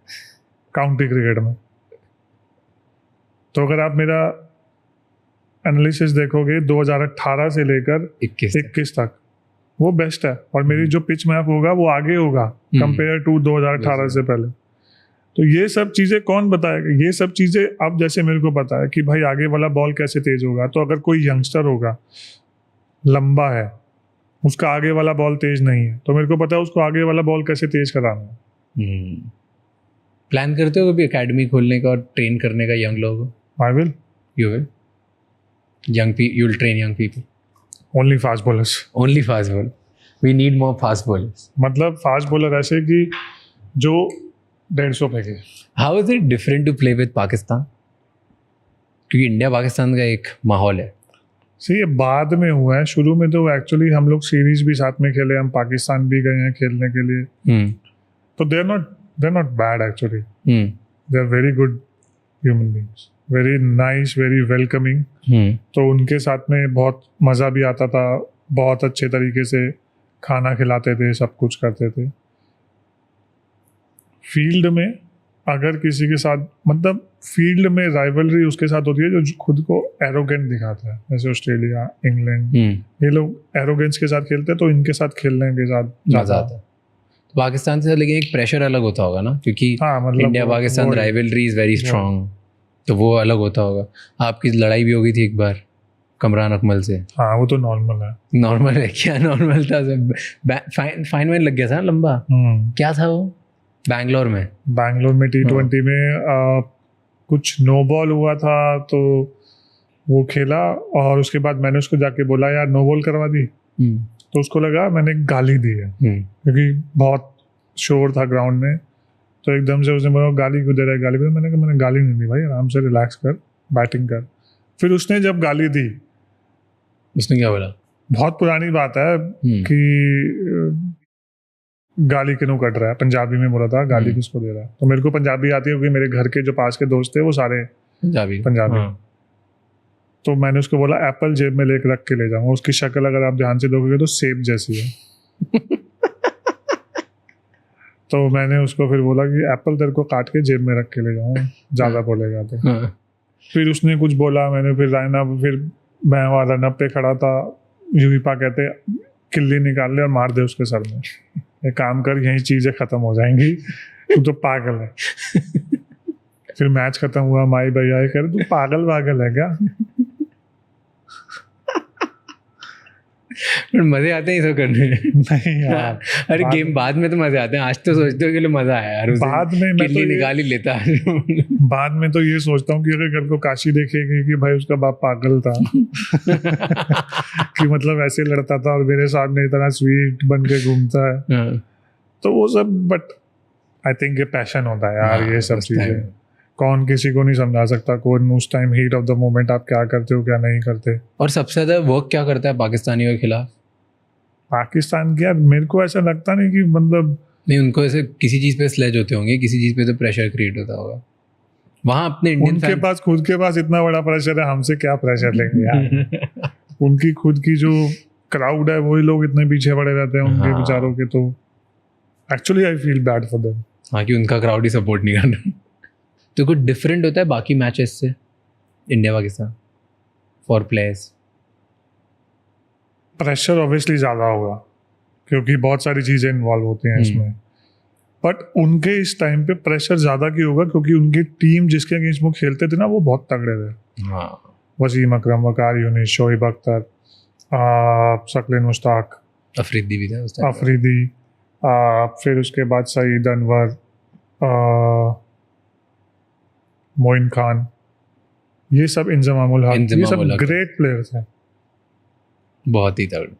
काउंटी क्रिकेट में। तो अगर आप मेरा एनालिसिस देखोगे 2018 से लेकर 21 तक, वो बेस्ट है। और मेरी जो पिच मैप होगा वो आगे होगा कंपेयर टू 2018 से पहले। तो ये सब चीज़ें कौन बताएगा? ये सब चीज़ें अब जैसे मेरे को पता है कि भाई आगे वाला बॉल कैसे तेज होगा, तो अगर कोई यंगस्टर होगा, लंबा है, उसका आगे वाला बॉल तेज नहीं है, तो मेरे को पता है उसको आगे वाला बॉल कैसे तेज कराना है। प्लान करते हो कभी एकेडमी खोलने का और ट्रेन करने का यंग लोगों को? I will, you will, you will train young people? Only fast bowlers. Only fast bowler? We need more fast bowlers. मतलब फास्ट बॉलर ऐसे कि जो 150 फेंके। How is it different to play with Pakistan? क्योंकि इंडिया पाकिस्तान का एक माहौल है। सही, ये बाद में हुआ है। शुरू में तो एक्चुअली हम लोग सीरीज भी साथ में खेले, हम पाकिस्तान भी गए हैं खेलने के लिए। तो they are not bad actually, they are very good human beings, very nice, very welcoming. तो उनके साथ में बहुत मज़ा भी आता था, बहुत अच्छे तरीके से खाना खिलाते थे, सब कुछ करते थे। फील्ड में अगर किसी के साथ, मतलब फील्ड में राइवलरी उसके साथ होती है जो खुद को एरोगेंट दिखाता है, जैसे ऑस्ट्रेलिया, इंग्लैंड, ये लोग एरोगेंस के साथ खेलते हैं, तो इनके साथ खेलने के साथ मजा आता है। तो पाकिस्तान से लेकिन एक प्रेशर अलग होता होगा ना, क्योंकि हाँ, मतलब India Pakistan rivalry is very strong, तो वो अलग होता होगा। आपकी लड़ाई भी हो गई थी एक बार कमरान अकमल से? हाँ, वो तो नॉर्मल है। नॉर्मल है? क्या नॉर्मल था? फाइन वाइन लग गया था ना लंबा? क्या था वो? बैंगलोर में T20 में कुछ नो बॉल हुआ था, तो वो खेला और उसके बाद मैंने उसको जाके बोला यार नो बॉल करवा दी। तो उसको लगा मैंने गाली दी है, क्योंकि बहुत शोर था ग्राउंड में। तो एकदम से उसने बोला गाली क्यों दे रहा है, गाली दे। मैंने कहा मैंने गाली नहीं दी भाई, आराम से रिलैक्स कर, बैटिंग कर। फिर उसने जब गाली दी, उसने क्या बोला? बहुत पुरानी बात है कि गाली क्यों कट रहा है, पंजाबी में बोला था गाली किसको दे रहा है। तो मेरे को पंजाबी आती है क्योंकि मेरे घर के जो पास के दोस्त थे वो सारे पंजाबी। तो मैंने उसको बोला एप्पल जेब में लेकर रख के ले जाऊंगा। उसकी शक्ल अगर आप ध्यान से देखोगे तो सेब जैसी है। तो मैंने उसको फिर बोला कि एप्पल तेरे को काट के जेब में रख के ले जाऊंगा, ज्यादा बोलेगा तो। फिर उसने कुछ बोला, मैंने फिर मैं वहाँ रनअप पे खड़ा था, यूपा कहते किल्ली निकाल ले और मार दे उसके सर में, एक काम कर यही चीजें खत्म हो जाएंगी, तू तो पागल है। फिर मैच खत्म हुआ, माई भैया कर तू पागल है क्या? मजे आते हैं ये सब करने? नहीं यार, अरे गेम बाद में तो मजे आते हैं, आज तो सोचते हो कि मजा आया यार, बाद में मैं तो निकाल ही लेता। बाद में तो ये सोचता हूँ कि अगर कल को काशी देखेगी कि भाई उसका बाप पागल था कि मतलब ऐसे लड़ता था और मेरे सामने इतना स्वीट बन के घूमता है, तो वो सब। बट आई थिंक ये पैशन होता है यार, ये सब चीजें कौन किसी को नहीं समझा सकता। कौन उस time heat of the moment आप क्या करते हो क्या नहीं करते। और सबसे ज्यादा वर्क क्या करता है पाकिस्तानियों के खिलाफ? पाकिस्तान की यार मेरे को ऐसा लगता नहीं कि मतलब नहीं, उनको ऐसे किसी चीज पे स्लेज होते होंगे, किसी चीज पे तो प्रेशर क्रिएट होता होगा वहाँ अपने इंडियन उनके पास खुद के पास इतना बड़ा प्रेशर है, हमसे क्या प्रेशर लेंगे यार। उनकी खुद की जो क्राउड है वही लोग इतने पीछे पड़े रहते हैं उनके विचारों के। तो actually I feel bad for them. हाँ, कि उनका क्राउड ही सपोर्ट नहीं कर रहा। तो कुछ डिफरेंट होता है बाकी मैचेस से India Pakistan for players? Pressure obviously ज़्यादा होगा क्योंकि बहुत सारी चीज़ें इन्वॉल्व होती हैं इसमें। बट उनके इस टाइम पे प्रेशर ज़्यादा क्यों होगा? क्योंकि उनकी टीम जिसके अगेंस्ट वो खेलते थे ना, वो बहुत तगड़े थे। वसीम अकरम, वकार यूनिस, शोएब अख्तर, शकील मुश्ताक, अफरीदी भी था, अफरीदी, फिर उसके बाद सईद अनवर, मोइन खान, ये सब इंजमामुल हक, ये सब ग्रेट प्लेयर्स हैं, बहुत ही तगड़े।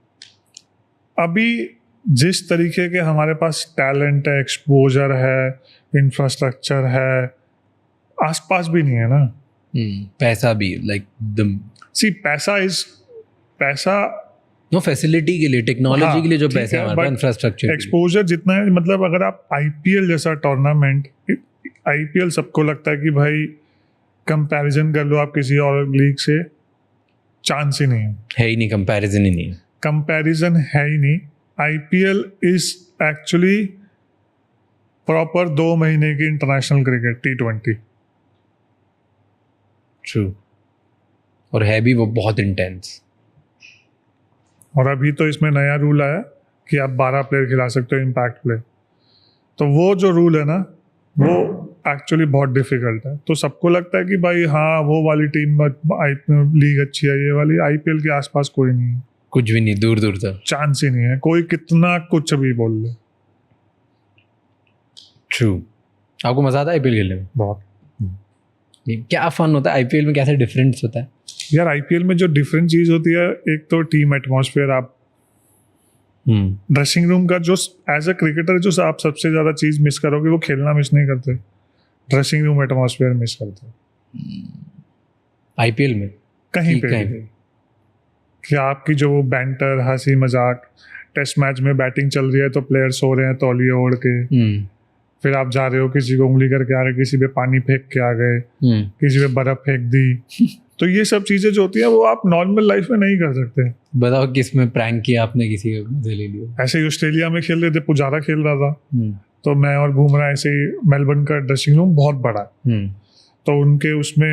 अभी जिस तरीके के हमारे पास टैलेंट है, एक्सपोजर है, इंफ्रास्ट्रक्चर है, आसपास भी नहीं है ना। पैसा भी पैसा नो फैसिलिटी के लिए, टेक्नोलॉजी के लिए जो पैसा है, इंफ्रास्ट्रक्चर, एक्सपोजर जितना है। मतलब अगर आप आईपीएल जैसा टूर्नामेंट, आईपीएल सबको लगता है कि भाई कंपैरिजन कर लो आप किसी और लीग से, चांस ही नहीं है ही नहीं, कंपैरिजन ही नहीं, कंपैरिजन है ही नहीं। IPL इज एक्चुअली प्रॉपर 2 महीने की इंटरनेशनल क्रिकेट T20। ट्रू, और है भी वो बहुत इंटेंस। और अभी तो इसमें नया रूल आया कि आप 12 प्लेयर खिला सकते हो इम्पैक्ट प्ले। तो वो जो रूल है ना, वो एक्चुअली बहुत डिफिकल्ट है। तो सबको लगता है कि भाई हाँ वो वाली टीम लीग अच्छी है, ये वाली। IPL के आसपास कोई नहीं है, कुछ भी नहीं, दूर दूर तक चांस ही नहीं है। कोई कितना कुछ भी बोल ले। ट्रू। आपको मजा आता है IPL खेलने में? बहुत। क्या फन होता है IPL में, कैसे डिफरेंस होता है? यार IPL में जो डिफरेंट चीज होती है, एक तो टीम एटमॉस्फेयर। आप ड्रेसिंग रूम का जो एज अ क्रिकेटर जो आप सबसे ज्यादा चीज मिस करोगे, वो खेलना मिस नहीं करते, ड्रेसिंग रूम एटमॉस्फेयर मिस करते IPL में कहीं पे कहीं भी। कि आपकी जो वो बैंटर, हंसी मजाक, टेस्ट मैच में बैटिंग चल रही है तो प्लेयर सो रहे हैं तौलिए ओढ़ के, फिर आप जा रहे हो किसी को उंगली करके आ रहे, किसी पे पानी फेंक के आ गए, किसी पे बर्फ फेंक दी। तो ये सब चीजें जो होती हैं वो आप नॉर्मल लाइफ में नहीं कर सकते। बताओ किस में प्रैंक किया आपने, किसी को मजे ले लिया? ऐसे ही ऑस्ट्रेलिया में खेल रहे थे, पुजारा खेल रहा था, तो मैं और बुमराह, ऐसे ही मेलबर्न का ड्रेसिंग रूम बहुत बड़ा है, तो उनके उसमें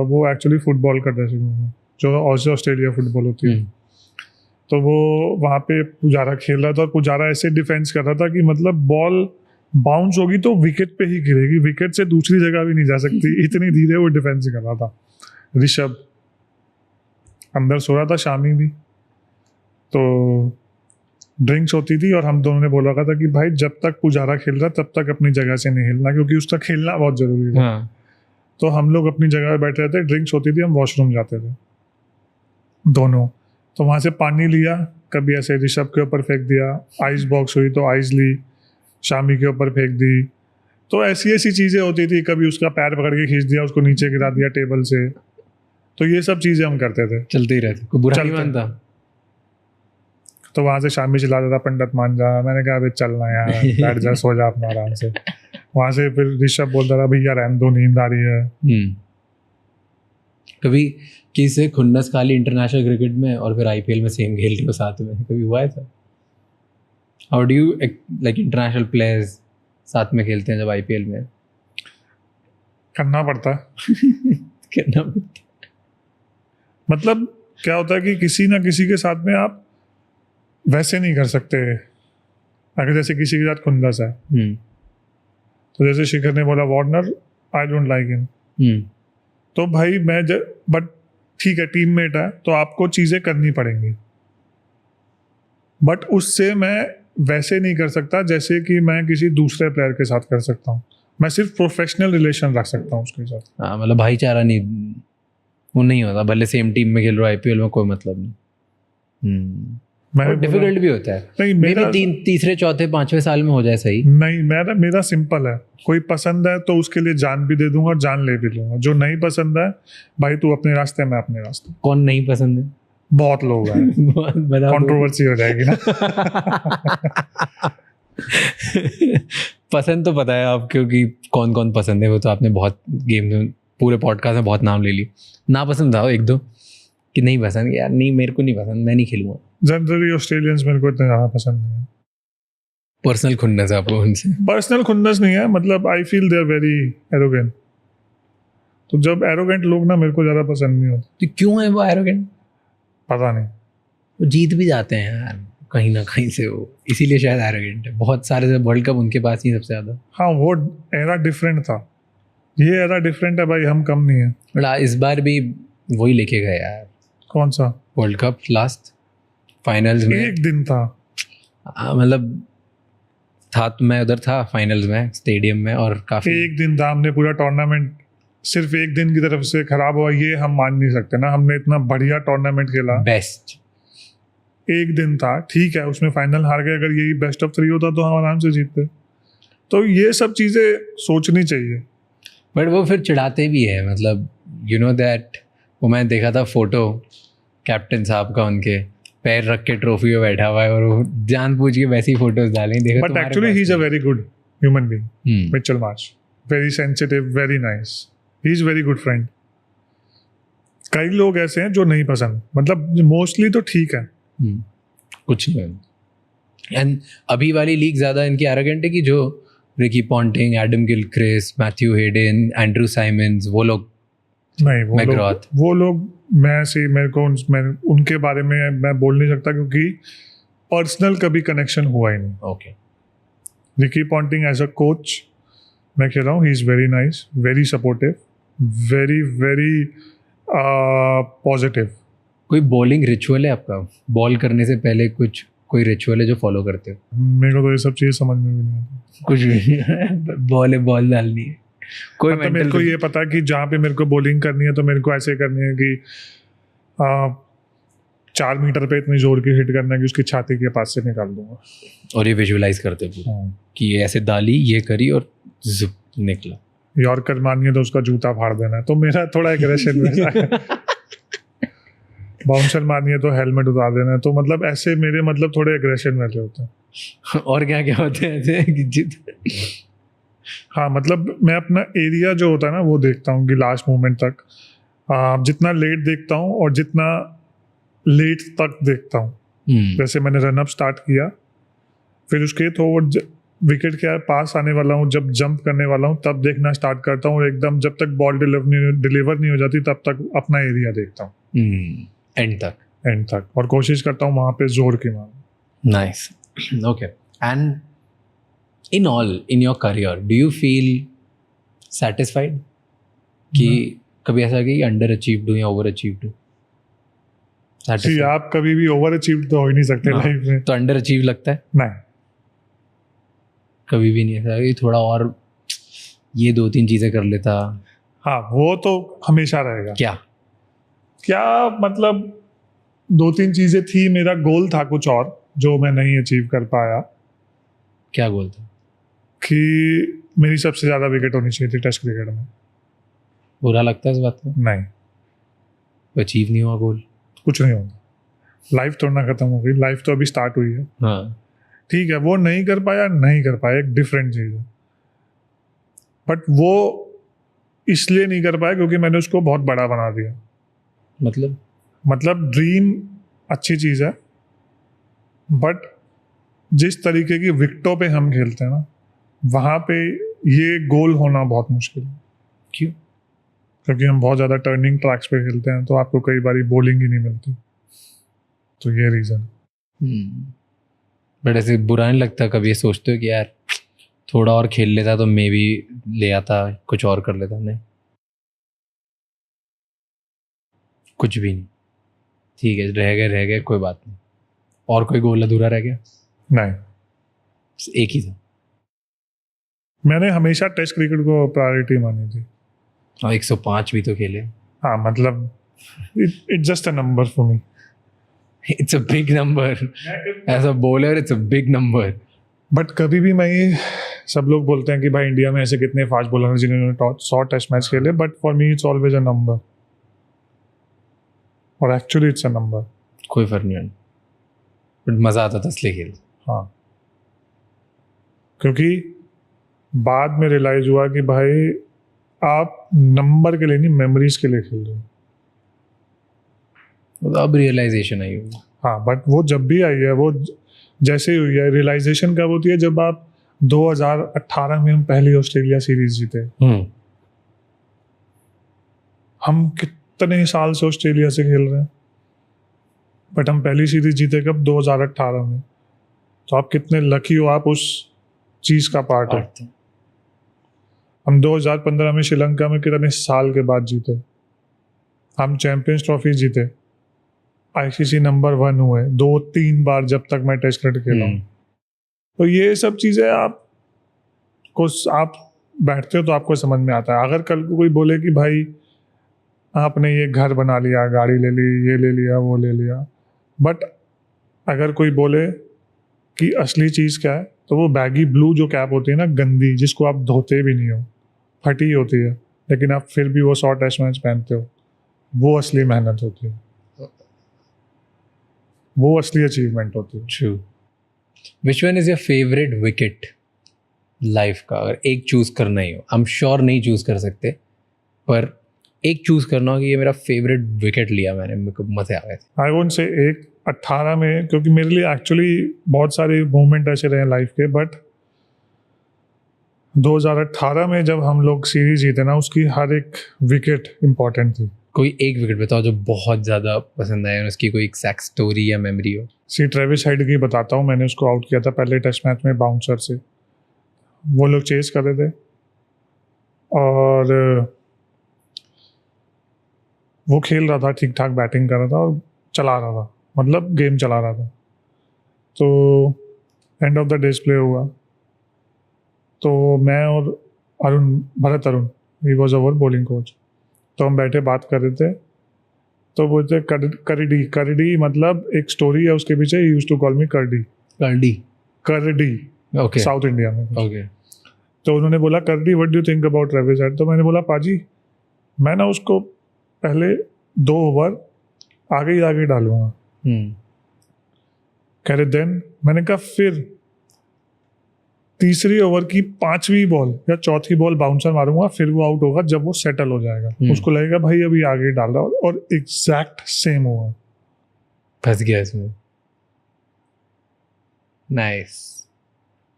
वो एक्चुअली फुटबॉल का ड्रेसिंग रूम है, जो ऑस्ट्रेलिया फुटबॉल होती है। तो वो वहाँ पे पुजारा खेल रहा था, और पुजारा ऐसे डिफेंस कर रहा था कि मतलब बॉल बाउंस होगी तो विकेट पे ही गिरेगी, विकेट से दूसरी जगह भी नहीं जा सकती, इतनी धीरे वो डिफेंस कर रहा था। ऋषभ अंदर सो रहा था, शामी भी। तो ड्रिंक्स होती थी और हम दोनों ने बोला था कि भाई जब तक पुजारा खेल रहा तब तक अपनी जगह से नहीं हिलना, क्योंकि उसका खेलना बहुत जरूरी है। तो हम लोग अपनी जगह पे बैठे रहते, ड्रिंक्स होती थी, हम वॉशरूम जाते थे दोनों। तो वहाँ से पानी लिया, कभी ऐसे ऋषभ के ऊपर फेंक दिया, आइस बॉक्स हुई तो आइस ली, शामी के ऊपर फेंक दी। तो ऐसी ऐसी चीज़ें होती थी, कभी उसका पैर पकड़ के खींच दिया, उसको नीचे गिरा दिया टेबल से। तो ये सब चीज़ें हम करते थे, चलते ही रहते, कोई बुरा नहीं मानता। तो वहाँ से शामी चिल्ला देता, पंडित मान जा। मैंने कहा अभी चलना यार, बैठ जा, सो जा अपना आराम से। वहाँ से फिर ऋषभ बोलता रहा, भैया रहने दो, नींद आ रही है। कभी किसी से खुन्नस खाली इंटरनेशनल क्रिकेट में और फिर IPL में सेम खेल रहे हो साथ में, कभी हुआ है sir? How do you like international players साथ में खेलते हैं जब IPL में? करना पड़ता है। करना पड़ता है। मतलब क्या होता है कि किसी ना किसी के साथ में आप वैसे नहीं कर सकते। अगर जैसे किसी के साथ खुंदस है, तो जैसे शिखर ने बोला Warner, I don't like him, तो भाई मैं बट ठीक है, टीममेट है तो आपको चीज़ें करनी पड़ेंगी, बट उससे मैं वैसे नहीं कर सकता जैसे कि मैं किसी दूसरे प्लेयर के साथ कर सकता हूँ। मैं सिर्फ प्रोफेशनल रिलेशन रख सकता हूँ उसके साथ। हाँ, मतलब भाईचारा नहीं, वो नहीं होता, भले सेम टीम में खेल रहा हो, IPL में कोई मतलब नहीं। मैंने डिफिकल्ट भी होता है। नहीं, मेरा तीसरे चौथे पांचवें साल में हो जाए सही। नहीं, मेरा सिंपल है, कोई पसंद है तो उसके लिए जान भी दे दूंगा और जान ले भी लूंगा। जो नहीं पसंद है, भाई तू अपने रास्ते, मैं अपने रास्ते। कौन नहीं पसंद है? बहुत लोग हैं। कंट्रोवर्सी हो जाएगी ना। पसंद तो पता है आप, क्योंकि कौन कौन पसंद है वो तो आपने बहुत गेम में, पूरे पॉडकास्ट में बहुत नाम ले ली। ना पसंद था एक दो कि नहीं पसंद, यार नहीं मेरे को नहीं पसंद, मैं नहीं खेलूंगा। जनरली ऑस्ट्रेलियंस मेरे को इतना ज़्यादा पसंद नहीं है। पर्सनल खुन्नस है आपको उनसे? पर्सनल खुन्नस नहीं है, मतलब I feel they are very arrogant. तो जब एरोगेंट लोग ना, मेरे को ज़्यादा पसंद नहीं होते। तो क्यों है वो एरोगेंट? पता नहीं। वो जीत भी जाते हैं यार कहीं ना कहीं से, वो इसीलिए शायद एरोगेंट है। बहुत सारे वर्ल्ड कप उनके पास ही सबसे ज़्यादा। हाँ, वो एरा डिफरेंट था, ये एरा डिफरेंट है भाई, हम कम नहीं है। बट इस बार भी वही लेके गए यार। कौन सा वर्ल्ड कप? लास्ट फाइनल्स में एक दिन था, मतलब था, तो मैं उधर था फाइनल्स में, स्टेडियम में, और काफी एक दिन था। हमने पूरा टूर्नामेंट सिर्फ एक दिन की तरफ से खराब हुआ, ये हम मान नहीं सकते ना। हमने इतना बढ़िया टूर्नामेंट खेला, बेस्ट एक दिन था, ठीक है, उसमें फाइनल हार गए। अगर यही बेस्ट ऑफ 3 होता तो हम आराम से जीतते। तो ये सब चीज़ें सोचनी चाहिए। बट वो फिर चिढ़ाते भी है, मतलब यू नो दैट, वो मैं देखा था फोटो कैप्टन साहब का, उनके पैर रख के ट्रॉफी में बैठा हुआ है और वो जानबूझ के वैसी फोटोज डालें। देखा but actually he is a very good human being, Hmm. Mitchell Marsh, very sensitive, very nice, he is very good friend. कई लोग ऐसे हैं जो नहीं पसंद, मतलब मोस्टली तो ठीक है। कुछ नहीं, एंड अभी वाली लीग ज़्यादा इनकी एरोगेंट है कि जो Ricky Ponting, Adam Gilchrist, Matthew Hayden, Andrew Symonds, वो लोग नहीं मैकग्रॉथ। वो लोग मैं उनके बारे में मैं बोल नहीं सकता क्योंकि पर्सनल कभी कनेक्शन हुआ ही नहीं। Okay, Ricky Ponting as a coach मैं कह रहा हूँ, he is very nice, very supportive, very very positive. कोई बॉलिंग रिचुअल है आपका? बॉल करने से पहले कोई रिचुअल है जो फॉलो करते हो? मेरे को तो ये सब चीज़ें समझ में भी नहीं आती। कुछ भी बॉल है, बॉल डालनी है, कोई मतलब मेरे को ये पता है कि जहाँ पे मेरे को बॉलिंग करनी है तो मेरे को ऐसे करनी है कि 4 मीटर पे इतनी जोर की हिट करना है कि उसकी छाती के पास से निकाल दूंगा। और ये विजुअलाइज करते हो कि ये ऐसे डाली, ये करी और जुप निकला। यॉर्कर मारनी है तो उसका जूता फाड़ देना है, तो मेरा थोड़ा एग्रेशन वैसा है। बाउंसर मारनी है तो हेलमेट उतार देना है, तो मतलब ऐसे मेरे मतलब थोड़े एग्रेशन वाले होते हैं। और क्या क्या होते हैं ऐसे कि हाँ मतलब मैं अपना एरिया जो होता है ना वो देखता हूँ कि लास्ट मोमेंट तक जितना लेट देखता हूँ और जितना लेट तक देखता हूँ। जैसे मैंने रनअप स्टार्ट किया, फिर उसके थोड़ा विकेट के पास आने वाला हूँ, जब जंप करने वाला हूँ तब देखना स्टार्ट करता हूँ, और एकदम जब तक बॉल डिलीवर नहीं हो जाती तब तक अपना एरिया देखता हूँ एंड तक और कोशिश करता हूँ वहाँ पे जोर की मारूं। Nice, okay. And in your career do you feel satisfied कि कभी ऐसा कि अंडर अचीव्ड हूँ या ओवर अचीव्ड हूँ? जी, आप कभी भी ओवर अचीव्ड तो हो ही नहीं सकते लाइफ में। तो अंडर अचीव लगता है? नहीं, कभी भी नहीं ऐसा कि थोड़ा और ये 2-3 चीजें कर लेता? हाँ वो तो हमेशा रहेगा। क्या मतलब 2-3 चीजें थी, मेरा गोल था कुछ और जो मैं नहीं अचीव कर पाया। क्या गोल था? कि मेरी सबसे ज्यादा विकेट होनी चाहिए थी टेस्ट क्रिकेट में। बुरा लगता है इस बात को? नहीं, अचीव नहीं हुआ गोल, कुछ नहीं होगा। लाइफ थोड़ा ना खत्म हो गई, लाइफ तो अभी स्टार्ट हुई है। हाँ ठीक है, वो नहीं कर पाया एक डिफरेंट चीज है, बट वो इसलिए नहीं कर पाया क्योंकि मैंने उसको बहुत बड़ा बना दिया। मतलब ड्रीम अच्छी चीज है, बट जिस तरीके की विकेटों पे हम खेलते हैं ना, वहां पे ये गोल होना बहुत मुश्किल है। क्यों? क्योंकि हम बहुत ज़्यादा टर्निंग ट्रैक्स पे खेलते हैं, तो आपको कई बारी बॉलिंग ही नहीं मिलती, तो ये रीज़न। बट ऐसे बुरा नहीं लगता कभी? ये सोचते हो कि यार थोड़ा और खेल लेता तो मे भी ले आता, कुछ और कर लेता? नहीं, कुछ भी नहीं, ठीक है, रह गए कोई बात नहीं। और कोई गोल अधूरा रह गया? नहीं, एक ही था। मैंने हमेशा टेस्ट क्रिकेट को प्रायोरिटी मानी थी। और 105 भी तो खेले। हाँ मतलब it's just a number for me. It's a big number as a bowler, it's a big number. But कभी भी मैं ये सब लोग बोलते हैं कि भाई इंडिया में ऐसे कितने फास्ट बॉलर हैं जिन्होंने 100 टेस्ट मैच खेले, but for me it's always a number, और एक्चुअली इट्स अ नंबर। कोई फर्क नहीं, बट मज़ा आता था इसलिए खेल। हाँ, क्योंकि बाद में रियलाइज हुआ कि भाई आप नंबर के लिए नहीं, मेमोरीज के लिए खेल रहे हो। तो अब रियलाइजेशन आई होगी। हाँ, बट वो जब भी आई है, वो जैसे ही हुई है, रियलाइजेशन कब होती है? जब आप 2018 में हम पहली ऑस्ट्रेलिया सीरीज जीते। हम कितने साल से ऑस्ट्रेलिया से खेल रहे हैं, बट हम पहली सीरीज जीते कब? 2018 में। तो आप कितने लकी हो, आप उस चीज का पार्ट हो। हम 2015 में श्रीलंका में कितने साल के बाद जीते। हम चैंपियंस ट्रॉफी जीते, आईसीसी नंबर 1 हुए 2-3 बार जब तक मैं टेस्ट क्रिकेट खेला हूँ। तो ये सब चीज़ें आप बैठते हो तो आपको समझ में आता है। अगर कल को कोई बोले कि भाई आपने ये घर बना लिया, गाड़ी ले ली, ये ले लिया, वो ले लिया, बट अगर कोई बोले कि असली चीज़ क्या है, तो वो बैगी ब्लू जो कैप होती है ना, गंदी, जिसको आप धोते भी नहीं हो, फटी होती है, लेकिन आप फिर भी वो 100 टेस्ट मैच पहनते हो, वो असली मेहनत होती है, वो असली अचीवमेंट होती है। True. Which one is your favourite wicket life का? अगर एक चूज करना ही हो, आई एम श्योर नहीं चूज कर सकते, पर एक चूज करना हो कि ये मेरा फेवरेट विकेट लिया मैंने, मेरे को मजे आ गए थे। आई वोंट से एक 18 में, क्योंकि मेरे लिए एक्चुअली बहुत सारे मोमेंट ऐसे रहे लाइफ के, बट 2018 में जब हम लोग सीरीज जीते ना, उसकी हर एक विकेट इम्पोर्टेंट थी। कोई एक विकेट बताओ जो बहुत ज़्यादा पसंद आया और उसकी कोई एक्सैक्ट स्टोरी या मेमोरी हो। सी ट्रेविस हेड की बताता हूँ, मैंने उसको आउट किया था पहले टेस्ट मैच में बाउंसर से। वो लोग चेस कर रहे थे और वो खेल रहा था, ठीक ठाक बैटिंग कर रहा था और चला रहा था, मतलब गेम चला रहा था। तो एंड ऑफ द डिस्प्ले हुआ, तो मैं और Bharat Arun, he was our bowling coach, तो हम बैठे बात कर रहे थे। तो बोलते करडी मतलब एक स्टोरी है उसके पीछे, यूज्ड टू कॉल मी करडी ओके साउथ इंडिया में। ओके तो उन्होंने बोला करडी what do you think about Travis head? तो मैंने बोला पाजी मैं ना उसको पहले 2 ओवर आगे डालूंगा। कह रहे देन, मैंने कहा फिर तीसरी ओवर की 5वीं बॉल या 4थी बॉल बाउंसर मारूंगा, फिर वो आउट होगा जब वो सेटल हो जाएगा। उसको लगेगा भाई अभी आगे डाल रहा, और एग्जैक्ट सेम हुआ। फंस गया इसमें। नाइस।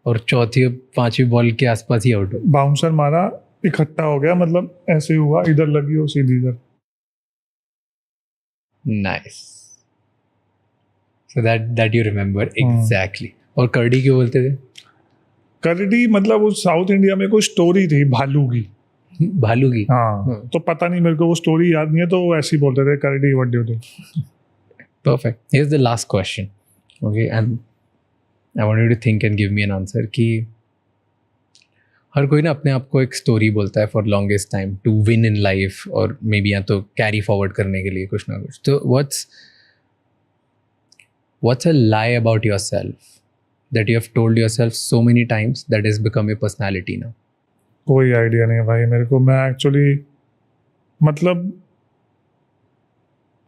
और 4थी 5वीं बॉल के आसपास ही आउट हो। बाउंसर मारा, इकट्ठा हो गया, मतलब ऐसे हुआ, इधर लगी हो सीधी इधर। Nice. So that you remember exactly. और करडी क्यों बोलते थे? करडी मतलब उस साउथ इंडिया में कोई स्टोरी थी भालू की। भालू की? हाँ, तो पता नहीं मेरे को, वो स्टोरी याद नहीं है, तो वो ऐसे ही बोलते थे करडी what do you think. Perfect. Here's the last question. Okay, and I want you to think and give me an answer कि हर कोई ना अपने आप को एक स्टोरी बोलता है for longest time to win in life, और मे बी या तो कैरी फॉरवर्ड करने के लिए कुछ ना कुछ। तो what's a lie about yourself that you have told yourself so many times that has become your personality now? कोई आइडिया नहीं है भाई मेरे को। मैं एक्चुअली मतलब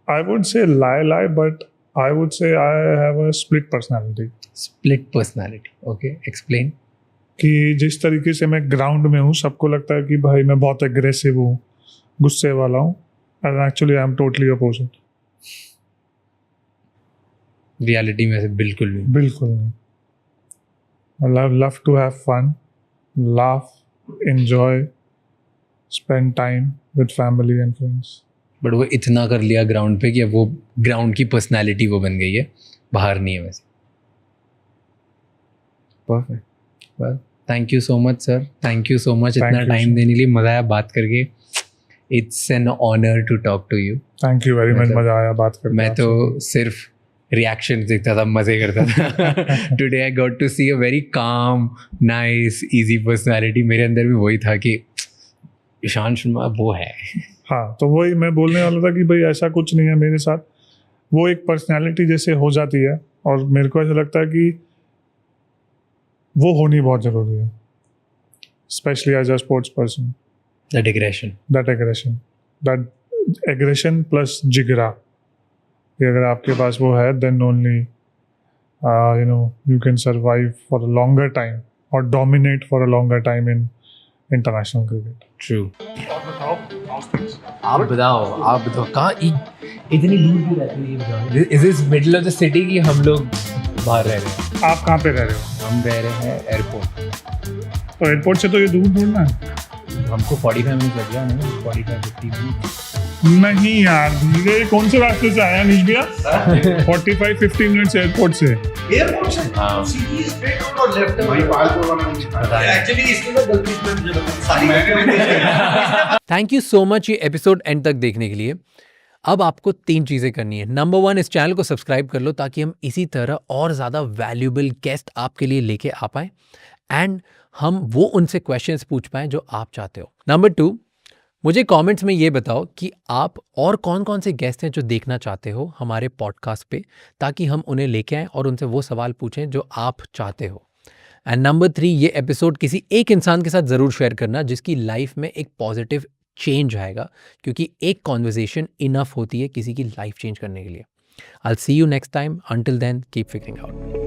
I would say lie, but I would say I have a split personality. Split personality. Okay, explain. कि जिस तरीके से मैं ग्राउंड में हूँ, सबको लगता है कि भाई मैं बहुत एग्रेसिव हूँ, गुस्से वाला हूँ, and actually I am totally opposite. Reality में से बिल्कुल नहीं। बिल्कुल नहीं। I love to have fun, laugh, enjoy, spend time with family and friends. But वो इतना कर लिया ग्राउंड पे कि अब वो ग्राउंड की पर्सनालिटी वो बन गई है, बाहर नहीं है वैसे। Perfect. Well, thank you so much sir, thank you so much इतना टाइम देने के लिए। मज़ा आया बात करके। It's an honour to talk to you. Thank you very much, मज़ा आया बात करके। मैं तो सिर्फ रिएक्शन देखता था, मज़े करता था। Today I got to see a very calm, nice, easy personality. मेरे अंदर भी वही था कि ईशान शर्मा वो है। हाँ, तो वही मैं बोलने वाला था कि भाई ऐसा कुछ नहीं है मेरे साथ। वो एक पर्सनालिटी जैसे हो जाती है, और मेरे को ऐसा लगता है कि वो होनी बहुत ज़रूरी है, specially as a sports person. That aggression plus जिगरा, कि अगर आपके पास वो है, then only you can survive for a longer time और dominate for a longer time in international cricket. True. आप बताओ कहाँ इतनी दूर क्यों रहते हैं? Is this middle of the city कि हम लोग बाहर रह रहे हैं? आप कहाँ पे रह रहे हो? हम रह रहे हैं एयरपोर्ट। तो एयरपोर्ट से तो ये दूर ढूंढना है। हमको 45 मिनट लग गया ना, 45-50 मिनट। नहीं यार, ये कौन से रास्ते से आया निश भैया? 45-50 मिनट से एयरपोर्ट से। एयरपोर्ट से सीधी स्ट्रेट और लेफ्ट है भाई, पालपुर वाला एक्चुअली इसकी तो गलती सारी। थैंक यू सो मच ये एपिसोड एंड तक देखने के लिए। अब आपको 3 चीज़ें करनी है। नंबर 1, इस चैनल को सब्सक्राइब कर लो ताकि हम इसी तरह और ज़्यादा वैल्यूएबल गेस्ट आपके लिए लेके आ पाएँ, एंड हम वो उनसे क्वेश्चंस पूछ पाएँ जो आप चाहते हो। नंबर 2, मुझे कमेंट्स में ये बताओ कि आप और कौन कौन से गेस्ट हैं जो देखना चाहते हो हमारे पॉडकास्ट पे, ताकि हम उन्हें लेके आएँ और उनसे वो सवाल पूछें जो आप चाहते हो। एंड नंबर 3, ये एपिसोड किसी एक इंसान के साथ ज़रूर शेयर करना जिसकी लाइफ में एक पॉजिटिव चेंज आएगा, क्योंकि एक कॉन्वर्सेशन इनफ होती है किसी की लाइफ चेंज करने के लिए। I will see you next time. Until then, keep figuring out.